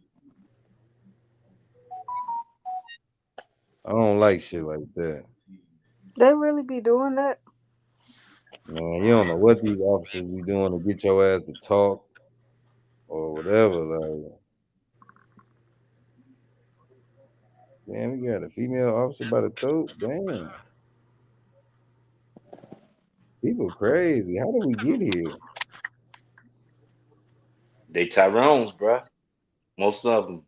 I don't like shit like that. They really be doing that? Man, you don't know what these officers be doing to get your ass to talk or whatever. Like, man, we got a female officer by the throat. Damn. People crazy. How did we get here? They Tyrone's, bruh. Most of them.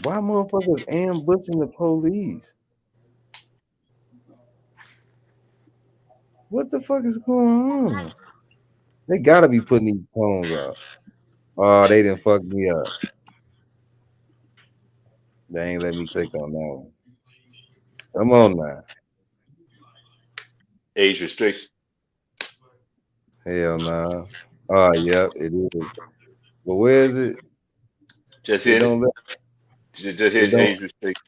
Why motherfuckers ambushing the police? What the fuck is going on? They gotta be putting these phones out. Oh, they didn't fuck me up. They ain't let me click on that one. Come on now. Age restriction. Hell nah. Oh, yep, it is. But where is it? Just It hit don't it. let. Just It hit don't. age restriction.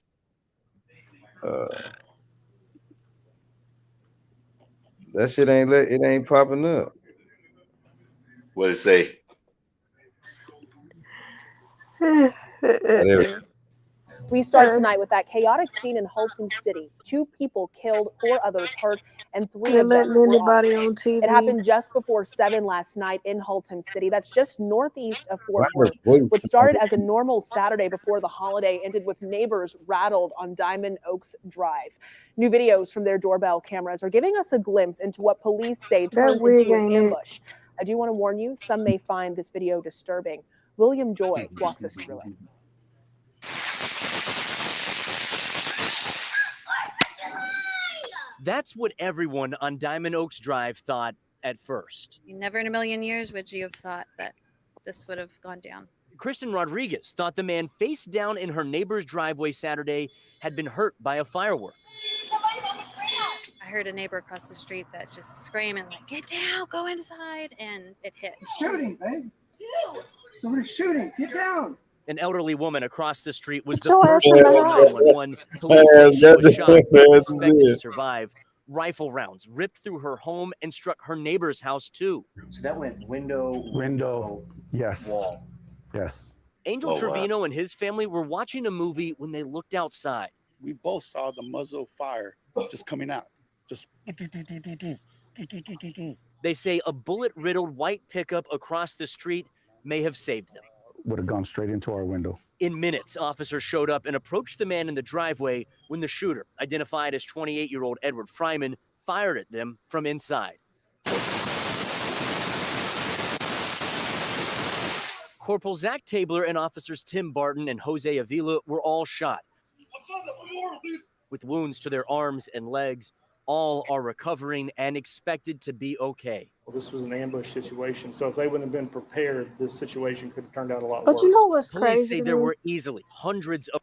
That shit ain't let. It ain't popping up. What it say? We start tonight with that chaotic scene in Haltom City. 2 people killed, 4 others hurt, and 3 They of them letting were anybody on officers. TV. It happened just before 7 last night in Haltom City. That's just northeast of Why Fort her Worth. voice What started sound- as a normal Saturday before the holiday ended with neighbors rattled on Diamond Oaks Drive. New videos from their doorbell cameras are giving us a glimpse into what police say That turned wig into an ain't it. ambush. I do want to warn you, some may find this video disturbing. William Joy walks us through it. That's what everyone on Diamond Oaks Drive thought at first. Never in a million years would you have thought that this would have gone down. Kristen Rodriguez thought the man face down in her neighbor's driveway Saturday had been hurt by a firework. I heard a neighbor across the street that just screaming like, "Get down, go inside," and it hit. Shooting, babe. Somebody's shooting. Get down. An elderly woman across the street was Get the your first ass to in the call house. 911. Police say she was shot, but expected to survive. Rifle rounds ripped through her home and struck her neighbor's house too. So that went window, yes, wall. yes. Angel Oh, wow. Trevino and his family were watching a movie when they looked outside. We both saw the muzzle fire just coming out. Just They say a bullet-riddled white pickup across the street may have saved them. Would have gone straight into our window. In minutes, officers showed up and approached the man in the driveway when the shooter, identified as 28-year-old Edward Fryman, fired at them from inside. Corporal Zach Tabler and officers Tim Barton and Jose Avila were all shot. With wounds to their arms and legs, all are recovering and expected to be okay. Well, this was an ambush situation, so if they wouldn't have been prepared, this situation could have turned out a lot But worse. you know what's Police crazy say to there me? were easily hundreds of...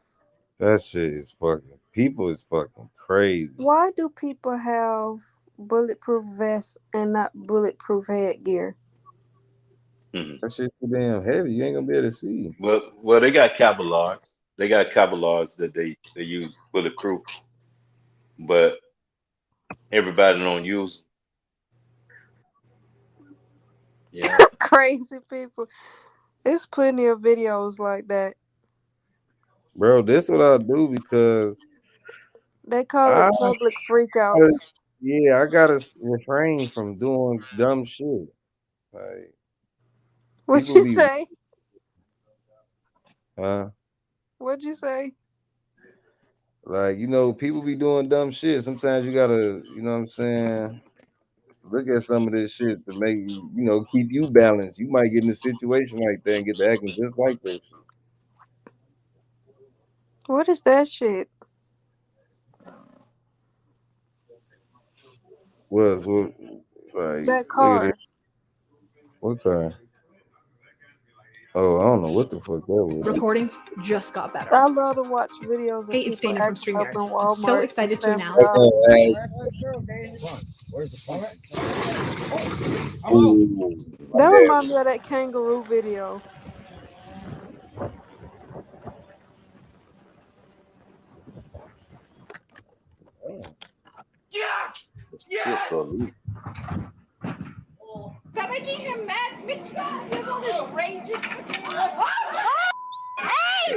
That shit is fucking. People is fucking crazy. Why do people have bulletproof vests and not bulletproof headgear? That shit too damn heavy. You ain't gonna be able to see. Well, they got Kevlar's. They got Kevlar's that they use bulletproof, but everybody don't use them. Yeah. Crazy people. There's plenty of videos like that. Bro, this what I do because They call I it public freakouts. I gotta refrain from doing dumb shit. Like What'd people you be- say? Huh? What'd you say? Like, people be doing dumb shit. Sometimes you gotta, you know what I'm saying, look at some of this shit to make you, keep you balanced. You might get in a situation like that and get to acting just like that shit. What is that shit? What like That look at car. it. What car? Oh, I don't know what the fuck that was. Recordings just got better. I love to watch videos of Hey, it's people Dana from acting up StreamYard. in I'm Walmart. so excited to and announce Family Ooh, That my reminds me of that kangaroo video. Yes! Shit's so loose. Stop making him mad, bitch. He's on his raging. Hey!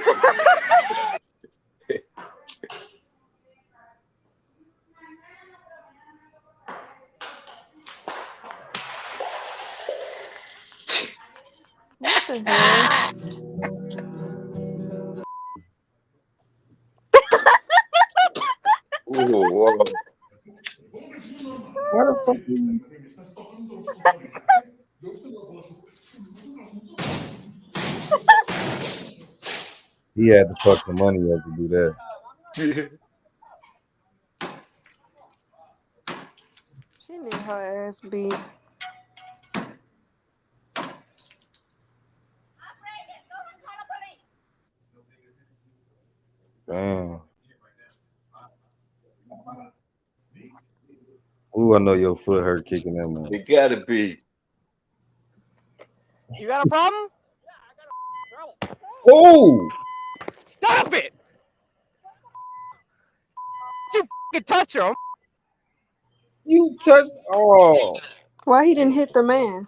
the hell? Ooh, whoa. Why the fuck you? He had to fuck some money up to do that. She need her ass beat. Damn. Ooh, I know your foot hurt kicking that man. It gotta be. You got a problem? Oh! Stop it! You f***ing touch him. You touched. Oh. Why he didn't hit the man?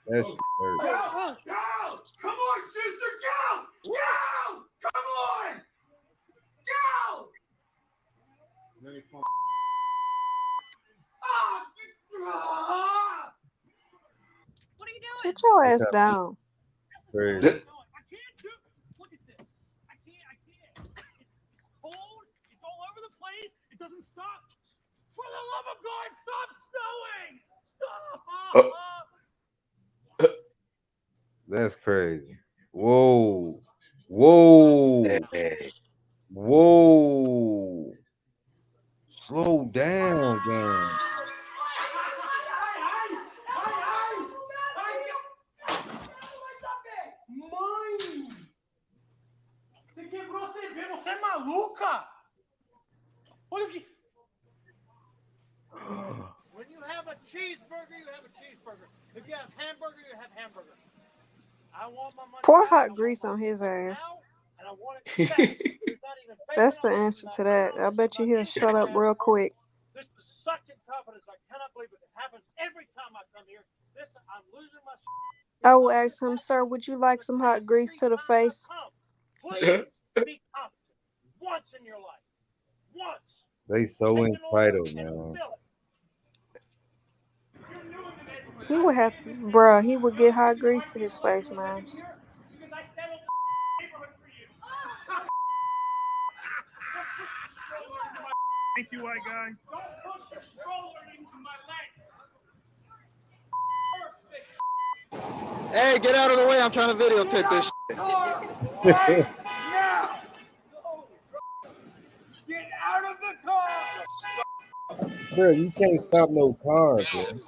That shit hurt. Go! Come on, sister! Go! Go! Come on! Go! What are you doing? Sit your ass down. Crazy. It doesn't stop. For the love of God, stop snowing! Stop! That's crazy. Whoa. Whoa. Whoa. Slow down, gang. Mãe! Você quebrou a TV, você é maluca? Olha o que... When you have a cheeseburger, you have a cheeseburger. If you have hamburger, you have hamburger. I want my money Pour back, hot grease on his ass. and I want it fast. There's not even bacon That's the on it. answer to that. I bet you he'll shut up real quick. This is such incompetence. I cannot believe it. It happens every time I come here. This, I'm losing my shit. I will ask him, sir, would you like some hot grease to the face? Please be competent once in your life. Once. They so entitled, man. He would have, bruh, he would get hot grease to his face, man. Because I settled the neighborhood for you. Thank you, white guy. Don't push your stroller into my legs. Hey, get out of the way. I'm trying to videotape this shit. Right now. Get out of the car. Bro, you can't stop no car, bro. Get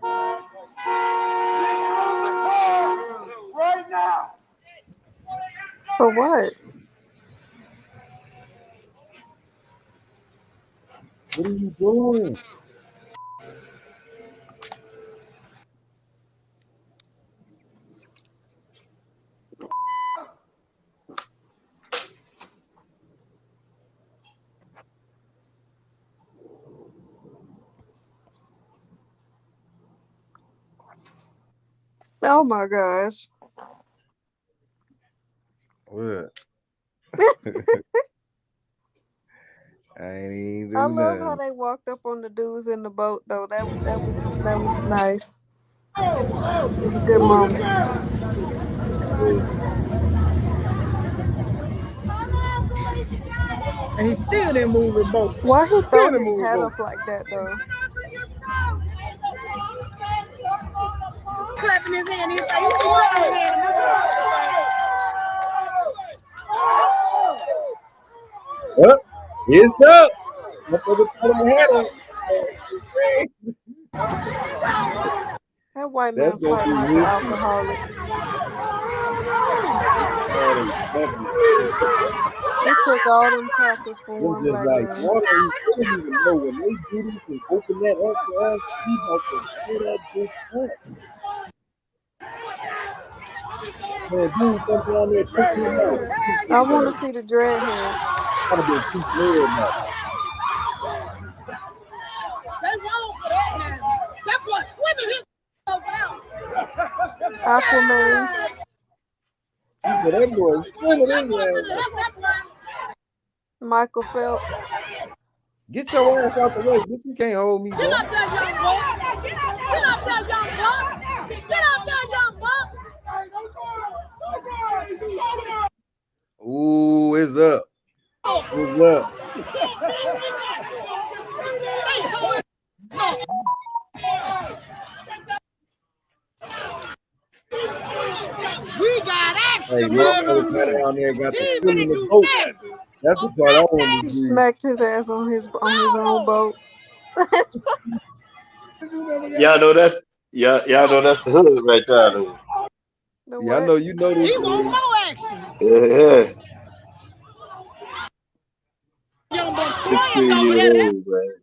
out of the car right now. For what? What are you doing? Oh my gosh. What? I ain't even do I love how nothing. they walked up on the dudes in the boat though. That was nice. It was a good moment. And he still didn't move his boat. Why he throw his hat up like that though? Clapping his hand. He's like, you clapping his hand. Well, it's up. Motherfucker throw their hat up. That white That's man gonna fighting be like an his. alcoholic. He took all them crackers for Them one just black like, man. y'all don't even know when they do this and open that up for us, we about to tear that bitch up. Man, dude come down there pushing him out. I want to see the dreadhead. Gotta be too clear about it. That boy swimming his out. Aquaman. She said that boy is swimming in there. Michael Phelps. Get your ass out the way, bitch. You can't hold me, Get bro. up there, young buck. Get up there, young buck. Get up there, young buck. Ooh, it's up. It's up. We got Hey, action, motherfuckers got baby. down there, got He the ain't foot finna in the do boat. nothing. That's the part I want He to see. smacked his ass on his own boat. Y'all know that's y'all know that's the hood right there. Though. The Yeah, I what? know you know this. He want more action. Yeah, Young buck 16 swinging over years there. old, man.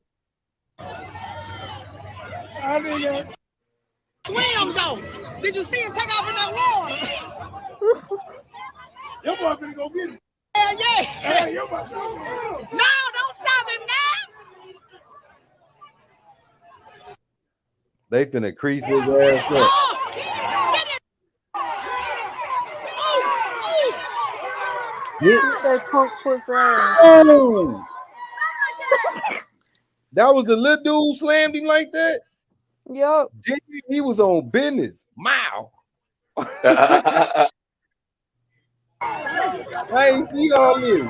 Swim though. Did you see him take off in that water? Your boy finna go get it. Hell yeah. Hey, your boy. No, don't stop him now. They finna crease his ass up. Oh, get it. Get That punk puss ass. oh! That was the little dude who slammed him like that? Yup. He was on business. Wow. Yeah, I ain't seen all this.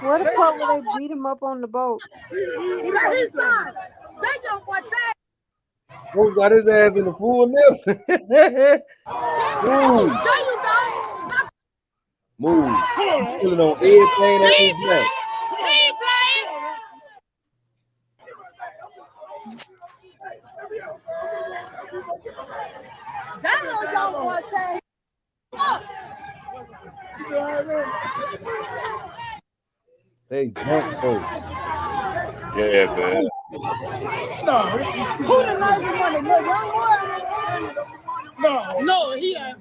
Where the part where they beat him up on the boat? Where his son? They don't want that. Rose got his ass in the full Nelson. Move. There you go. Move. Feeling on everything that ain't black. That little young boy say, They jump folks. man. who the lazy one? The little young boy? No, he ain't.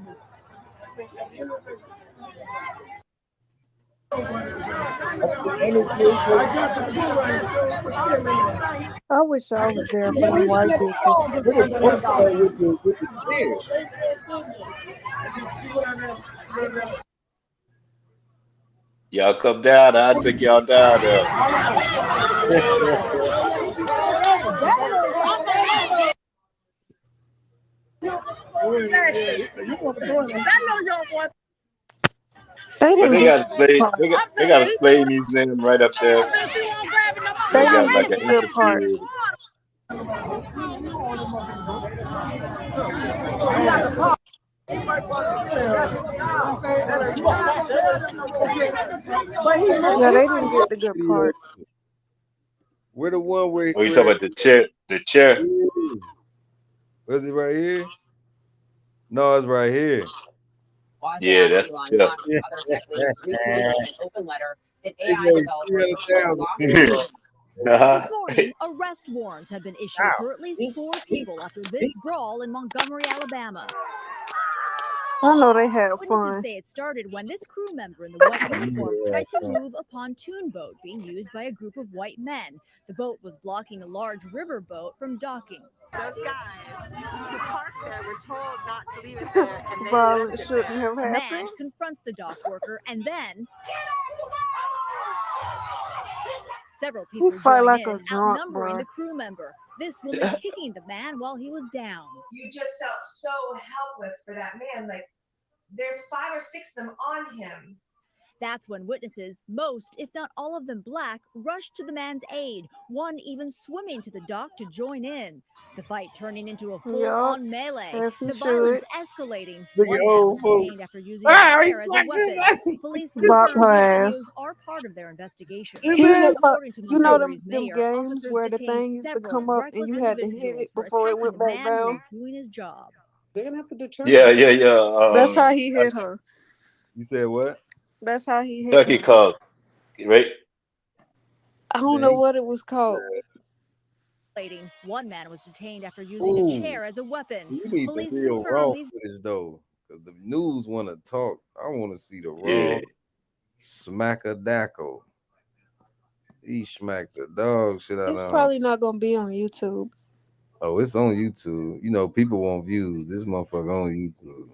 I wish I was there for them white bitches. Where the boat part with the chair? Y'all come down, I'll take y'all down there. They But didn't they get got a the good slave, part. they got a slave museum right up there. They They got didn't like get an the good part. amphitheater. Yeah, they didn't get the good part. Where the one where Oh, you talking about the chair? The chair? Was it right here? No, it's right here. Yeah, that's the chair. Other tech leaders recently wrote in an open letter that AI developers are blocking. This morning, arrest warrants have been issued for at least 4 people after this brawl in Montgomery, Alabama. I know they had Witnesses fun. say it started when this crew member in the white uniform tried to move a pontoon boat being used by a group of white men. The boat was blocking a large river boat from docking. Those guys who parked there were told not to leave it there, and they Violence left it shouldn't there. have A man happened. confronts the dock worker, and then several He people fight join like a in, drunk, outnumbering bro. the crew member. This woman kicking the man while he was down. You just felt so helpless for that man. Like there's 5 or 6 of them on him. That's when witnesses, most, if not all of them black, rushed to the man's aid, one even swimming to the dock to join in. The fight turning into a full-on melee, as he the violence should. escalating. Look One at man old was folks. detained after using a Ah, he chair as a slapped his weapon. ass. Police Bop confirmed her these ass. videos are part of their investigation. He hit her. According to You know Montgomery's them mayor, games officers where the detained thing used to several come up and reckless you had to hit individuals it for before it attacking went the back man who down. was doing his job. They're gonna have to determine. Yeah. That's how he hit her. You said what? That's how he hit Turkey her. called, right? I don't know what it was called. One man was detained after using a Ooh, chair as a weapon. we need the Police real confirmed raw these. footage though, because the news want to talk. I want to see the raw Yeah. smackadacko. He smacked the dog shit out It's of him. probably not gonna be on YouTube. Oh, it's on YouTube. You know, people want views. This motherfucker on YouTube.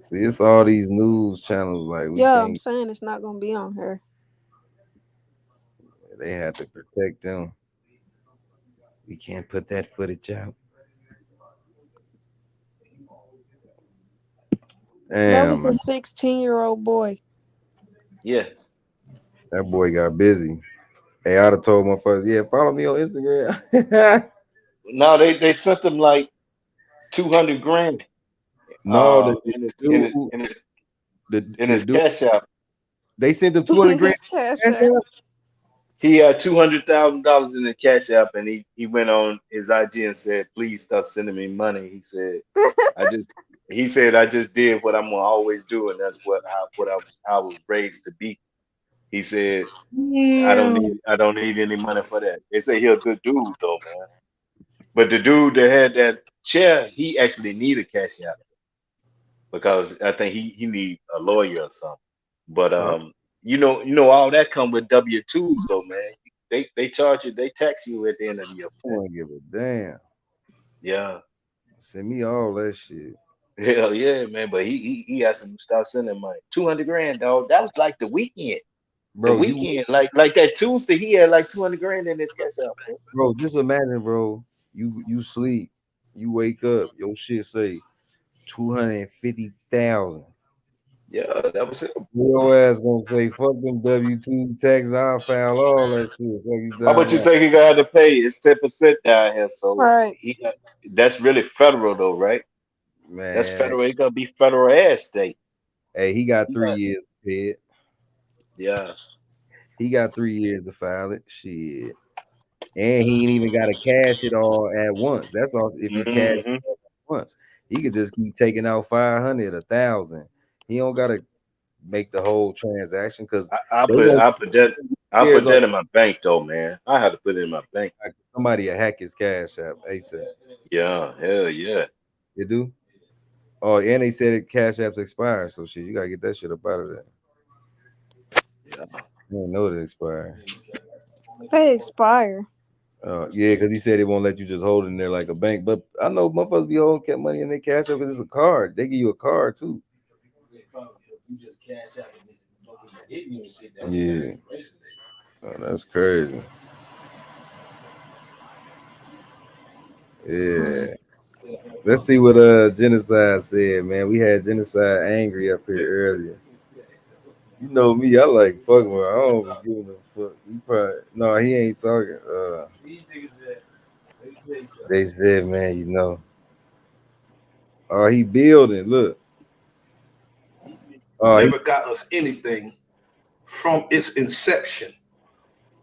See, it's all these news channels. Like we Yeah, I'm can't. saying it's not gonna be on her. They have to protect them. We can't put that footage out. That was Damn, a 16-year-old boy. Yeah. that boy got busy. Hey, I'd have told my first, yeah, follow me on Instagram. No, they sent him like 200 grand. No, In his in dude, his in his in the his dude, cash app. they sent him 200 grand. His cash Cash app. App? He had $200,000 in the cash app, and he went on his IG and said, "Please stop sending me money." He said, "I just." He said, "I just did what I'm gonna always do, and that's what I was raised to be." He said, Yeah. I don't need any money for that." They say he a good dude though, man. But the dude that had that chair, he actually needed cash app because I think he need a lawyer or something. But all that come with W-2s though, man. They charge you, they tax you at the end of the year. I don't give a damn. Yeah. Send me all that shit. Hell yeah, man. But he asked him to stop sending money. 200 grand, dog. That was like the weekend. The Bro, weekend, like that Tuesday, he had like 200 grand in his cash out, bro. bro, just imagine, bro. You sleep, you wake up, your shit say 250,000. Yeah, that was it. Your ass gonna say fuck them W2 taxes. I file all that shit. Fuck you How much talking you about? think he got to pay? It's 10% down here, so Right. that's really federal though, right? That's Man, federal. It gonna be federal and state. hey, he got He 3 years to pay it. Yeah. He got 3 years to file it. Shit. And he ain't even gotta cash it all at once. That's all if he cash it Hmm. all at once. He could just keep taking out 500, 1,000. He don't gotta make the whole transaction because I they put gonna I put that I years put on that in my bank though, man. I had to put it in my bank. somebody to hack his cash app ASAP. Yeah, hell yeah. You do? Oh, and they said it cash apps expire, so shit, you gotta get that shit up out of there. Yeah. I didn't know it expired. They expire. Yeah, because he said it won't let you just hold it in there like a bank. But I know motherfuckers be holding kept money in their cash app because it's a card. They give you a card too. Yeah. Oh, that's crazy. Yeah. Let's see what genocide said, man. We had genocide angry up here earlier. You know me, I like fucking with. I don't be giving a fuck. He probably no, he ain't talking. They said, man, oh, he building. Look. Oh, Never got us anything from its inception.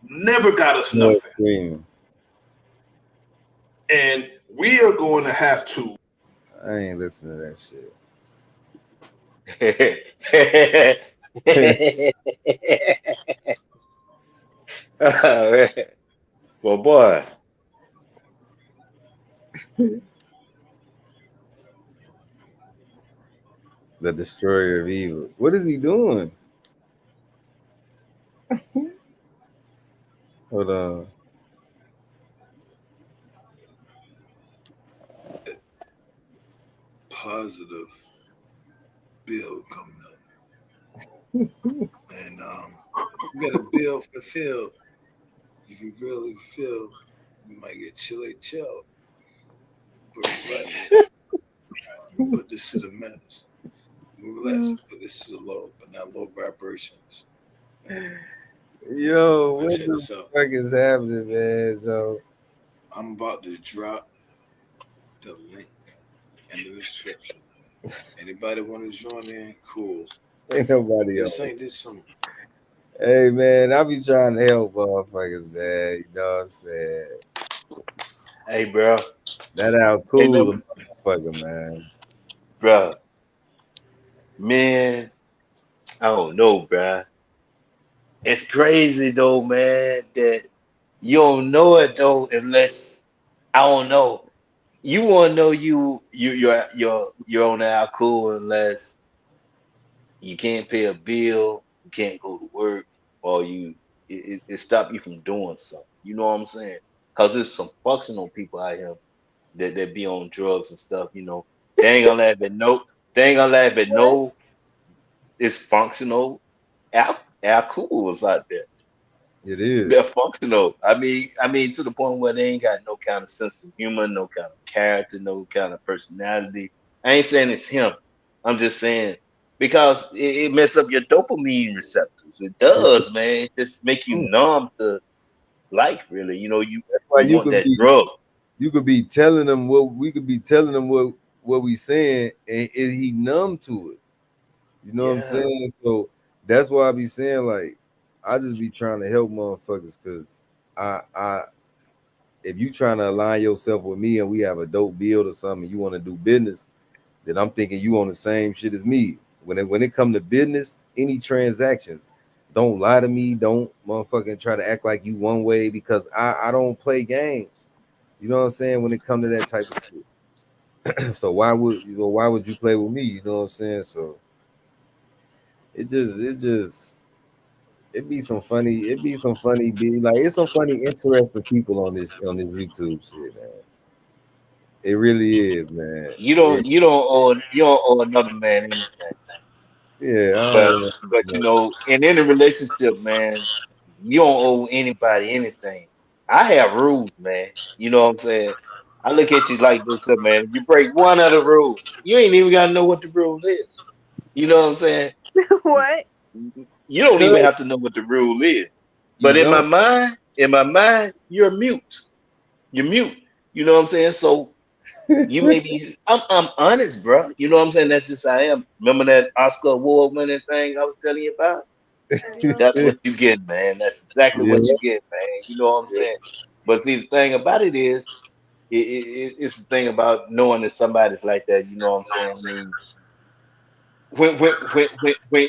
Never got us nothing. And we are going to have to. I ain't listening to that shit. Well, boy. The destroyer of evil. What is he doing? Hold on. Positive bill coming up. And we got a bill for the field. If you really feel, you might get chili chill. But relax. You put this to the minutes. You relax and put this to the low, but not low vibrations. Yo, But what check the this out. fuck is happening, man? So I'm about to drop the link in the description. Anybody want to join in? Cool. ain't nobody This else. ain't this some. Hey man, I be trying to help motherfuckers, man. You know what I'm saying? Hey, bro. That how Ain't cool no, the motherfucker, man. bro. Man, I don't know, bro. It's crazy though, man, that you don't know it though unless I don't know. You want to know you're on the out cool unless you can't pay a bill, you can't go to work, or it stop you from doing something. You know what I'm saying? Cause there's some functional people out here that be on drugs and stuff. You know, they ain't gonna let it know. They ain't gonna laugh at no dysfunctional alcohols out there. It is. They're functional. I mean, to the point where they ain't got no kind of sense of humor, no kind of character, no kind of personality. I ain't saying it's him. I'm just saying because it mess up your dopamine receptors. It does, man. It just make you numb to life. Really, you That's why you want that drug. you could be telling them what we could be telling them what we saying, and he numb to it. You know what I'm Yeah. saying? So that's why I be saying, like, I just be trying to help motherfuckers, because I if you trying to align yourself with me and we have a dope build or something, you want to do business, then I'm thinking you on the same shit as me. When it come to business, any transactions, don't lie to me. Don't motherfucking try to act like you one way, because I don't play games. You know what I'm saying? When it come to that type of shit. So why would you play with me? You know what I'm saying? So it be some funny, be like, it's some funny, interesting people on this YouTube shit, man. It really is, man. You don't owe another man anything. Yeah, I But don't know. in any relationship, man, you don't owe anybody anything. I have rules, man. You know what I'm saying? I look at you like this, man. If you break one of the rules, you ain't even gotta know what the rule is. You know what I'm saying? What? You don't even have to know what the rule is. You But in my don't. mind, you're mute. You're mute. You know what I'm saying? So you may be. I'm honest, bro. You know what I'm saying? That's just how I am. Remember that Oscar award winning thing I was telling you about? That's what you get, man. That's exactly Yeah. what you get, man. You know what I'm saying? But see, the thing about it is, it's the thing about knowing that somebody's like that. You know what I'm saying? I mean,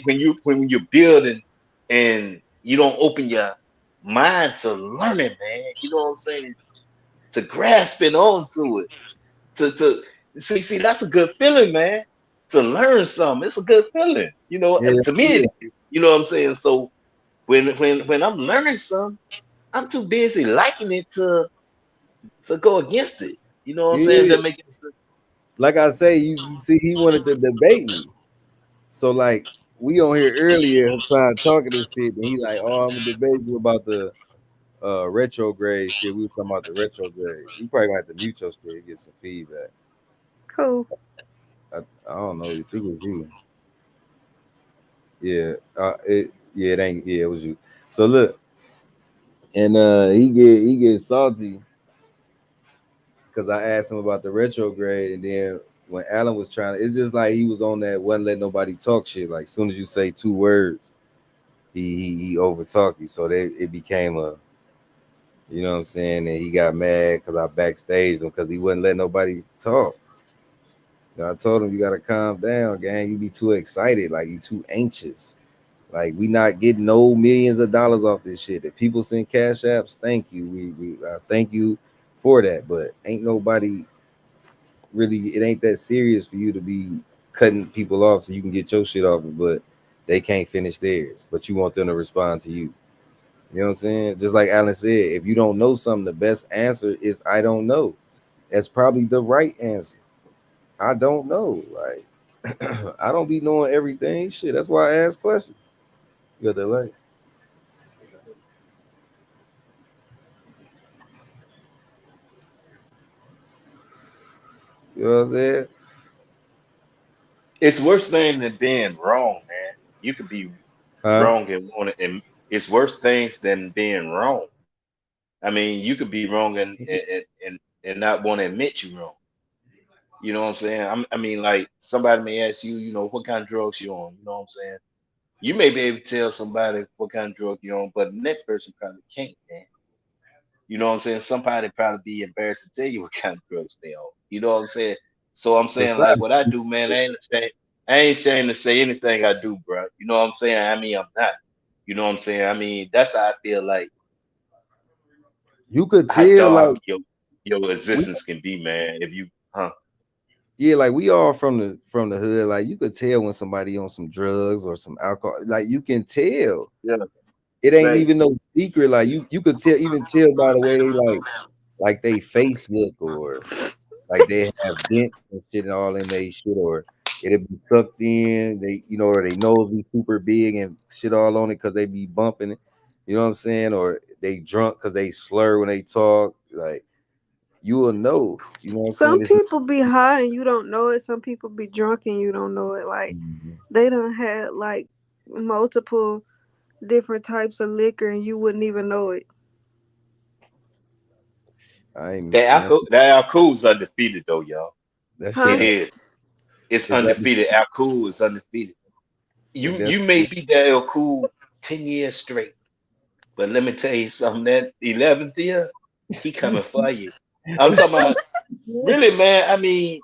when you're building and you don't open your mind to learning, man. You know what I'm saying? To grasping onto it. To see, that's a good feeling, man. To learn something, it's a good feeling. Yeah, To me, yeah. it is. You know what I'm saying? So when I'm learning something, I'm too busy liking it to go against it. You know what I'm saying? Yeah. That make sense. Like I say, you see, he wanted to debate me. So like, we on here earlier trying talking this shit, and he like, oh, I'm gonna debate you about the retrograde shit. We were talking about the retrograde. You probably gonna have to mute your shit to get some feedback. Cool. I don't know. You think it was you? Yeah. It ain't. Yeah, it was you. So look, and he get salty because I asked him about the retrograde, and then when Alan was trying to, it's just like he was on that wasn't let nobody talk shit. Like, as soon as you say two words, he over talk you. So it became a, you know what I'm saying, and he got mad because I backstaged him because he wouldn't let nobody talk. I told him, you gotta calm down, gang. You be too excited, like you too anxious. Like, we not getting no millions of dollars off this shit. If people send cash apps, thank you. We thank you for that. But ain't nobody really. It ain't that serious for you to be cutting people off so you can get your shit off it, but they can't finish theirs. But you want them to respond to you. You know what I'm saying? Just like Alan said, if you don't know something, the best answer is I don't know. That's probably the right answer. I don't know. Like, I don't be knowing everything. Shit, that's why I ask questions. You got that right. You know what I'm saying? It's worse thing than being wrong, man. You could be Huh? wrong and it's worse things than being wrong. I mean, you could be wrong and not want to admit you wrong. You know what I'm saying? I mean, like somebody may ask you, what kind of drugs you on. You know what I'm saying? You may be able to tell somebody what kind of drug you're on, but the next person probably can't, man. You know what I'm saying? Somebody probably be embarrassed to tell you what kind of drugs they on. You know what I'm saying? So I'm saying, like, Besides, what I do, man, I ain't ashamed to say anything I do, bro. You know what I'm saying? I mean, I'm not. You know what I'm saying? I mean, that's how I feel like you could how tell, like, dark your we, existence can be, man. If you, huh? yeah, like, we all from the hood. Like, you could tell when somebody on some drugs or some alcohol. Like, you can tell. Yeah, It ain't right. even no secret. Like, you could tell, even tell by the way they like they face look, or like they have dents and shit and all in they shit, or it'll be sucked in. They, or their nose be super big and shit all on it because they be bumping it. You know what I'm saying? Or they drunk because they slur when they talk. Like, you will know. You know what I'm Some saying? people be high and you don't know it. Some people be drunk and you don't know it. Like they done had like multiple different types of liquor and you wouldn't even know it. I ain't That mixing alcohol, nothing. that alcohol is undefeated though, y'all. That Huh? shit It up. is. It's Is that undefeated. Alcohol is undefeated. and You may be that alcohol 10 years straight, but let me tell you something. That 11th year, he coming for you. I'm talking about really, man. I mean,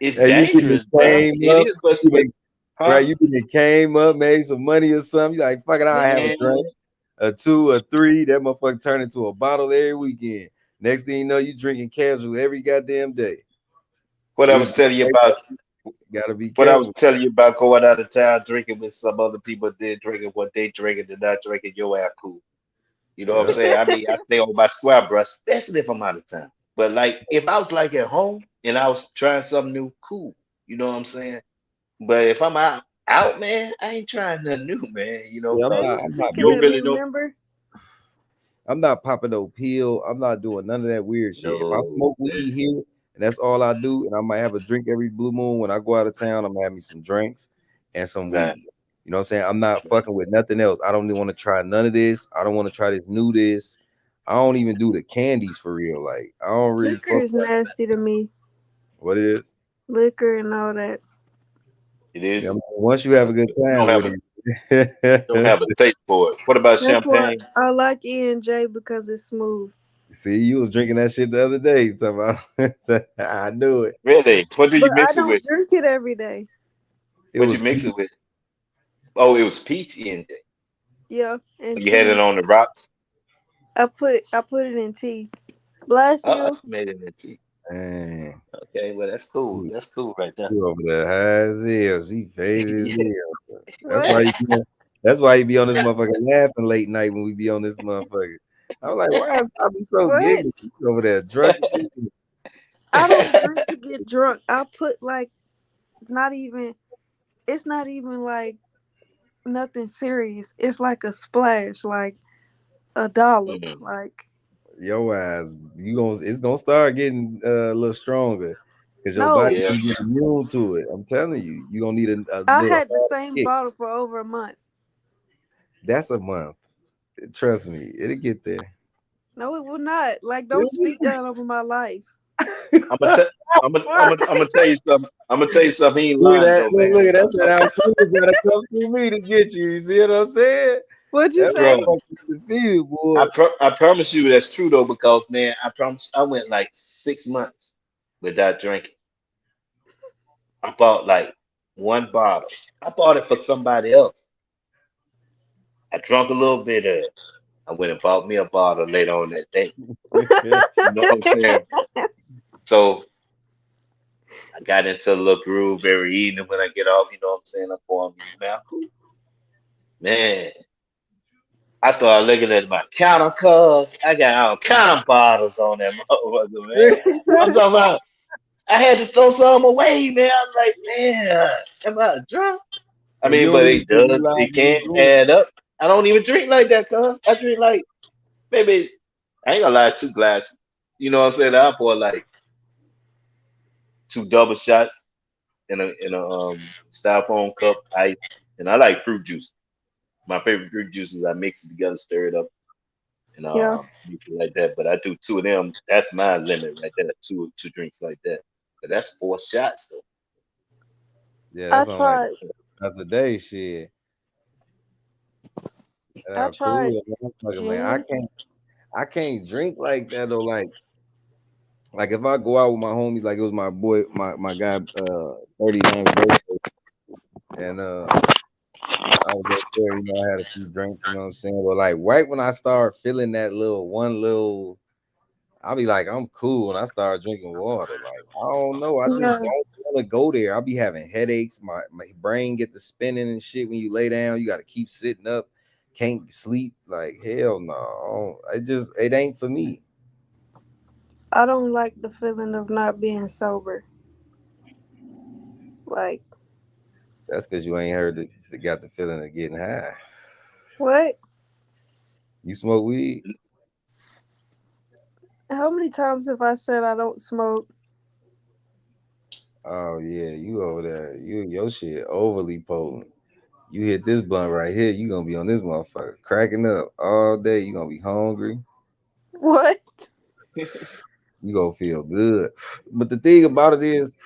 it's Hey, you been dangerous, bro. came It up, is, but right? huh, You been came up, made some money or something. You like, fuck it, I have a man. drink, a two, a three. That motherfucker turn into a bottle every weekend. Next thing you know, you drinking casual every goddamn day. What I You was telling you about. gotta be What I was careful. telling you about going out of town drinking with some other people did drinking what they drinking and not drinking your alcohol. You know what I'm Yeah. saying? I mean, I stay on my square brush, especially if I'm out of town. But like, if I was like at home and I was trying something new, cool. You know what I'm saying? But if I'm out, man, I ain't trying nothing new, man. You know, Yeah, Are you cause I'm not you speaking don't at mixing. me, really know. member? I'm not popping no pill. I'm not doing none of that weird shit. If I No, smoke weed here and that's all I do, and I might have a drink every blue moon when I go out of town, I'm gonna have me some drinks and some right, weed. You know what I'm saying? I'm not fucking with nothing else. I don't even want to try none of this. I don't want to try this. I don't even do the candies for real. Like, I don't really Liquor fuck is like nasty to me. what it is. Liquor and all that. it Yeah, I is. mean, once you have a good Don't time have with a don't it. have a taste for it. What about That's why champagne? I like E&J because it's smooth. See, you was drinking that shit the other day. Talking about, I knew it. Really? What do But you I mix it don't with? drink it every day. It What you was mix peach. it with? Oh, it was peach in it. Yeah, and You had tea. it on the rocks. I put it in tea. Bless Oh, you. I made it in tea. Man, Okay, well that's cool. you That's cool right there. you over there high as hell. She faded as Yeah. hell. That's why What? that's why you be on this motherfucker laughing late night when we be on this motherfucker. I'm like, why is I be so What? giggly? You over there drunk as shit. I don't drink to get drunk. I put like not even. It's not even like nothing serious. It's like a splash, like a dollop. Mhm. Like Your ass, it's gonna start getting a little stronger because your body no, Yeah. can get immune to it. I'm telling you, you gonna need a I little had the hard same kick. bottle for over a month. That's a month. Trust me, it'll get there. No, it will not. Like, don't speak that over my life. I'm gonna tell. I'm gonna tell you something. I'm gonna tell you something. He ain't Look at lying that. though, Look man. at that. That alcohol's gotta come through me to get you. You see what I'm saying? What'd you That say? Bro, motherfucker's defeated, boy. I promise you that's true though, because man, I promise I went like 6 months without drinking. I bought like one bottle. I bought it for somebody else. I drank a little bit of it. I went and bought me a bottle later on that day. You know what I'm saying? So I got into a little groove every evening when I get off. You know what I'm saying? I pour me some alcohol. Man, I started looking at my counter cups. I got all kind of bottles on that motherfucker, man. I'm talking about. I had to throw some away, man. I was like, man, am I drunk? I And you mean, don't but even realize it you was can't doing add up. I don't even drink like that, cuz I drink like maybe I ain't gonna lie, 2 glasses. You know what I'm saying? I pour like 2 double shots in a styrofoam cup, ice, and I like fruit juice. My favorite fruit juice is I mix it together, stir it up, and Yeah, mix it like that. But I do two of them. That's my limit right there. Two drinks like that. But that's 4 shots though. Yeah, I that's what I'm like. tried. That's a day shit. I tried Cool, motherfucker, man. gin. I can't drink like that though. Like if I go out with my homies, like it was my boy, my guy, 39th birthday, and I was up there, I had a few drinks, you know what I'm saying? But like right when I start feeling that little, I'll be like, I'm cool, and I start drinking water. Like, I don't know, I just Yeah, don't want to go there. I'll be having headaches, my brain get to spinning and shit when you lay down. You gotta keep sitting up, can't sleep. Like, hell no. It ain't for me. I don't like the feeling of not being sober. Like That's because you ain't heard that got the feeling of getting high. What? You smoke weed? How many times have I said I don't smoke? Oh yeah, you over there. Your shit overly potent. You hit this blunt right here, you gonna be on this motherfucker cracking up all day. You gonna be hungry. What? You gonna feel good. But the thing about it is,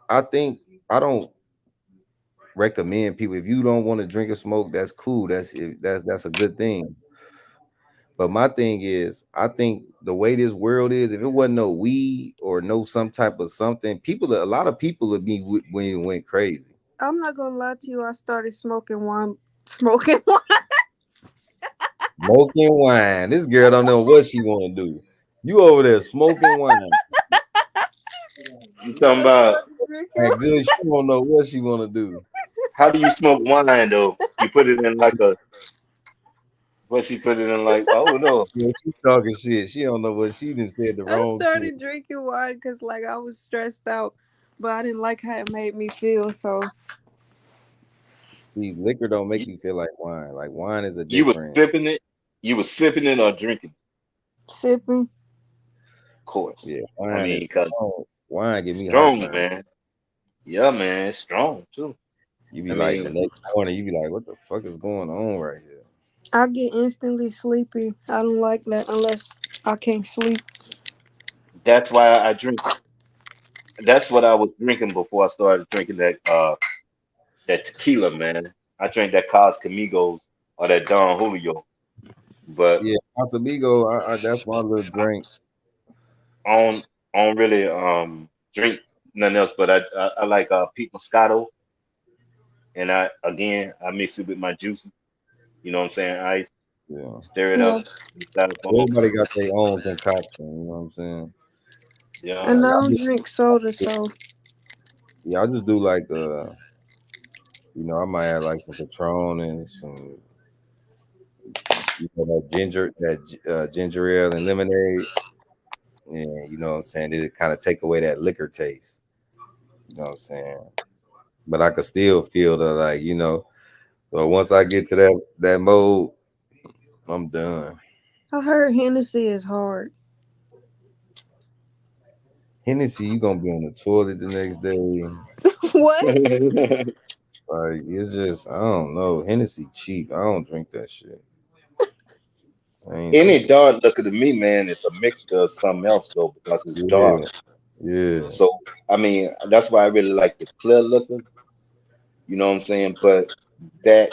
I think I don't recommend people if you don't want to drink or smoke. That's cool. That's a good thing. But my thing is, I think the way this world is, if it wasn't no weed or no some type of something, a lot of people would be when it went crazy. I'm not gonna lie to you. I started smoking wine. Smoking wine. Smoking wine. This girl don't know what she want to do. You over there smoking wine. You talking about That good. She don't know what she want to do. how do you smoke wine though? You put it in like a what she put it in like oh no. Yeah, she talking shit. She don't know what she done said the I wrong shit. started drinking wine because like I was stressed out, but I didn't like how it made me feel. So See, liquor don't make you feel like wine. Like wine is a You was different. sipping it, you was sipping it or drinking, sipping. of course. Yeah, I wine mean, is because strong. Wine get me strong, heartburn. man. Yeah, man, it's strong too. You be I like the mean, next morning, you be like, what the fuck is going on right here? I get instantly sleepy. I don't like that unless I can't sleep. that's why I drink it. That's what I was drinking before I started drinking that tequila, man. I drank that Casamigos or that Don Julio, but Yeah, Casamigo, that's my little drink. I don't really drink nothing else. But I like Pete Moscato, and I mix it with my juices. You know what I'm saying? Ice, Yeah, stir it Yeah, up, styrofoam. everybody got their own concoction. You know what I'm saying? Yeah, and I Like don't drink soda, so I just do like I might have like some Patron and some that ginger ale and lemonade. And you know what I'm saying? It kind of take away that liquor taste. You know what I'm saying? But I could still feel the but once I get to that mode, I'm done. I heard Hennessy is hard. Hennessy, you gonna be on the toilet the next day. What? Like it's just I don't know. Hennessy cheap. I don't drink that shit. I ain't any drinking. dark liquor to me, man, it's a mixture of something else though because it's dark. Yeah, yeah, So I mean, that's why I really like the clear liquor. You know what I'm saying? But that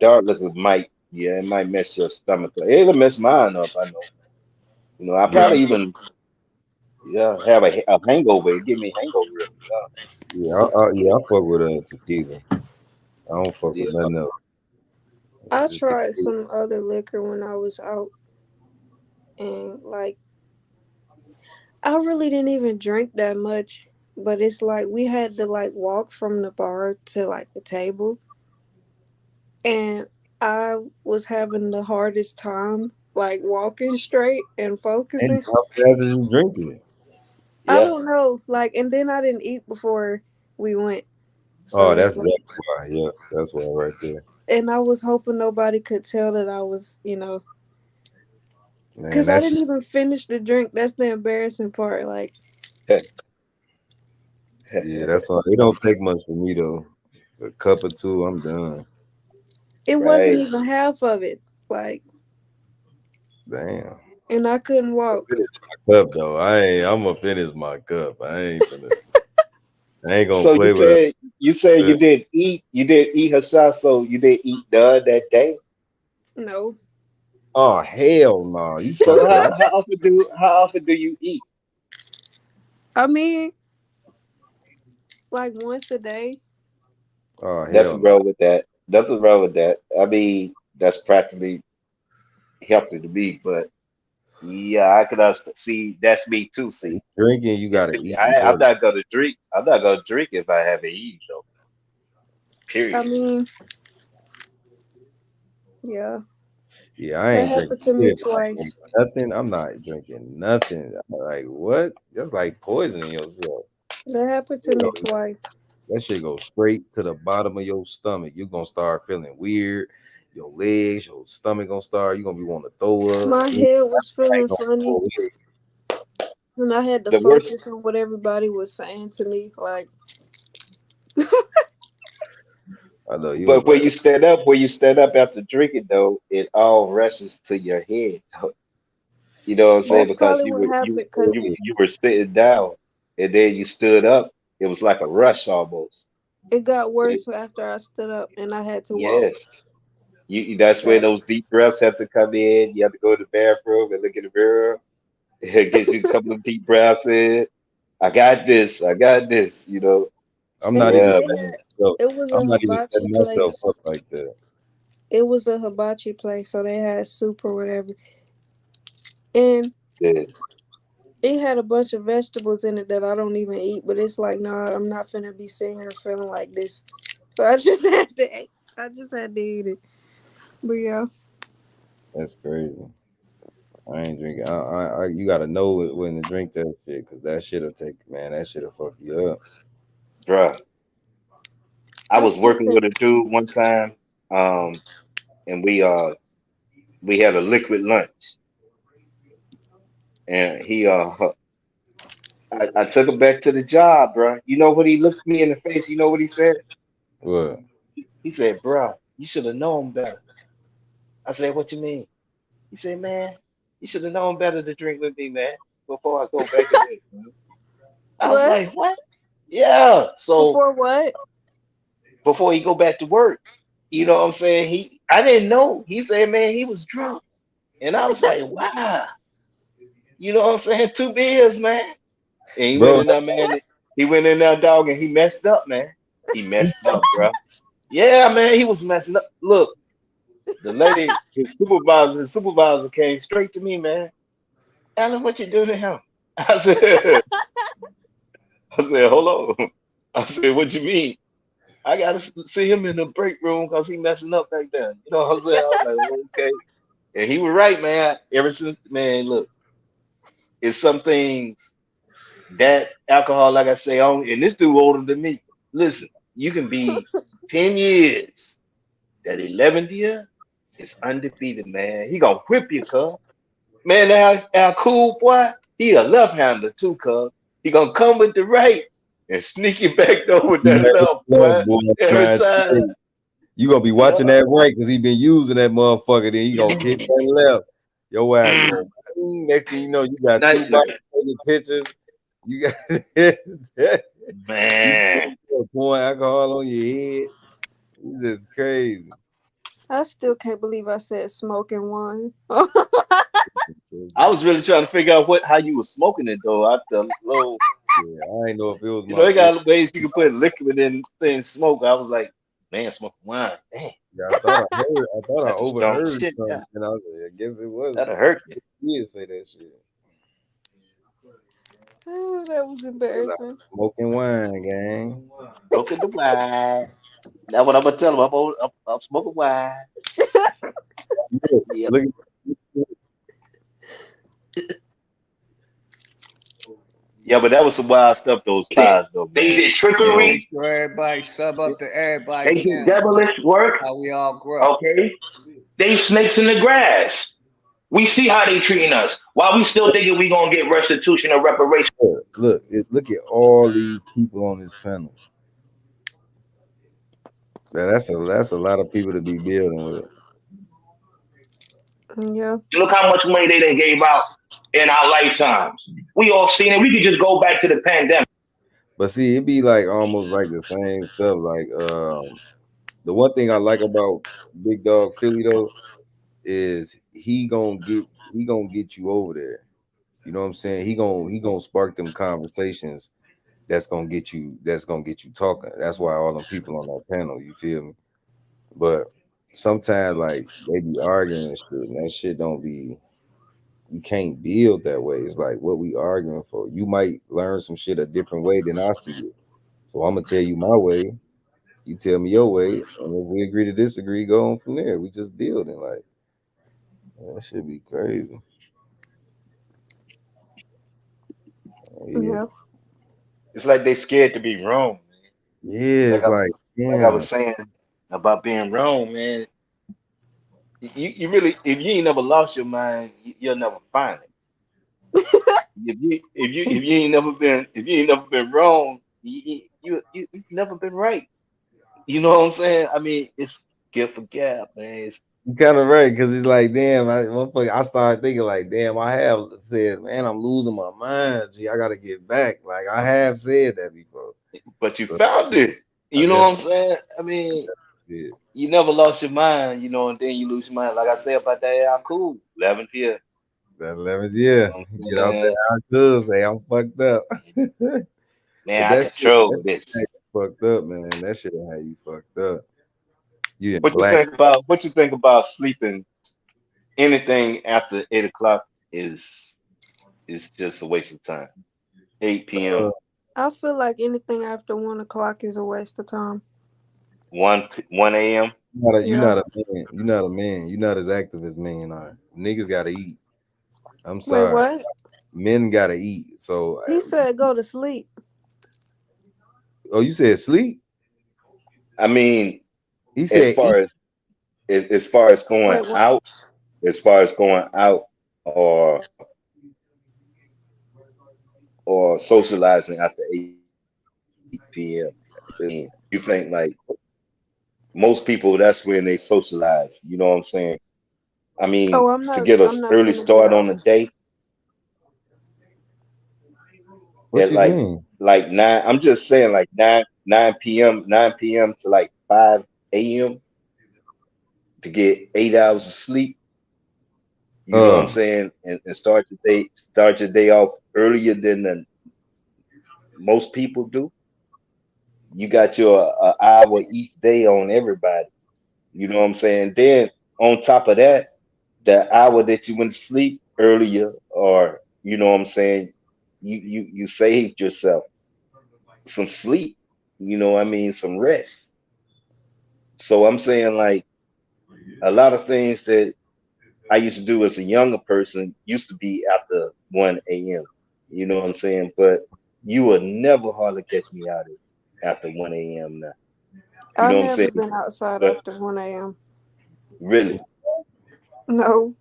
dark liquor might, yeah, it might mess your stomach up. It'll mess mine up. I know. You know, I yeah, probably even yeah have a hangover. It give me hangover. yeah. I fuck with tequila. I don't fuck Yeah, with nothing else. I Just tried tequila. some other liquor when I was out, and like I really didn't even drink that much. But it's like we had to like walk from the bar to like the table, and I was having the hardest time like walking straight and And focusing. how fast is you drinking? I yeah. don't know, like, and then I didn't eat before we went, Oh, so that's it's like, exactly why. Yeah, that's why right there. and I was hoping nobody could tell that I was, Man, because I that didn't shit. even finish the drink. That's the embarrassing part. Like, Yeah, that's why it don't take much for me though. A cup or two, I'm done. it wasn't Right. even half of it. Like, Damn. and I couldn't walk. Finish my cup though. I'm gonna finish my cup. I ain't gonna So play with it. you said you did eat her shot. So you did eat that day. No, Oh hell no! You So fucked up. how often do you eat? I mean, like once a day. Oh hell Nothing no! wrong with that. Nothing wrong with that. I mean, that's practically healthy to me. But yeah, I could see that's me too. See, Drinking, you gotta see, eat I'm more. not gonna drink. I'm not gonna drink if I haven't eaten though. I Period. mean, yeah, Yeah, I that ain't drinking happened to me shit. If I don't twice. drink nothing. I'm not drinking nothing. I'm like what? That's like poisoning yourself. That happened to me Hell no. twice. That shit goes straight to the bottom of your stomach. You're gonna start feeling weird. Your legs, your stomach gonna start. You're gonna be wanting to throw up. My head was feeling funny, and I had to The worst. focus on what everybody was saying to me. Like, I know you was But like, where you stand up after drinking though, it all rushes to your head. You know what I'm saying? that's Because probably what happened. Cause you were sitting down and then you stood up. It was like a rush almost. it got worse after I stood up and I had to walk. Yes. That's where That those deep breaths have to come in. You have to go to the bathroom and look in the mirror. Get you a couple of deep breaths in. I got this. I got this. I'm and not then even Yeah, they setting man. had myself. it was a I'm not even hibachi setting myself place. up like that. It was a hibachi place, so they had soup or whatever, and Yeah. it had a bunch of vegetables in it that I don't even eat. But it's like, nah, I'm not finna be sitting here feeling like this. So I just had to eat it. But yeah, That's crazy. I ain't drinking. You gotta know when to drink that shit, because that shit'll take, man. That shit'll fuck you up. Bruh. I I was still working can't. with a dude one time, and we had a liquid lunch, and I took him back to the job, bruh. You know what he looked me in the face? You know what he said? What? He said, "Bruh, you should have known better." I said, "What you mean?" He said, "Man, you should have known better to drink with me, man, before I go back to work, man." I was What? like, "What?" Yeah. So Before what? before he go back to work, you know what I'm saying? I didn't know. He said, "Man, he was drunk," and I was like, "Wow." You know what I'm saying? 2 beers, man. And he went Bro, in there, man. He went in there, dog, and he messed up, man. He messed up, bro. Yeah, man, he was messing up. Look, the lady, his supervisor came straight to me, man. Alan, what you doing to him? I said, hold on. I said, what you mean? I gotta see him in the break room because he messing up back there. You know what I'm saying? I was like, well, okay. And he was right, man. Ever since, man, look, it's some things that alcohol, like I say, and this dude older than me. Listen, you can be 10 years. That 11th year is undefeated, man. He gonna whip you, cuz. Man, our cool boy, he a left-hander too, cuz. He gonna come with the right and sneak you back there with that left, boy. boy, Every man, time. you gonna be Yeah. watching that right because he been using that motherfucker. Then he gonna kick that left. Your ass Mm. going. Next thing you know, you got two Nightmare. body pictures. You got Man. pouring alcohol on your head. This is crazy. I still can't believe I said smoking wine. I was really trying to figure out how you was smoking it though. I felt low. Yeah, I ain't know if it was You know, my they voice. got ways you can put liquid in things smoke. I was like, man, smoking wine. Damn. Yeah, I thought I That's some strong overheard shit. something, Yeah. and I was like, I guess it was. That'll hurt you. He did say that shit. Oh, that was embarrassing. Smoking wine, gang. Smoking the wine. That's what I'm gonna tell them. I'm smoking wine. Yep. Look, Yeah, but that was some wild stuff. Those pies, though, They man. did You know, trickery. So everybody sub up to everybody They did channel. devilish work. How we all grow. Okay. They snakes in the grass. We see how they treating us. Why we still thinking we gonna get restitution or reparation? look at all these people on this panel. Man, that's a lot of people to be building with. Yeah. Look how much money they done gave out in our lifetimes. We all seen it. We could just go back to the pandemic. But see, it be like almost like the same stuff. Like the one thing I like about Big Dog Philly though is he gonna get you over there. You know what I'm saying? He gonna spark them conversations that's gonna get you talking. That's why all them people on that panel, you feel me? But sometimes like they be arguing and shit, and that shit don't be, you can't build that way. It's like what we arguing for. You might learn some shit a different way than I see it. So I'm gonna tell you my way, you tell me your way, and if we agree to disagree, go on from there. We just building like, man, that should be crazy. Yeah. Yeah. it's like they scared to be wrong. Yeah, it's like, like I was saying about being wrong, man. You really, if you ain't never lost your mind, you'll never find it. If you ain't never been wrong, you've never been right. You know what I'm saying? I mean, it's gift for gap, man. It's, you kind of right, because it's like, damn, I started thinking like, damn, I have said, man, I'm losing my mind. Gee, I gotta get back. Like I have said that before. but you So, found it. I You know what I'm definitely saying? I mean, did. you never lost your mind, you know, and then you lose your mind. Like I said about that, cool, 11th year. That 11th year. You know what I'm Get out there, saying? I could say I'm fucked up. But Man, I that shit control this. fucked up, man. That shit had you fucked up. You in What you black. think about sleeping? Anything after 8 o'clock is just a waste of time. 8 p.m. I feel like anything after 1 o'clock is a waste of time. 1 a.m. You're Yeah. not a man. You're not a man. You're not as active as men are. Niggas gotta eat. I'm Wait, sorry. what? Men gotta eat. So, He said go to sleep. oh, you said sleep? I mean, He as said eat. far as far as going Wait, what? out, as far as going out or socializing after 8 p.m. I mean, you think like most people, that's when they socialize. You know what I'm saying? I Oh, mean, I'm to not. get an I'm not early finna get start on off. the day What at you mean? like 9. I'm just saying like 9 p.m. to like 5 a.m. to get 8 hours of sleep. You know what I'm saying? And start your day off earlier than most people do. You got your hour each day on everybody. You know what I'm saying? Then on top of that, the hour that you went to sleep earlier, or you know what I'm saying, you saved yourself some sleep. You know what I mean? Some rest. So I'm saying like a lot of things that I used to do as a younger person used to be after 1 a.m. You know what I'm saying? But you would never hardly catch me out after 1 a.m. now. You I've know what I'm never saying? been outside But after 1 a.m. really, No,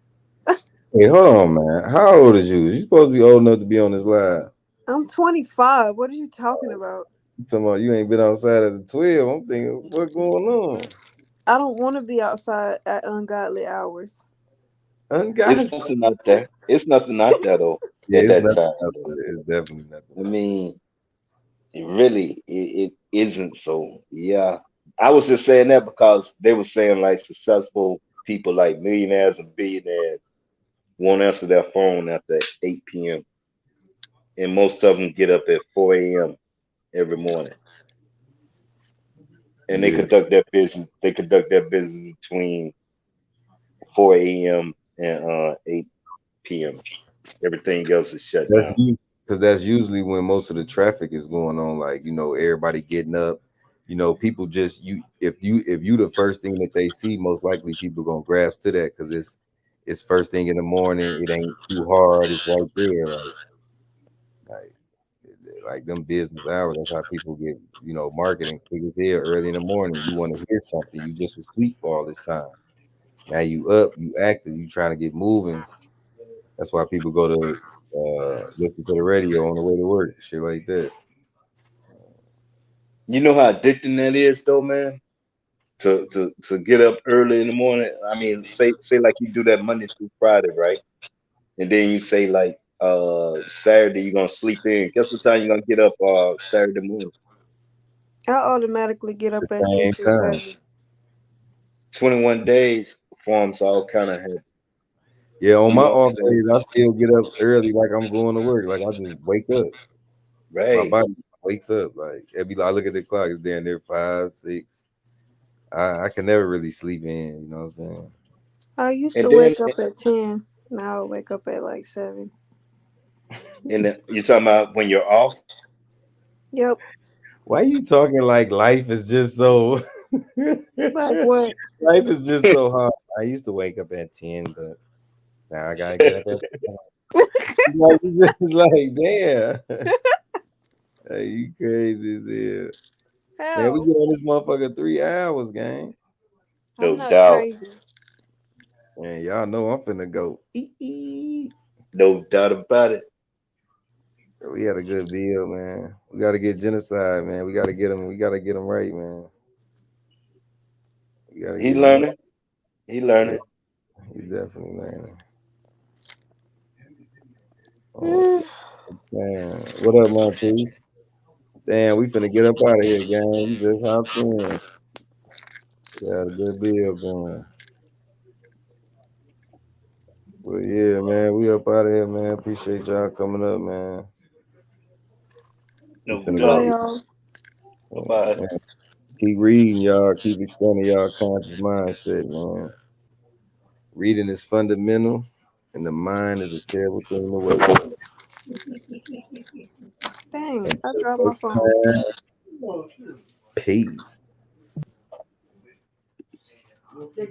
Hey, hold on, man. How old is you? You supposed to be old enough to be on this live. I'm 25. What are you talking about? You talking about you ain't been outside at the 12. I'm thinking, what's going on? I don't want to be outside at ungodly hours. it's Ungodly. nothing out there. It's nothing out there though Yeah, at it's that nothing time out though. there. It's definitely nothing I out there. mean, it isn't so. Yeah. I was just saying that because they were saying like successful people like millionaires and billionaires won't answer their phone after 8 p.m. And most of them get up at 4 a.m. every morning. And they Yeah. conduct their business. They conduct their business between 4 a.m. and 8 p.m. Everything else is shut That's down. because that's usually when most of the traffic is going on. Like, everybody getting up. People just if you the first thing that they see, most likely people gonna grasp to that because it's first thing in the morning. It ain't too hard. It's right there. Like like them business hours. That's how people get marketing quick as hell early in the morning. You want to hear something. You just was asleep for all this time. Now you up. You active. You trying to get moving. That's why people go to listen to the radio on the way to work, shit like that. You know how addicting that is, though, man. To get up early in the morning. I mean, say like you do that Monday through Friday, right? And then you say like Saturday you're gonna sleep in. Guess what time you're gonna get up Saturday morning? I automatically get The up at same 6 or time. 7. 21 days forms all kind of habits. Yeah, on You my know what off I'm saying? days, I still get up early, like I'm going to work. Like I just wake up. My Right. body wakes up. Like I look at the clock, it's down there 5, 6. I can never really sleep in. You know what I'm saying? I used And to then wake up at 10. Now I wake up at like 7. you're talking about when you're off. Yep. Why you talking like life is just so? Like what? Life is just so hard. I used to wake up at 10, but now I gotta get up at 10. Like, it's just like, damn. Hey, you crazy as hell. Man, we get on this motherfucker 3 hours, gang. I'm No not doubt. crazy. Man, y'all know I'm finna go. No doubt about it. We had a good bill, man. We gotta get genocide, man. We gotta get him. We gotta get him right, man. We gotta He get him right. learning. He learning. He definitely learning. Oh, man. What up, Monty? Damn, we finna get up out of here, gang. We just hopped in. We had a good bill going. Well, yeah, man. We up out of here, man. Appreciate y'all coming up, man. We No finna doubt. go. Bye. Man, keep reading, y'all. Keep expanding y'all conscious mindset, man. Reading is fundamental, and the mind is a terrible thing to waste. Dang, I Until dropped my next phone. time, peace.